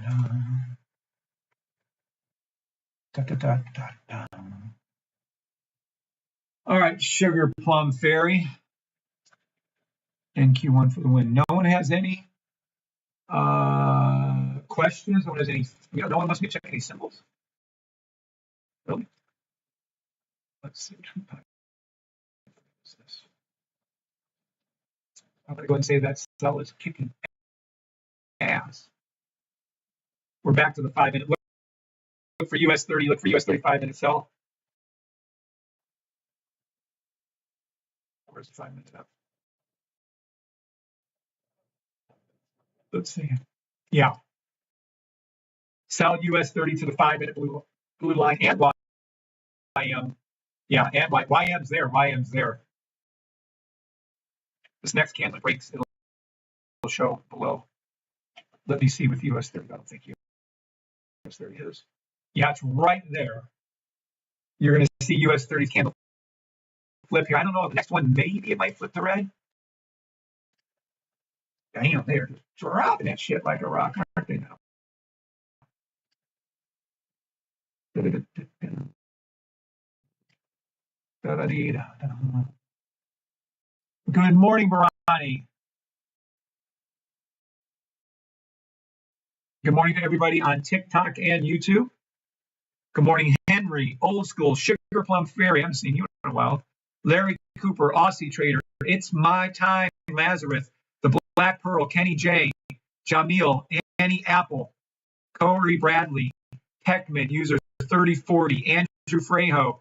Da da da da da. All right, Sugar Plum Fairy. NQ1 for the win. No one has any questions? No one has any? No one wants me to check any symbols. Really? Let's see. What's this? I'm going to go ahead and say that cell is kicking ass. We're back to the 5-minute. Look for US 30. Look for US 35 minute sell. Where's the 5 minute up? Let's see. Yeah. Sell US 30 to the 5-minute blue line and YM. Yeah, and YM's there. YM's there. This next candle breaks. It'll show below. Let me see with US 30. I don't think US 30 is. Yeah, it's right there. You're going to see US 30 candle flip here. I don't know if the next one, maybe it might flip to red. Damn, they're just dropping that shit like a rock, aren't they now? Good morning, Barani. Good morning to everybody on TikTok and YouTube. Good morning, Henry, Old School, Sugar Plum Fairy. I haven't seen you in a while. Larry Cooper, Aussie Trader. It's my time, Lazarus. The Black Pearl, Kenny J, Jamil, Annie Apple, Corey Bradley, Heckman, user 3040, Andrew Frejo,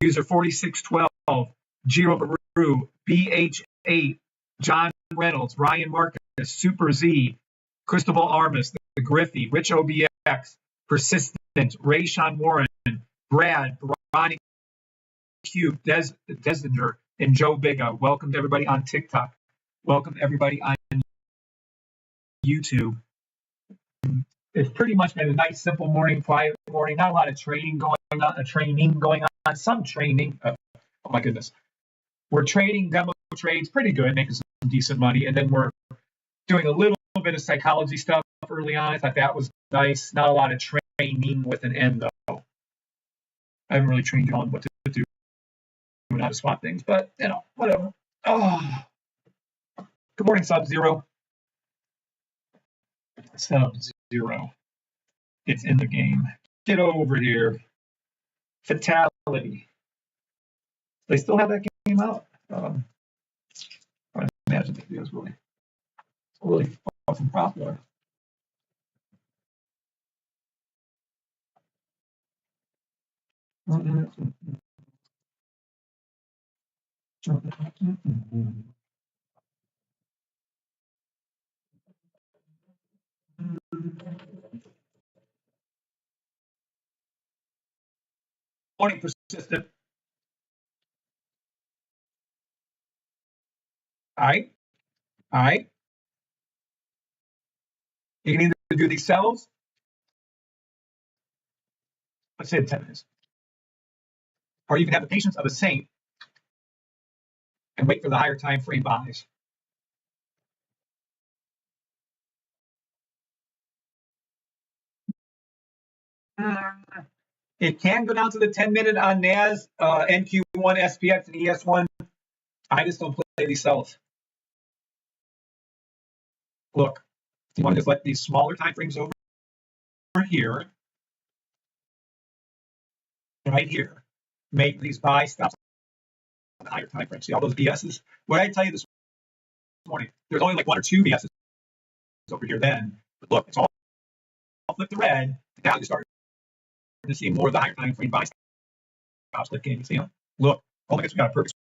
user 4612, Giro Baru, BH8, John Reynolds, Ryan Marcus, Super Z, Cristobal Armas, The Griffey, Rich OBX, Persistent, Rayshawn Warren, Brad, Ronnie Q, Desinger, and Joe Biga. Welcome to everybody on TikTok. Welcome to everybody on YouTube. It's pretty much been a nice, simple morning, quiet morning. Not a lot of training going on. Some training. Oh my goodness. We're trading demo trades pretty good, making some decent money. And then we're doing a little bit of psychology stuff early on. I thought that was nice. Not a lot of training with an N, though. I haven't really trained you on what to do and how to spot things, but, whatever. Oh. Good morning, Sub-Zero. Sub-Zero. It's in the game. Get over here. Fatality. They still have that game out. I imagine it was really fucking popular. Morning, persistent. All right. All right. You can either do these sells, let's say 10 minutes, or you can have the patience of a saint and wait for the higher time frame buys. It can go down to the 10-minute on NAS, NQ1, SPX, and ES1. I just don't play these sells. Look, you want to just let these smaller time frames over here, right here, make these buy stops on the higher time frames. See all those BSs? What I tell you this morning, there's only like 1 or 2 BSs over here then. But look, it's all flipped to red. Now you start to see more of the higher time frame buy stops clicking. You see them? Look, oh my gosh, we got a perfect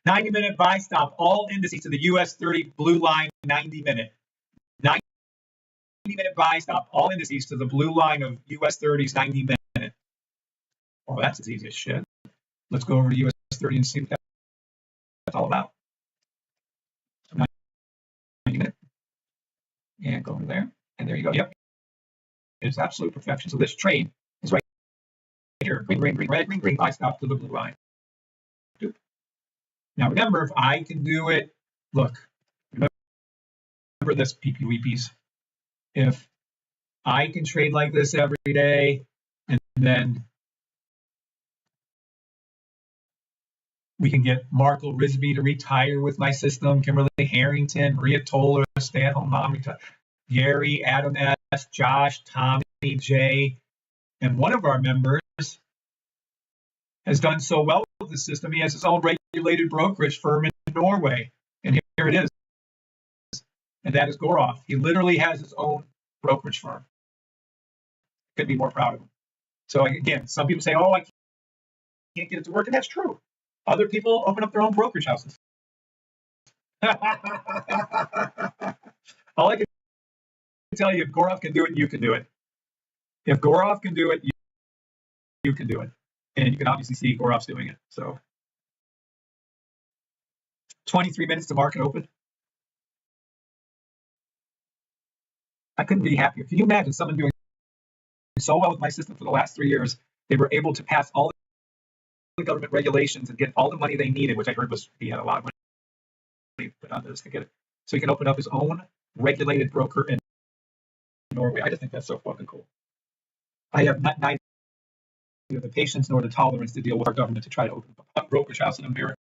90-minute buy stop, all indices to the US 30 blue line 90-minute. 90-minute buy stop, all indices to the blue line of US 30's 90-minute. Oh, that's as easy as shit. Let's go over to US 30 and see what that's all about. 90-minute. And go over there. And there you go. Yep. It's absolute perfection. So this trade is right here. Green, green, green, red, green, green, buy stop to the blue line. Now remember, if I can do it, look, remember this PPWPs. If I can trade like this every day, and then we can get Marco Risby to retire with my system, Kimberly Harrington, Maria Toller, stay-at-home mom, Gary, Adam S., Josh, Tommy, Jay, and one of our members has done so well with the system. He has his own regulated brokerage firm in Norway, and here it is. And that is Goroff. He literally has his own brokerage firm. Couldn't be more proud of him. So again, some people say, "Oh, I can't get it to work," and that's true. Other people open up their own brokerage houses. All I can tell you, if Goroff can do it, you can do it. If Goroff can do it, you can do it. And you can obviously see Goroff's doing it. So 23 minutes to market open. I couldn't be happier. Can you imagine someone doing so well with my system for the last 3 years? They were able to pass all the government regulations and get all the money they needed, which I heard was he had a lot of money put on this to get it. So he can open up his own regulated broker in Norway. I just think that's so fucking cool. I have neither the patience nor the tolerance to deal with our government to try to open up a brokerage house in America.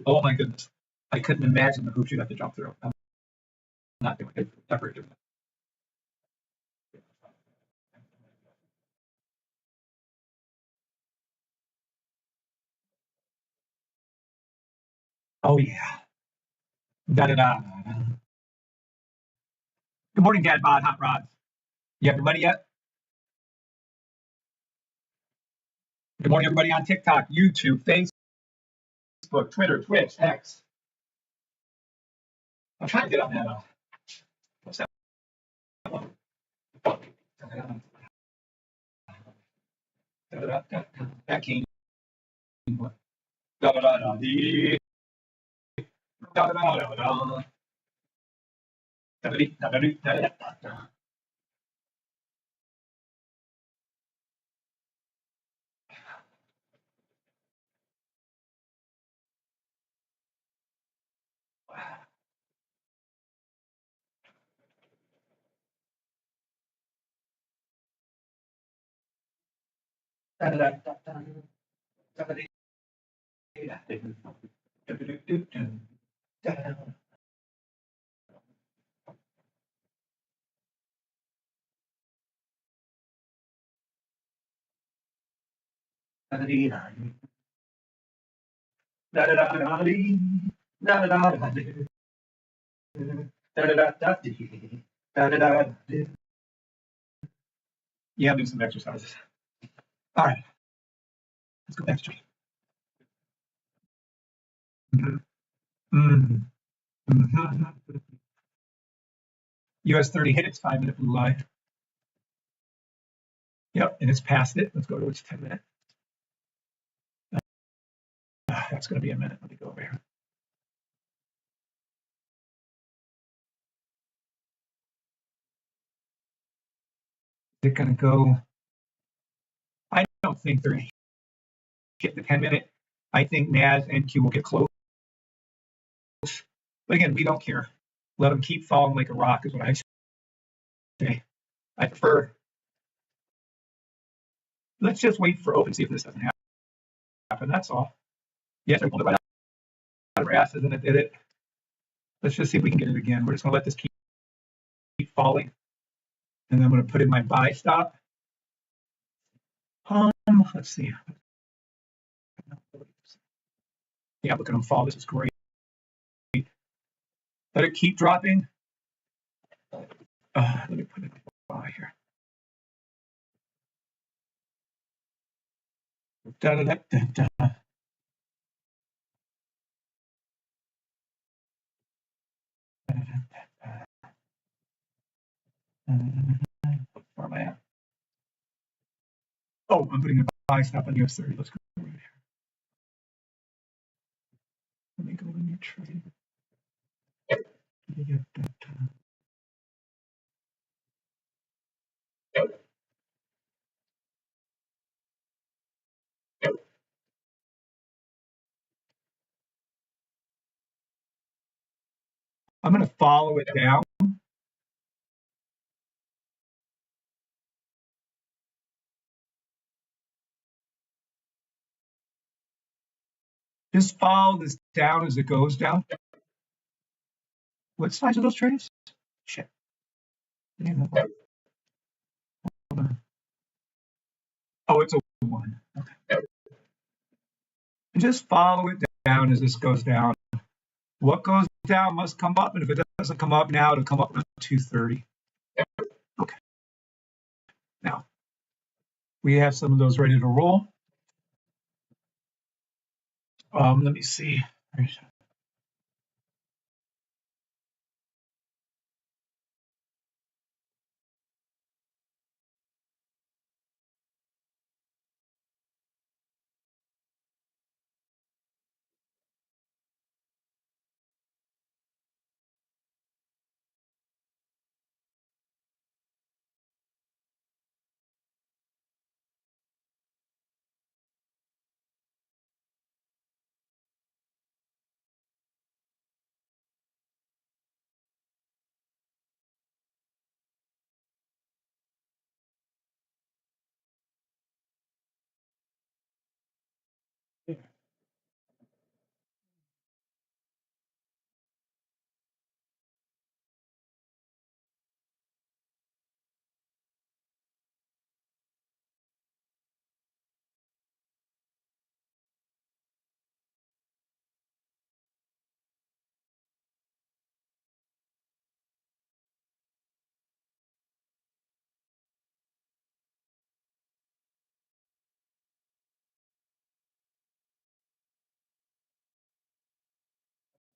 Oh my goodness. I couldn't imagine the hoops you'd have to jump through. I'm not doing it, ever doing it. Oh yeah. Da-da-da. Good morning, Dad Bod, Hot Rods. You have your money yet? Good morning, everybody on TikTok, YouTube, Facebook, Twitter, Twitch, X. I'm trying to get on that. What's that? That came. Da-da-da-da-dee. Da-da-da-da-da. Da-da-dee-da-da-dee-da-da-da-da. Yeah, do some exercises. All right, let's go back to trade. US 30 hit its 5-minute blue line. Yep, and it's past it. Let's go to its 10-minute. That's going to be a minute. Let me go over here. Is it going to go? I don't think they're going to hit the 10-minute. I think NAS and Q will get close. But again, we don't care. Let them keep falling like a rock is what I say. I prefer. Let's just wait for open, see if this doesn't happen. That's all. Yes, I pulled it right out of our asses and it did it. Let's just see if we can get it again. We're just going to let this keep falling. And then I'm going to put in my buy stop. Let's see. Yeah, look at them fall. This is great. Let it keep dropping. Let me put it in buy here. Da, da, da, da, da. Where am I at? Oh, I'm putting a buy stop on US 30. Let's go over here. Let me go in your trade. Let me get that. I'm going to follow it down. Just follow this down as it goes down. What size are those trades? Shit. Oh, it's a 1. Okay. And just follow it down as this goes down. What goes down must come up, and if it doesn't come up now, it'll come up around 230. Okay. Now, we have some of those ready to roll. Let me see.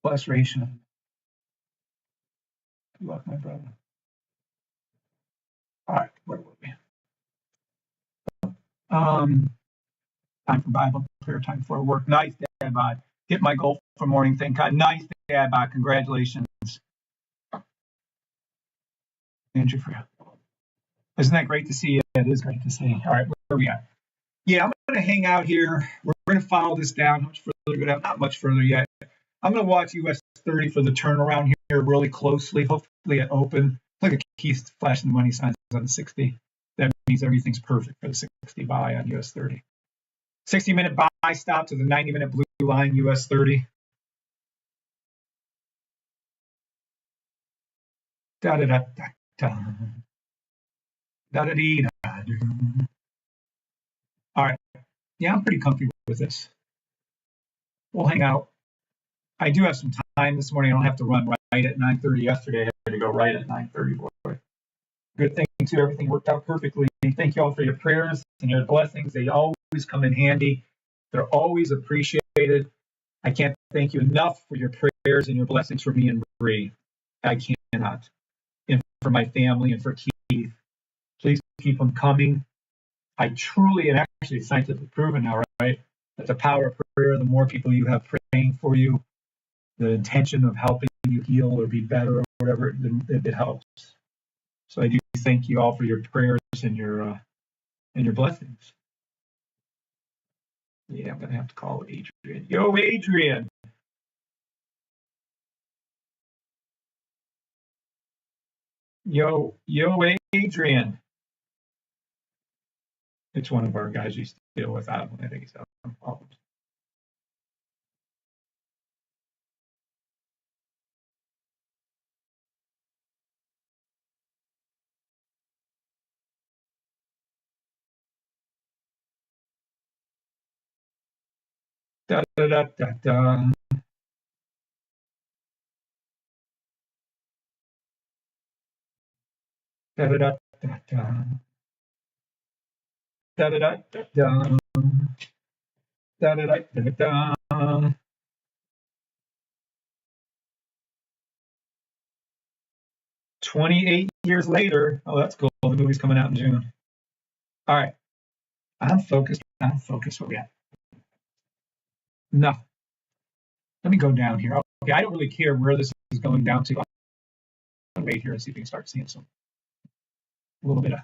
Frustration. Good luck, my brother. All right, where were we? Time for Bible prayer, time for work. Nice, Dad Bod. Hit my goal for morning. Thank God. Nice, Dad Bod. Congratulations. Andrew, for you. Isn't that great to see you? It is great to see. All right, where are we at? Yeah, I'm going to hang out here. We're going to follow this down. How much further go down? Not much further yet. I'm going to watch US 30 for the turnaround here really closely. Hopefully it open. Look at Keith flashing the money signs on the 60. That means everything's perfect for the 60 buy on US 30. 60-minute buy stop to the 90-minute blue line US 30. Da da da da da. Da da dee da. All right. Yeah, I'm pretty comfy with this. We'll hang out. I do have some time this morning. I don't have to run right at 9:30. Yesterday, I had to go right at 9:30. Boy, good thing too. Everything worked out perfectly. Thank you all for your prayers and your blessings. They always come in handy. They're always appreciated. I can't thank you enough for your prayers and your blessings for me and Bree. I cannot. And for my family and for Keith. Please keep them coming. I truly, and actually scientifically proven now, right, that the power of prayer, the more people you have praying for you, the intention of helping you heal or be better or whatever, it helps. So I do thank you all for your prayers and your blessings. Yeah, I'm gonna have to call Adrian. Yo, Adrian. Yo, Adrian. It's one of our guys used to deal with that one. I think he's having some problems. Da da da da da. Da da da da da. Da da da da da. Da da da da da. 28 years later. Oh, that's cool. The movie's coming out in June. All right. I'm focused. Where we at? No. Let me go down here. Okay, I don't really care where this is going down to. I'll wait here and see if we can start seeing some a little bit of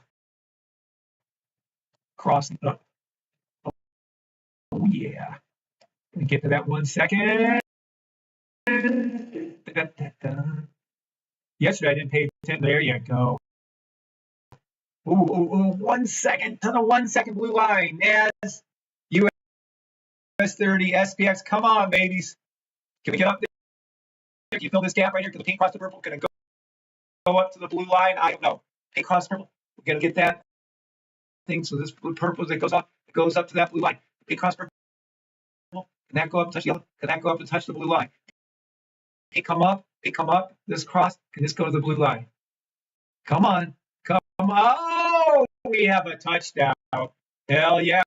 crossing up. Oh yeah. Let me get to that 1 second. Yesterday I didn't pay attention. There you go. Ooh, 1 second to the 1 second blue line. NAS, US 30, SPX. Come on, babies. Can we get up there? Can you fill this gap right here? Can the pink cross the purple? Can it go up to the blue line? I don't know. Pink cross purple. We're gonna get that thing. So this blue purple that goes up, it goes up to that blue line. Pink cross purple. Can that go up and touch the yellow? Can that go up and touch the blue line? Pink come up. Pink come up. This cross. Can this go to the blue line? Come on. Come on. Oh, we have a touchdown. Hell yeah,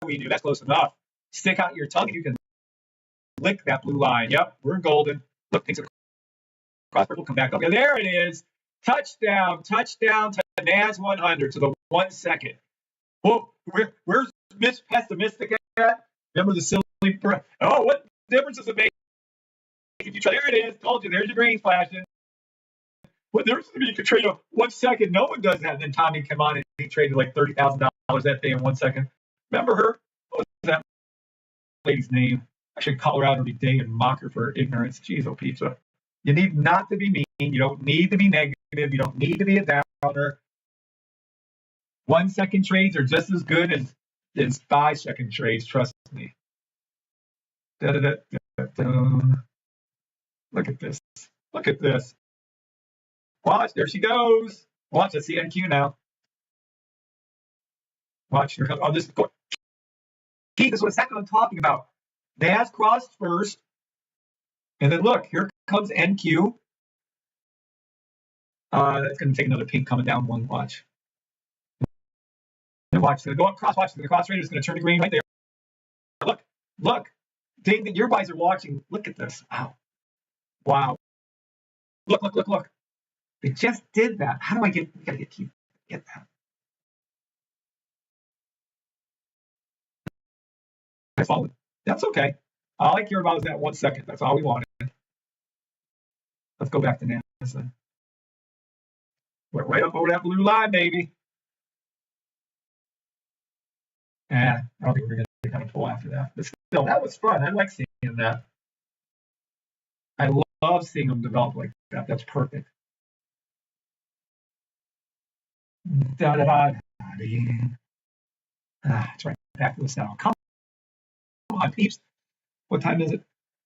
we do. That's close enough. Stick out your tongue. You can lick that blue line. Yep, we're golden. Look, things are cross purple. Come back up. Yeah, there it is. Touchdown to NAS 100 to the 1 second. Whoa, where's Miss Pessimistic at? Remember the silly? Oh, what difference does it make if you try? There it is. Told you. There's your green flashing. What difference if you could trade a 1 second? No one does that. And then Tommy came on and he traded like $30,000 that day in 1 second. Remember her? What was that lady's name? I should call her out every day and mock her for her ignorance. Jeez, oh pizza. You need not to be mean. You don't need to be negative. You don't need to be a downer. 1 second trades are just as good as 5 second trades. Trust me. Da, da, da, da, da. Look at this. Look at this. Watch, there she goes. Watch, I see NQ now. Watch, here comes. Oh, this is going. Keep this 1 second I'm talking about. NAS crossed first. And then look, here comes NQ. That's going to take another pink coming down one. Watch. And watch, it's going to go up cross. Watch, the cross rate is going to turn to green right there. Look. David, your guys are watching. Look at this. Wow. Look. They just did that. How do I get? We got to get you. Get that. I followed. That's okay. All I care about is that 1 second. That's all we wanted. Let's go back to NAS then. We're right up over that blue line, baby. I don't think we're going to kind of pull after that. But still, that was fun. I like seeing that. I love seeing them develop like that. That's perfect. Let's right back to this now. Come on, peeps. What time is it?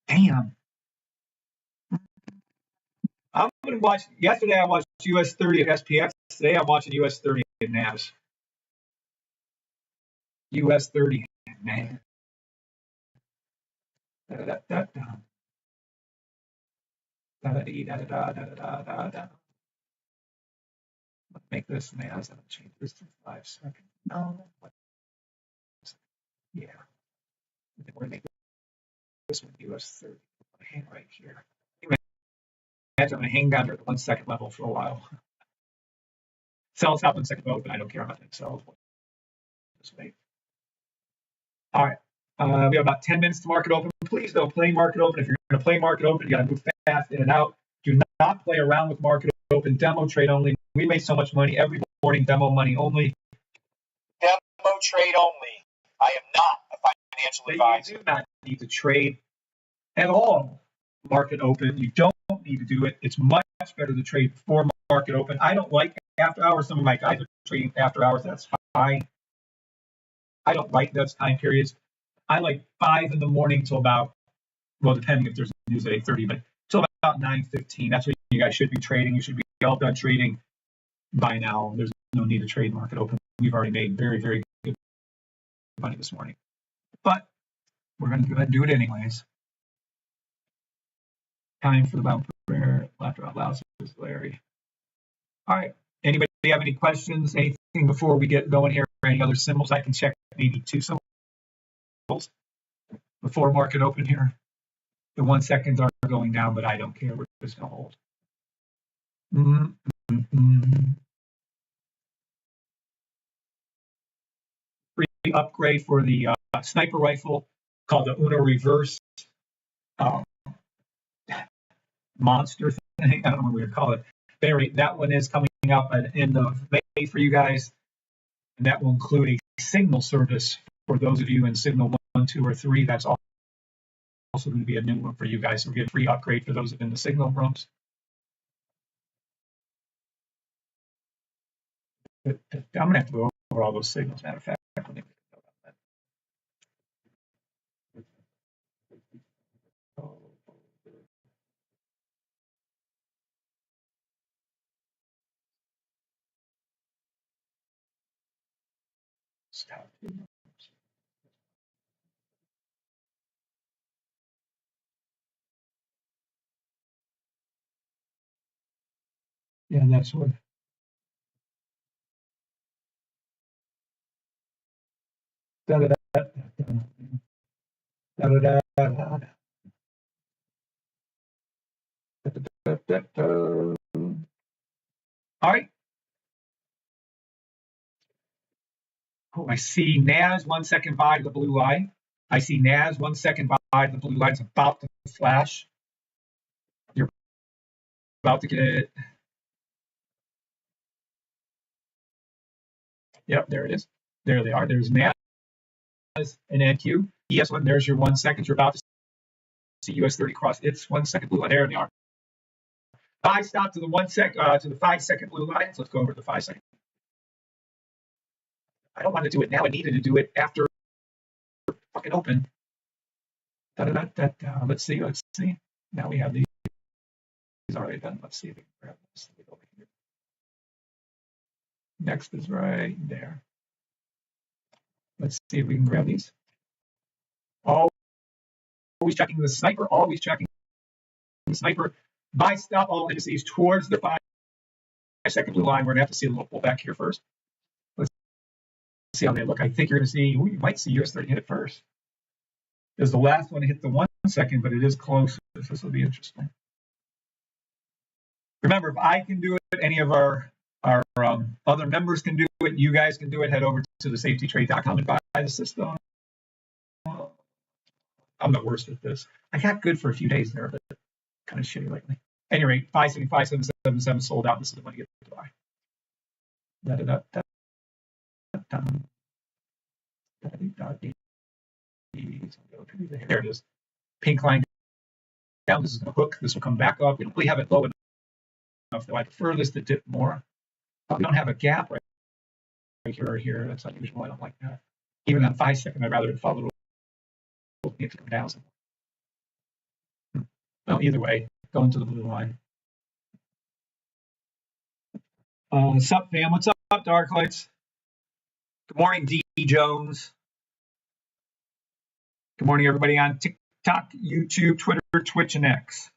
Damn. I'm going to watch. Yesterday I watched US 30 at SPX. Today I'm watching US 30 at NAS. US 30 at NAS. Let's make this NAS. I'm going to change this to 5 seconds. No. Yeah. We're going to make this one US 30. Hang right here. I'm going to hang down here at the 1 second level for a while. Sell stop 1 second level, but I don't care about that. Sell Just wait. All right. We have about 10 minutes to market open. Please don't play market open. If you're going to play market open, you got to move fast in and out. Do not play around with market open. Demo trade only. We make so much money every morning. Demo money only. Demo trade only. I am not a financial advisor. You do not need to trade at all market open. You don't need to do it. It's much better to trade before market open. I don't like after hours. Some of my guys are trading after hours. That's fine. I don't like those time periods. I like 5 in the morning till about, well, depending if there's news at 8:30, but till about 9:15. That's when you guys should be trading. You should be all done trading by now. There's no need to trade market open. We've already made very, very good money this morning. But we're going to go ahead and do it anyways. Time for the bound prayer. Laughter out loud, says Larry. All right. Anybody have any questions? Anything before we get going here? Any other symbols? I can check maybe 2 symbols before market open here. The 1 seconds are going down, but I don't care. We're just going to hold. Free upgrade for the sniper rifle called the Uno Reverse monster thing. I don't know what we would call it. But anyway, that one is coming up at the end of May for you guys. And that will include a signal service for those of you in signal 1, 2, or 3. That's also going to be a new one for you guys. So we get a free upgrade for those in the signal rooms. I'm going to have to go over all those signals, matter of fact. Stop. Yeah, that's what. Da, da, da, da, da, da, da, da, da. All right. Oh, I see NAS 1 second by the blue line. I see NAS 1 second by the blue line. It's about to flash. You're about to get it. Yep, there it is. There they are. There's NAS and NQ. ES1, there's your 1 second. You're about to see US30 cross its 1 second blue line. There they are. Buy stop to the 1 sec to the 5 second blue line. So let's go over to the 5 second. I don't want to do it now. I needed to do it after fucking open. Da, da, da, da, da. Let's see. Now we have these already done. Let's see if we can grab this over here. Next is right there. Let's see if we can grab these. Always checking the sniper. Always checking the sniper. Buy stop all indices towards the 5 second blue line. We're gonna have to see a little pullback here first. Let's see how they look. I think you're gonna see. You might see US30 hit it first. Is the last one to hit the 1 second, but it is close. This will be interesting. Remember, if I can do it, any of our other members can do it. You guys can do it. Head over to the safetytrade.com and buy the system. I'm the worst at this. I got good for a few days there, but kind of shitty lately. At any rate, 575.777 sold out. This is the one you get to buy. Da, da, da, da, da, da, da, da. There it is. Pink line down. This is a hook. This will come back up. We have it low enough though. I prefer this to dip more. We don't have a gap right here or here. That's unusual. I don't like that. Even on 5 second, I'd rather it follow it to come down some more. Well, either way, go into the blue line. What's up, fam? What's up, Dark Lights? Good morning, D. Jones. Good morning, everybody on TikTok, YouTube, Twitter, Twitch, and X.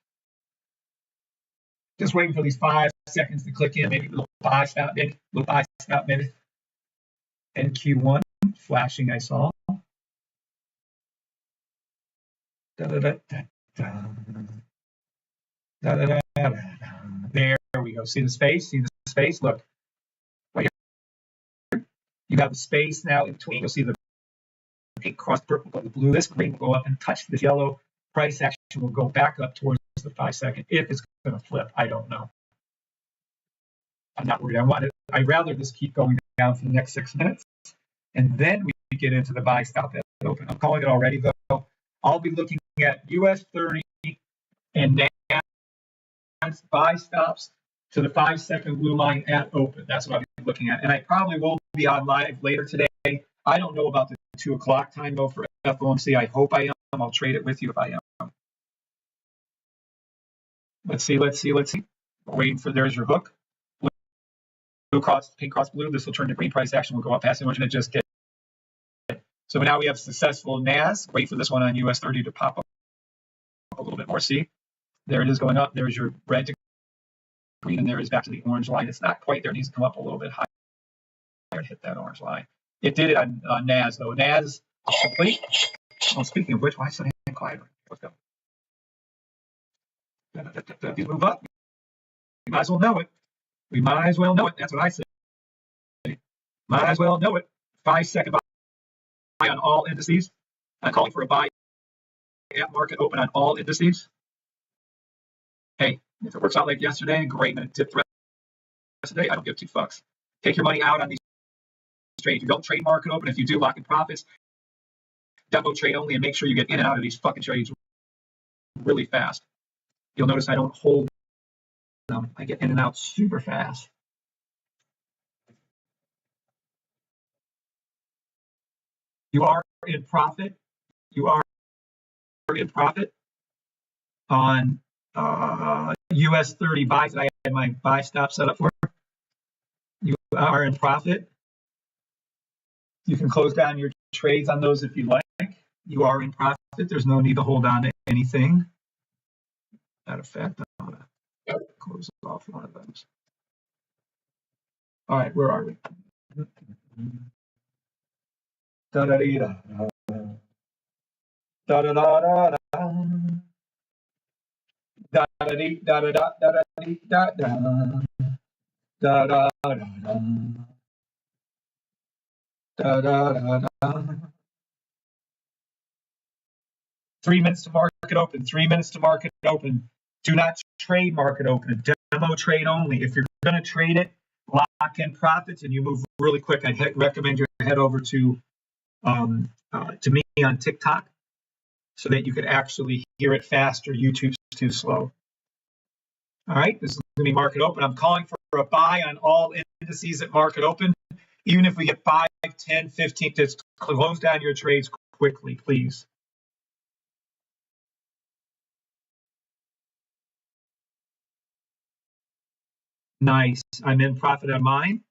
Just waiting for these 5 seconds to click in. Maybe a little buy stop, maybe. Little buy stop, maybe. NQ1 flashing, I saw. Da, da, da, da, da. Da, da, da, da, da. There we go. See the space? See the space? Look. Right here. You have a space now in between. You'll see the pink cross purple, go to blue. This green will go up and touch this yellow. Price action will go back up towards the 5-second. If it's going to flip, I don't know. I'm not worried. I'd rather just keep going down for the next 6 minutes, and then we get into the buy stop at open. I'm calling it already, though. I'll be looking at US 30 and NAS buy stops to the 5-second blue line at open. That's what I'll be looking at. And I probably will be on live later today. I don't know about the 2 o'clock time, though, for FOMC. I hope I am. I'll trade it with you if I am. Let's see. We're waiting for, there's your hook. Blue cross, pink cross blue. This will turn to green. Price action will go up past the origin. It just did. So now we have successful NAS. Wait for this one on US 30 to pop up a little bit more. See, there it is going up. There's your red to green, and there is back to the orange line. It's not quite there. It needs to come up a little bit higher and hit that orange line. It did it on NAS, though. NAS complete. Well, speaking of which, why is it quiet? Let's go. If you move up, you might as well know it. We might as well know it. That's what I say. Might as well know it. 5-second buy on all indices. I'm calling for a buy at market open on all indices. Hey, if it works out like yesterday, great. And it dipped the rest of the day, I don't give 2 fucks. Take your money out on these trades. You don't trade market open. If you do, lock in profits. Demo trade only, and make sure you get in and out of these fucking trades really fast. You'll notice I don't hold them. I get in and out super fast. You are in profit. You are in profit on US 30 buys that I had my buy stop set up for. You are in profit. You can close down your trades on those if you like. You are in profit. There's no need to hold on to anything. Matter of fact, I'm going to close off one of those. All right, where are we? Da da da da da da da da da da da da da da da da. 3 minutes to market open. 3 minutes to market open. Do not trade market open. Demo trade only. If you're going to trade it, lock in profits and you move really quick. I'd recommend you head over to me on TikTok so that you could actually hear it faster. YouTube's too slow. All right, this is going to be market open. I'm calling for a buy on all indices at market open. Even if we get 5, 10, 15, just close down your trades quickly, please. Nice. I'm in profit on mine.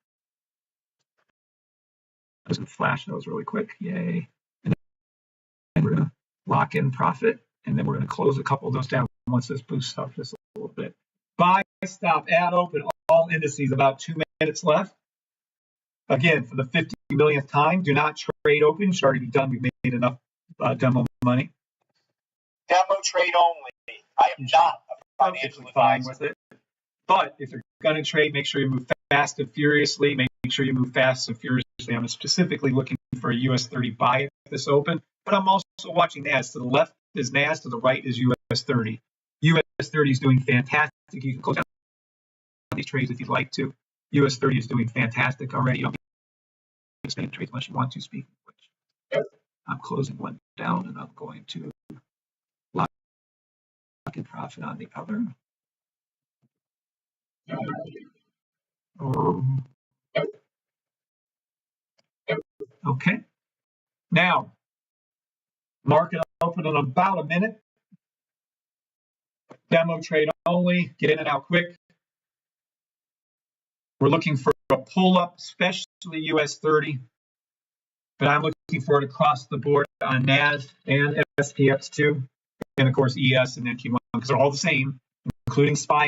I'm just going to flash those really quick. Yay. And then we're going to lock in profit. And then we're going to close a couple of those down once this boosts up just a little bit. Buy, stop, add open, all indices, about 2 minutes left. Again, for the 50 millionth time, do not trade open. You should already be done. We've made enough demo money. Demo trade only. I am not a financial advisor. With it. But if you're going to trade, make sure you move fast and furiously. Make sure you move fast and furiously. I'm specifically looking for a US 30 buy at this open. But I'm also watching NAS. To the left is NAS. To the right is US 30. US 30 is doing fantastic. You can close down these trades if you'd like to. US 30 is doing fantastic already. You don't get to trades unless you want to, speak of which. I'm closing one down and I'm going to lock in profit on the other. Okay. Now, market open in about a minute. Demo trade only. Get in and out quick. We're looking for a pull-up, especially US 30. But I'm looking for it across the board on NAS and SPX2. And, of course, ES and NQ1, because they're all the same, including SPY,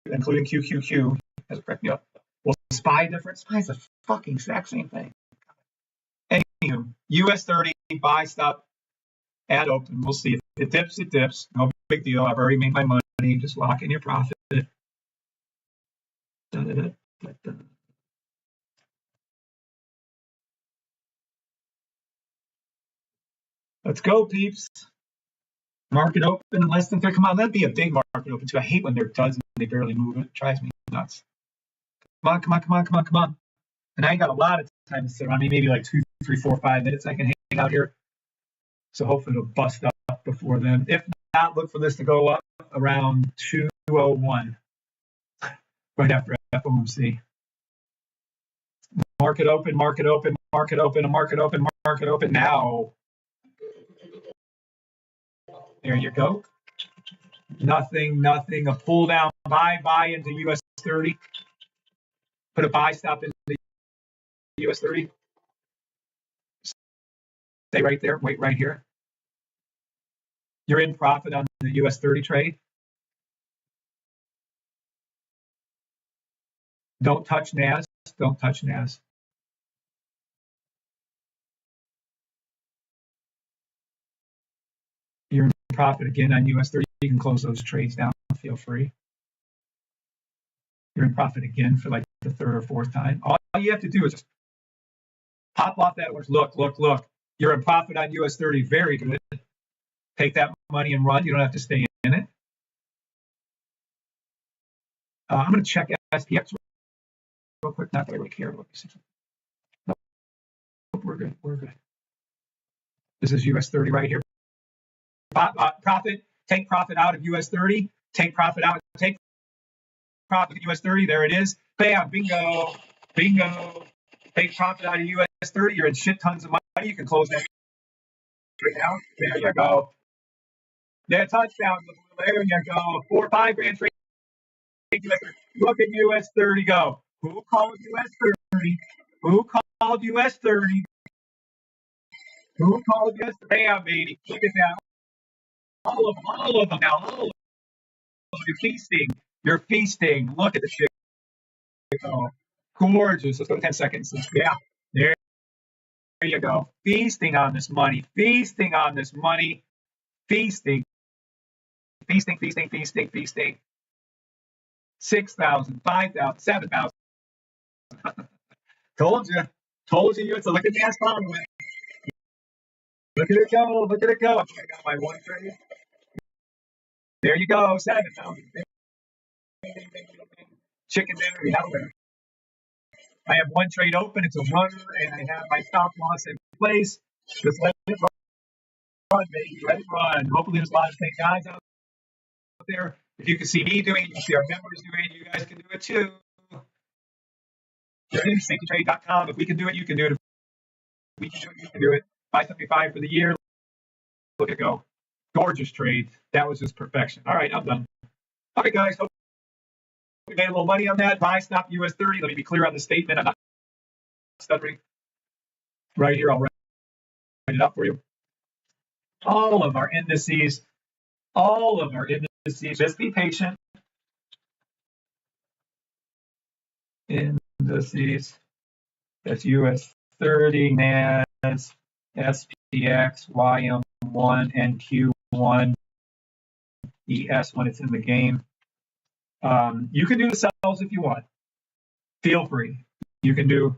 including QQQ. Has it correct me up? Well, SPY different. SPY is the fucking exact same thing. Anywho, US 30, buy, stop, add open. We'll see. If it dips, it dips. No big deal. I've already made my money. Just lock in your profit. Let's go, peeps. Market open in less than 3. Come on, that'd be a big market open too. I hate when they're duds and they barely move. It drives me nuts. Come on, come on, come on, come on, come on. And I ain't got a lot of time to sit around. Maybe like 2, 3, 4, 5 minutes I can hang out here. So hopefully it'll bust up before then. If not, look for this to go up around 201 right after FOMC. Market open, market open, market open, market open, market open now. There you go. Nothing, nothing. A pull down, buy into US 30. Put a buy stop in the US 30. Stay right there. Wait right here. You're in profit on the US 30 trade. Don't touch NAS. Don't touch NAS. You're in profit again on US 30. You can close those trades down. Feel free. You're in profit again for like the 3rd or 4th time. All you have to do is just pop off that one. Look, look, look. You're in profit on US 30. Very good. Take that money and run. You don't have to stay in it. I'm going to check SPX real quick. Not that I really care about this. No, we're good. We're good. This is US 30 right here. Profit. Take profit out of US 30. Take profit out. Take profit of US 30. There it is. Bam. Bingo. Bingo. Take profit out of US 30. You're in shit tons of money. You can close that right now. There you go. There, touchdown. There you go. 4 or 5 grand trade. Look at US 30 go. Who called US 30? Who called US 30? Who called US 30? Bam, baby. Look at that. All of them now. All of them. You're feasting. You're feasting. Look at the shit. Oh, gorgeous. Let's go 10 seconds. Yeah. There you go. Feasting on this money. Feasting on this money. Feasting. Feasting, feasting, feasting, feasting. 6,000, 5,000, 7,000. Told you. Told you. So look at that song. Look at it go. Look at it go. I got my one trade. There you go. 7,000. Chicken dinner. We have a winner. I have one trade open. It's a runner, and I have my stop loss in place. Just let it run, baby. Let it run. Hopefully, there's a lot of big guys out there. If you can see me doing it, you can see our members doing it, you guys can do it too. SafetyTrade.com. If we can do it, you can do it. If we can do it, you can do it. 575 for the year. Look at it go. Gorgeous trade. That was just perfection. All right, I'm done. All right, guys. Hope we made a little money on that. Buy stop US 30. Let me be clear on the statement. I'm not stuttering. Right here, I'll write it up for you. All of our indices. All of our indices. Just be patient. Indices. That's US 30, NAS, SPX, YM1, and Q1, ES when it's in the game. You can do the sells if you want. Feel free. You can do,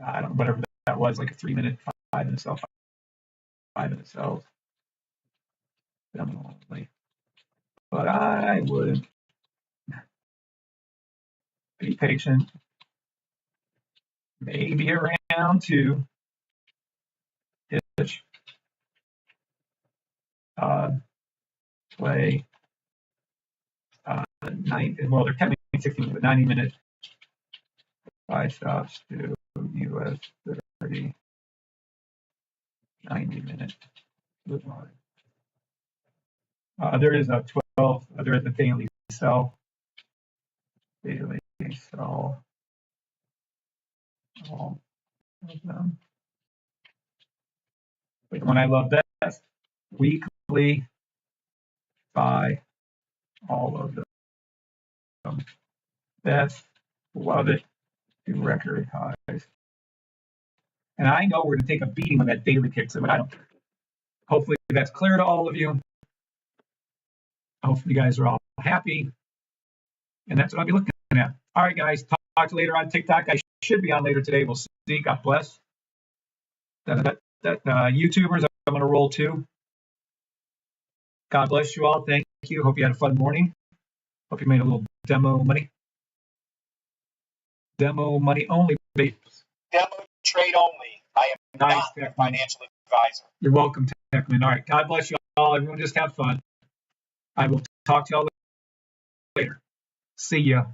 I don't know, whatever that was, like a 3-minute, 5-minute sell, 5-minute sells. But I would be patient. Maybe around 2 ish. Play 90. Well, they're technically 16, but 90-minute buy stops to US 30. 90-minute. There is a 12. There is a daily sell. Daily sell. All of them. But the one I love best, weekly buy all of them. Best, love it, do record highs. And I know we're going to take a beating when that daily kicks in, but I don't care. Hopefully that's clear to all of you. Hopefully you guys are all happy. And that's what I'll be looking at. All right, guys, talk to you later on TikTok. I should be on later today. We'll see. God bless. YouTubers, I'm going to roll too. God bless you all. Thank you. Hope you had a fun morning. Hope you made a little demo money. Demo money only, babes. Demo trade only. I am Nice, not a Techman. financial advisor. You're welcome, Techman. All right. God bless you all. Everyone just have fun. I will talk to y'all later. See ya.